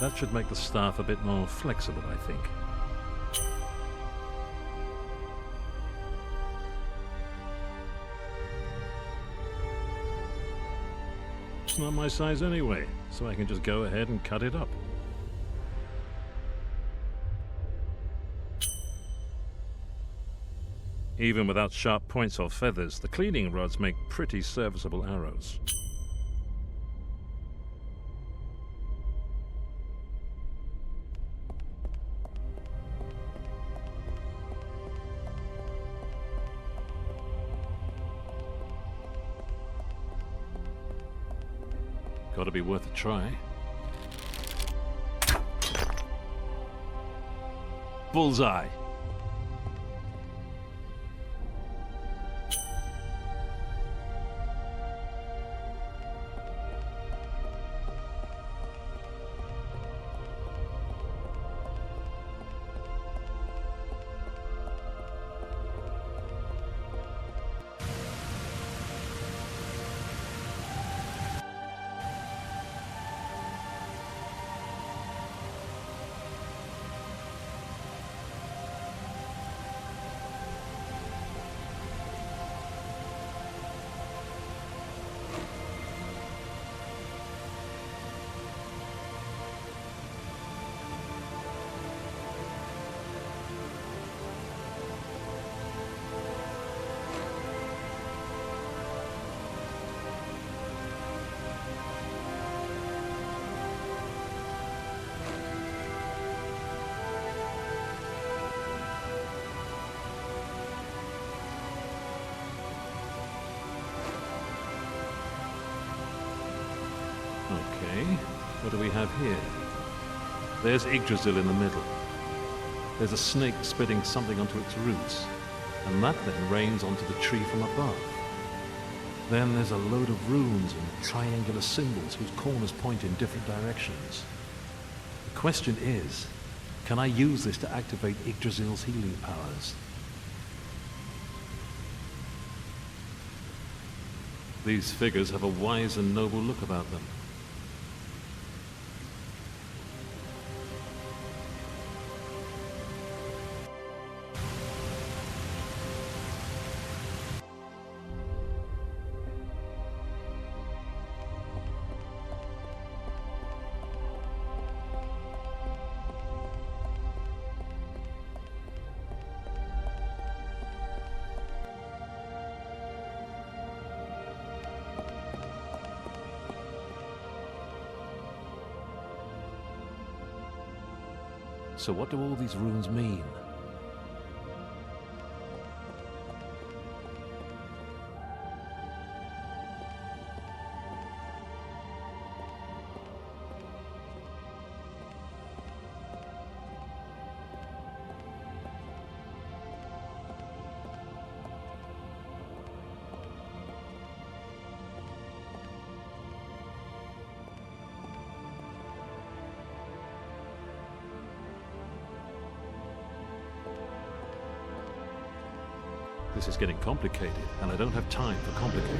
That should make the staff a bit more flexible, I think. It's not my size anyway, so I can just go ahead and cut it up. Even without sharp points or feathers, the cleaning rods make pretty serviceable arrows. Gotta be worth a try. Bullseye! Okay, what do we have here? There's Yggdrasil in the middle. There's a snake spitting something onto its roots, and that then rains onto the tree from above. Then there's a load of runes and triangular symbols whose corners point in different directions. The question is, can I use this to activate Yggdrasil's healing powers? These figures have a wise and noble look about them. So what do all these runes mean? This is getting complicated, and I don't have time for complicated.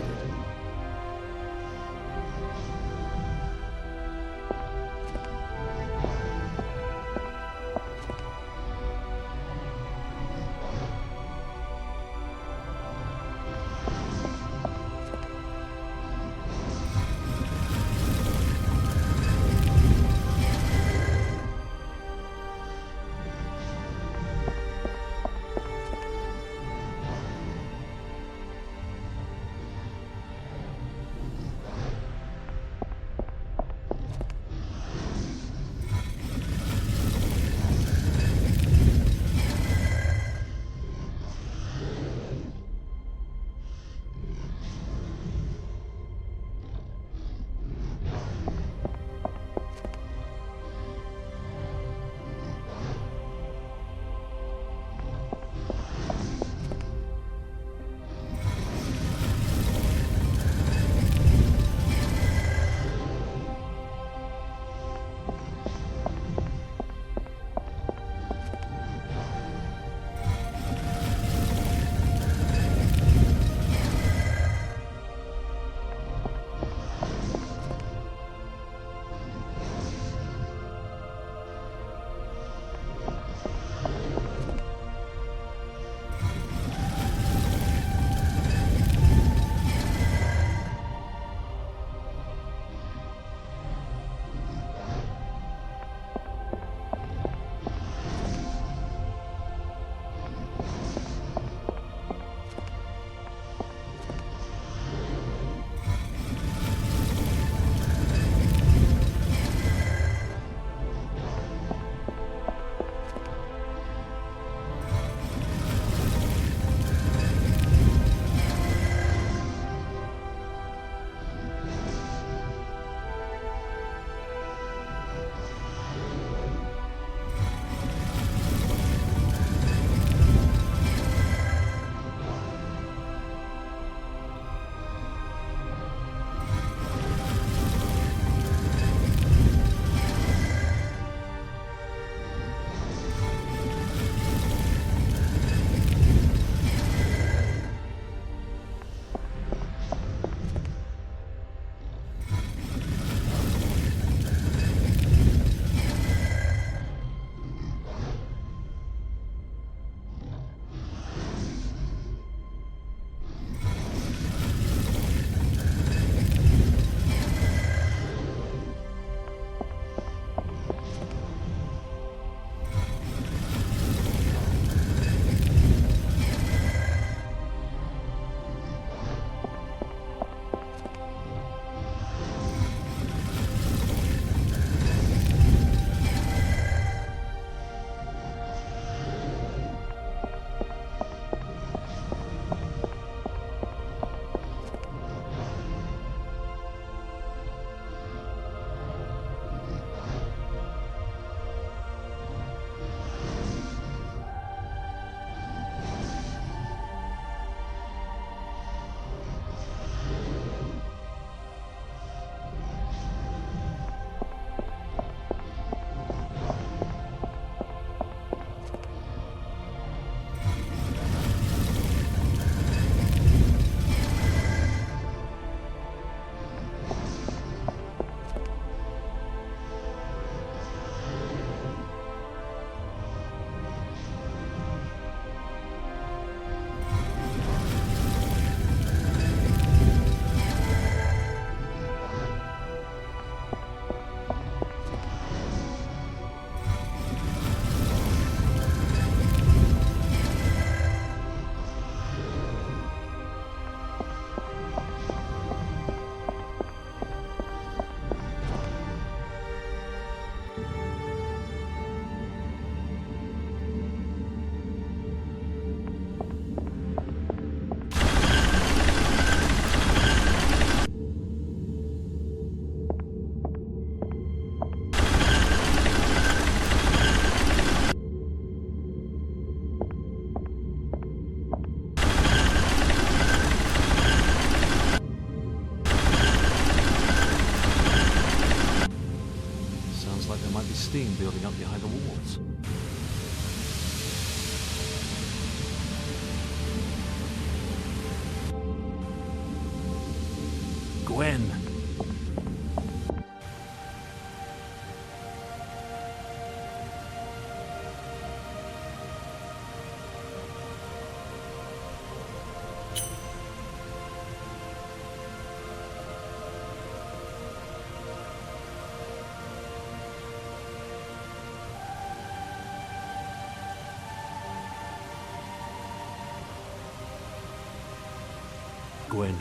Gwen,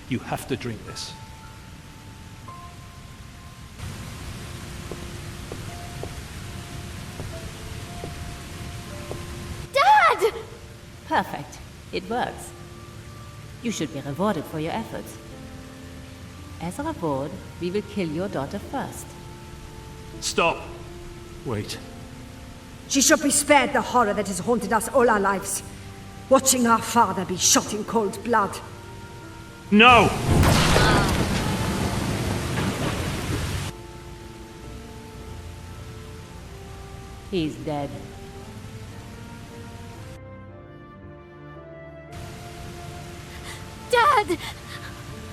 you have to drink this. Dad! Perfect. It works. You should be rewarded for your efforts. As a reward, we will kill your daughter first. Stop! Wait. She should be spared the horror that has haunted us all our lives. Watching our father be shot in cold blood. No! He's dead. Dad!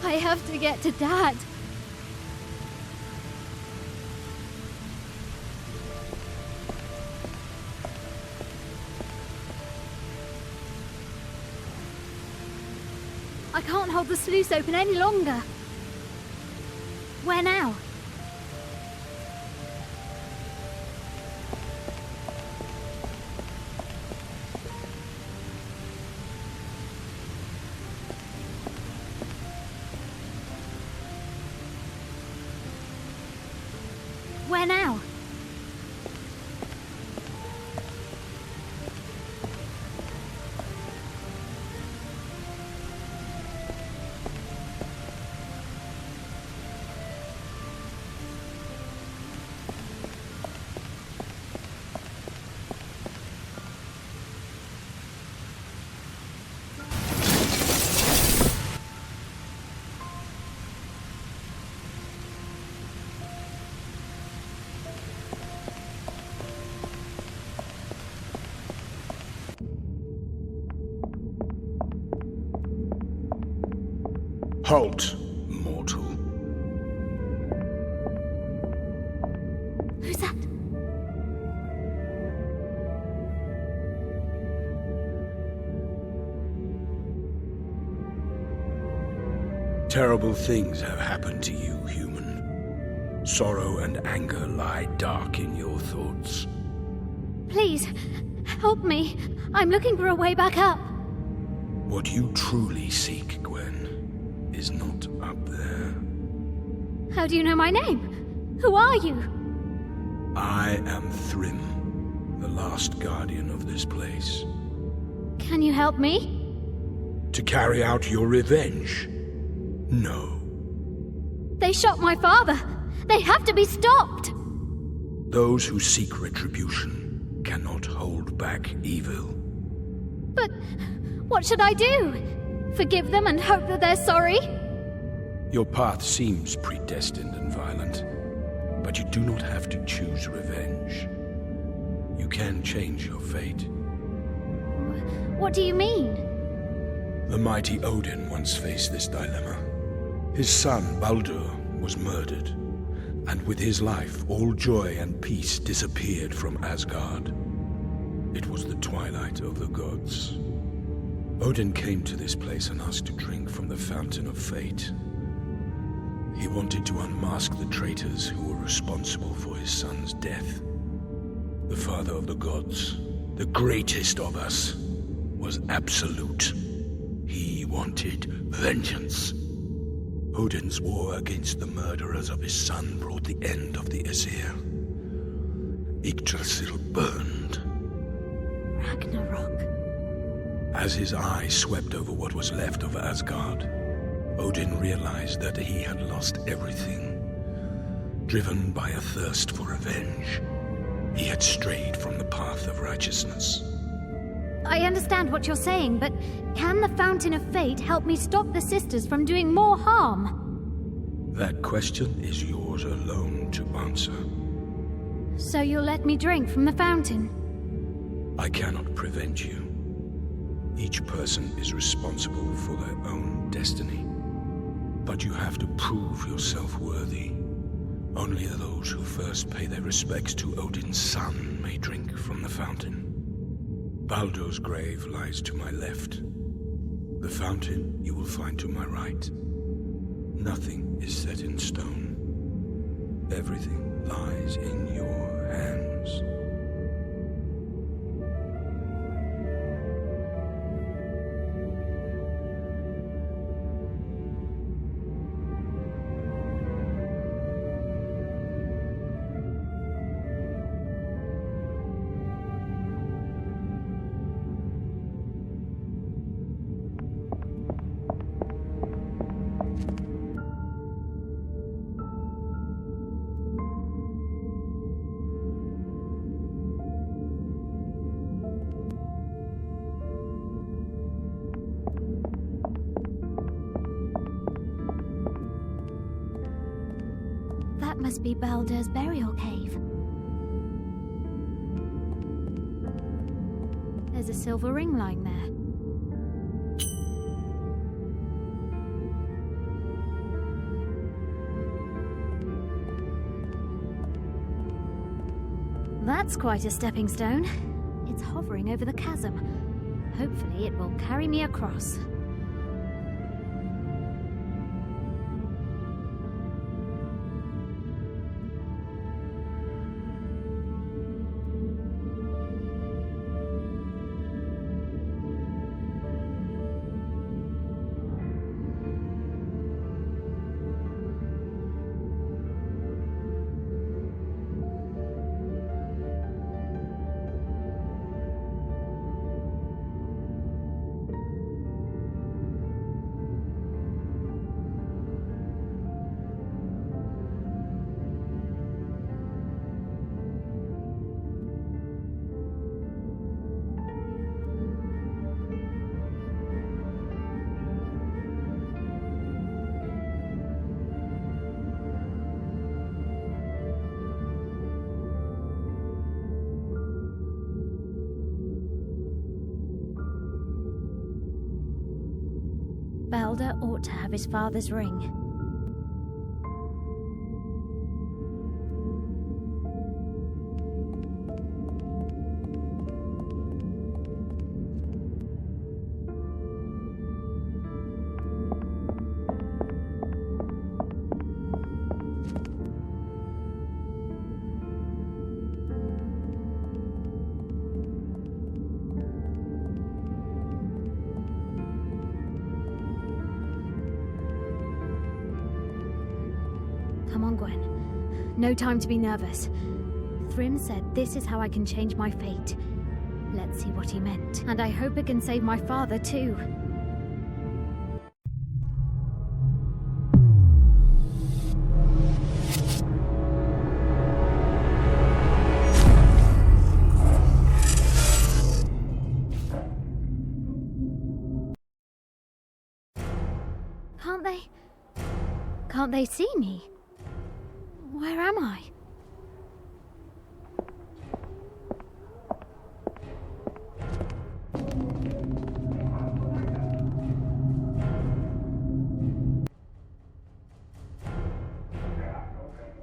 I have to get to Dad. I can't hold the sluice open any longer. Where now? Where now? Halt, mortal. Who's that? Terrible things have happened to you, human. Sorrow and anger lie dark in your thoughts. Please, help me. I'm looking for a way back up. What you truly seek, Gwen, is not up there. How do you know my name? Who are you? I am Thrym, the last guardian of this place. Can you help me? To carry out your revenge? No. They shot my father. They have to be stopped. Those who seek retribution cannot hold back evil. But what should I do? Forgive them and hope that they're sorry? Your path seems predestined and violent, but you do not have to choose revenge. You can change your fate. What do you mean? The mighty Odin once faced this dilemma. His son, Baldur, was murdered, and with his life, all joy and peace disappeared from Asgard. It was the twilight of the gods. Odin came to this place and asked to drink from the fountain of fate. He wanted to unmask the traitors who were responsible for his son's death. The father of the gods, the greatest of us, was absolute. He wanted vengeance. Odin's war against the murderers of his son brought the end of the Aesir. Yggdrasil burned. Ragnarok. As his eyes swept over what was left of Asgard, Odin realized that he had lost everything. Driven by a thirst for revenge, he had strayed from the path of righteousness. I understand what you're saying, but can the Fountain of Fate help me stop the sisters from doing more harm? That question is yours alone to answer. So you'll let me drink from the fountain? I cannot prevent you. Each person is responsible for their own destiny. But you have to prove yourself worthy. Only those who first pay their respects to Odin's son may drink from the fountain. Baldur's grave lies to my left. The fountain you will find to my right. Nothing is set in stone. Everything lies in your hands. must be Balder's burial cave. There's a silver ring lying there. That's quite a stepping stone. It's hovering over the chasm. Hopefully it will carry me across. Balder ought to have his father's ring. Come on, Gwen. No time to be nervous. Thrym said this is how I can change my fate. Let's see what he meant. And I hope it can save my father, too. Can't they see me? Where am I?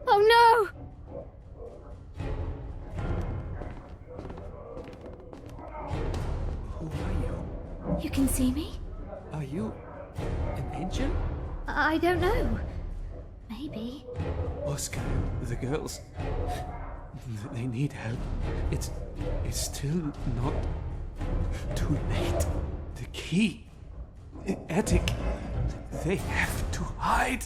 Oh no! Who are you? You can see me? Are you an angel? I don't know. Maybe. Oscar, the girls, they need help. It's still not too late. The key, the attic, they have to hide.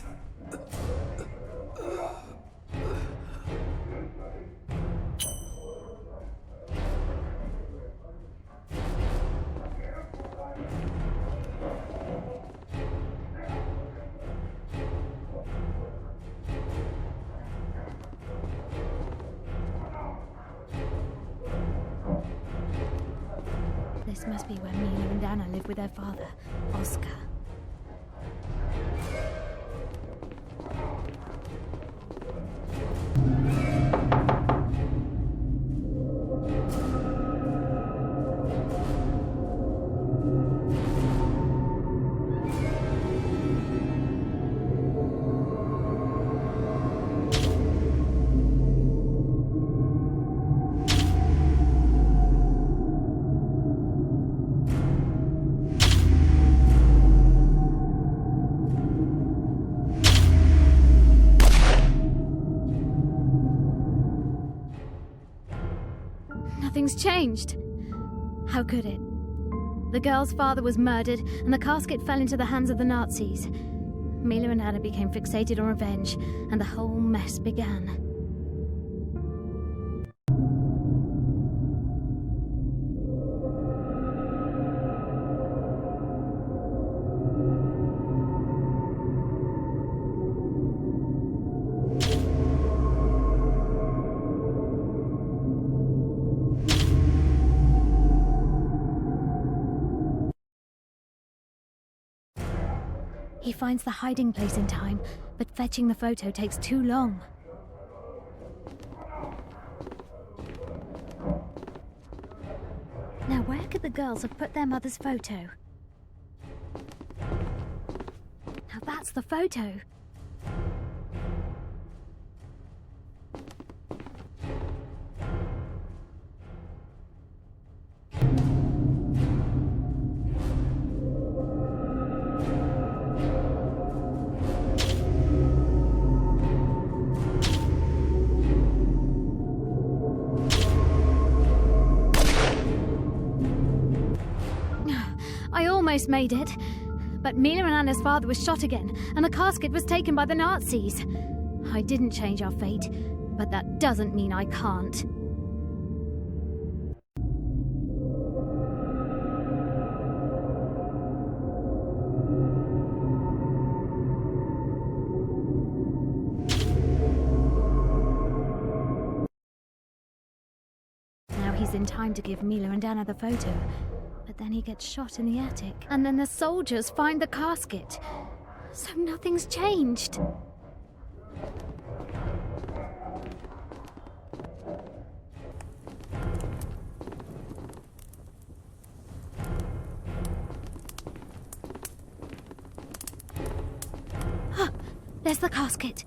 This must be where Mila and Anna live with their father, Oscar. Nothing's changed. How could it? The girl's father was murdered, and the casket fell into the hands of the Nazis. Mila and Anna became fixated on revenge, and the whole mess began. He finds the hiding place in time, but fetching the photo takes too long. Now, where could the girls have put their mother's photo? Now, that's the photo. I almost made it. But Mila and Anna's father was shot again, and the casket was taken by the Nazis. I didn't change our fate, but that doesn't mean I can't. Now he's in time to give Mila and Anna the photo. But then he gets shot in the attic. And then the soldiers find the casket. So nothing's changed. Ah, there's the casket.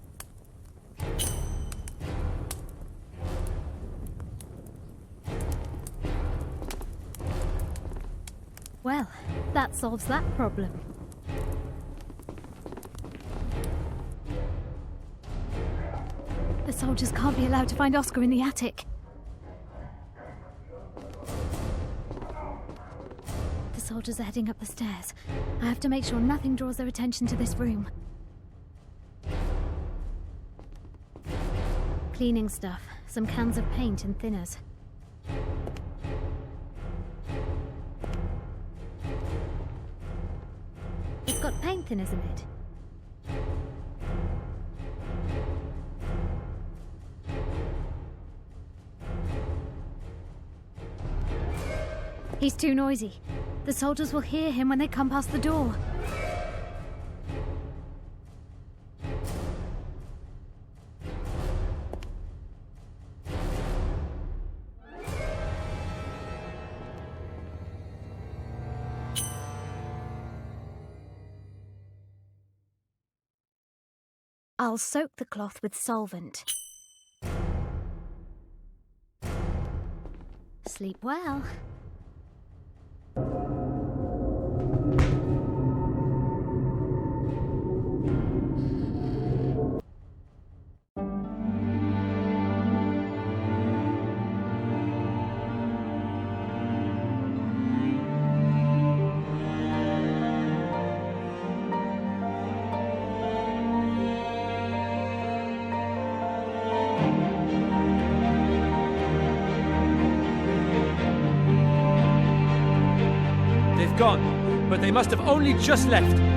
Well, that solves that problem. The soldiers can't be allowed to find Oscar in the attic. The soldiers are heading up the stairs. I have to make sure nothing draws their attention to this room. Cleaning stuff, some cans of paint and thinners. It's got paint thinners in it. He's too noisy. The soldiers will hear him when they come past the door. I'll soak the cloth with solvent. Sleep well. Gone, but they must have only just left.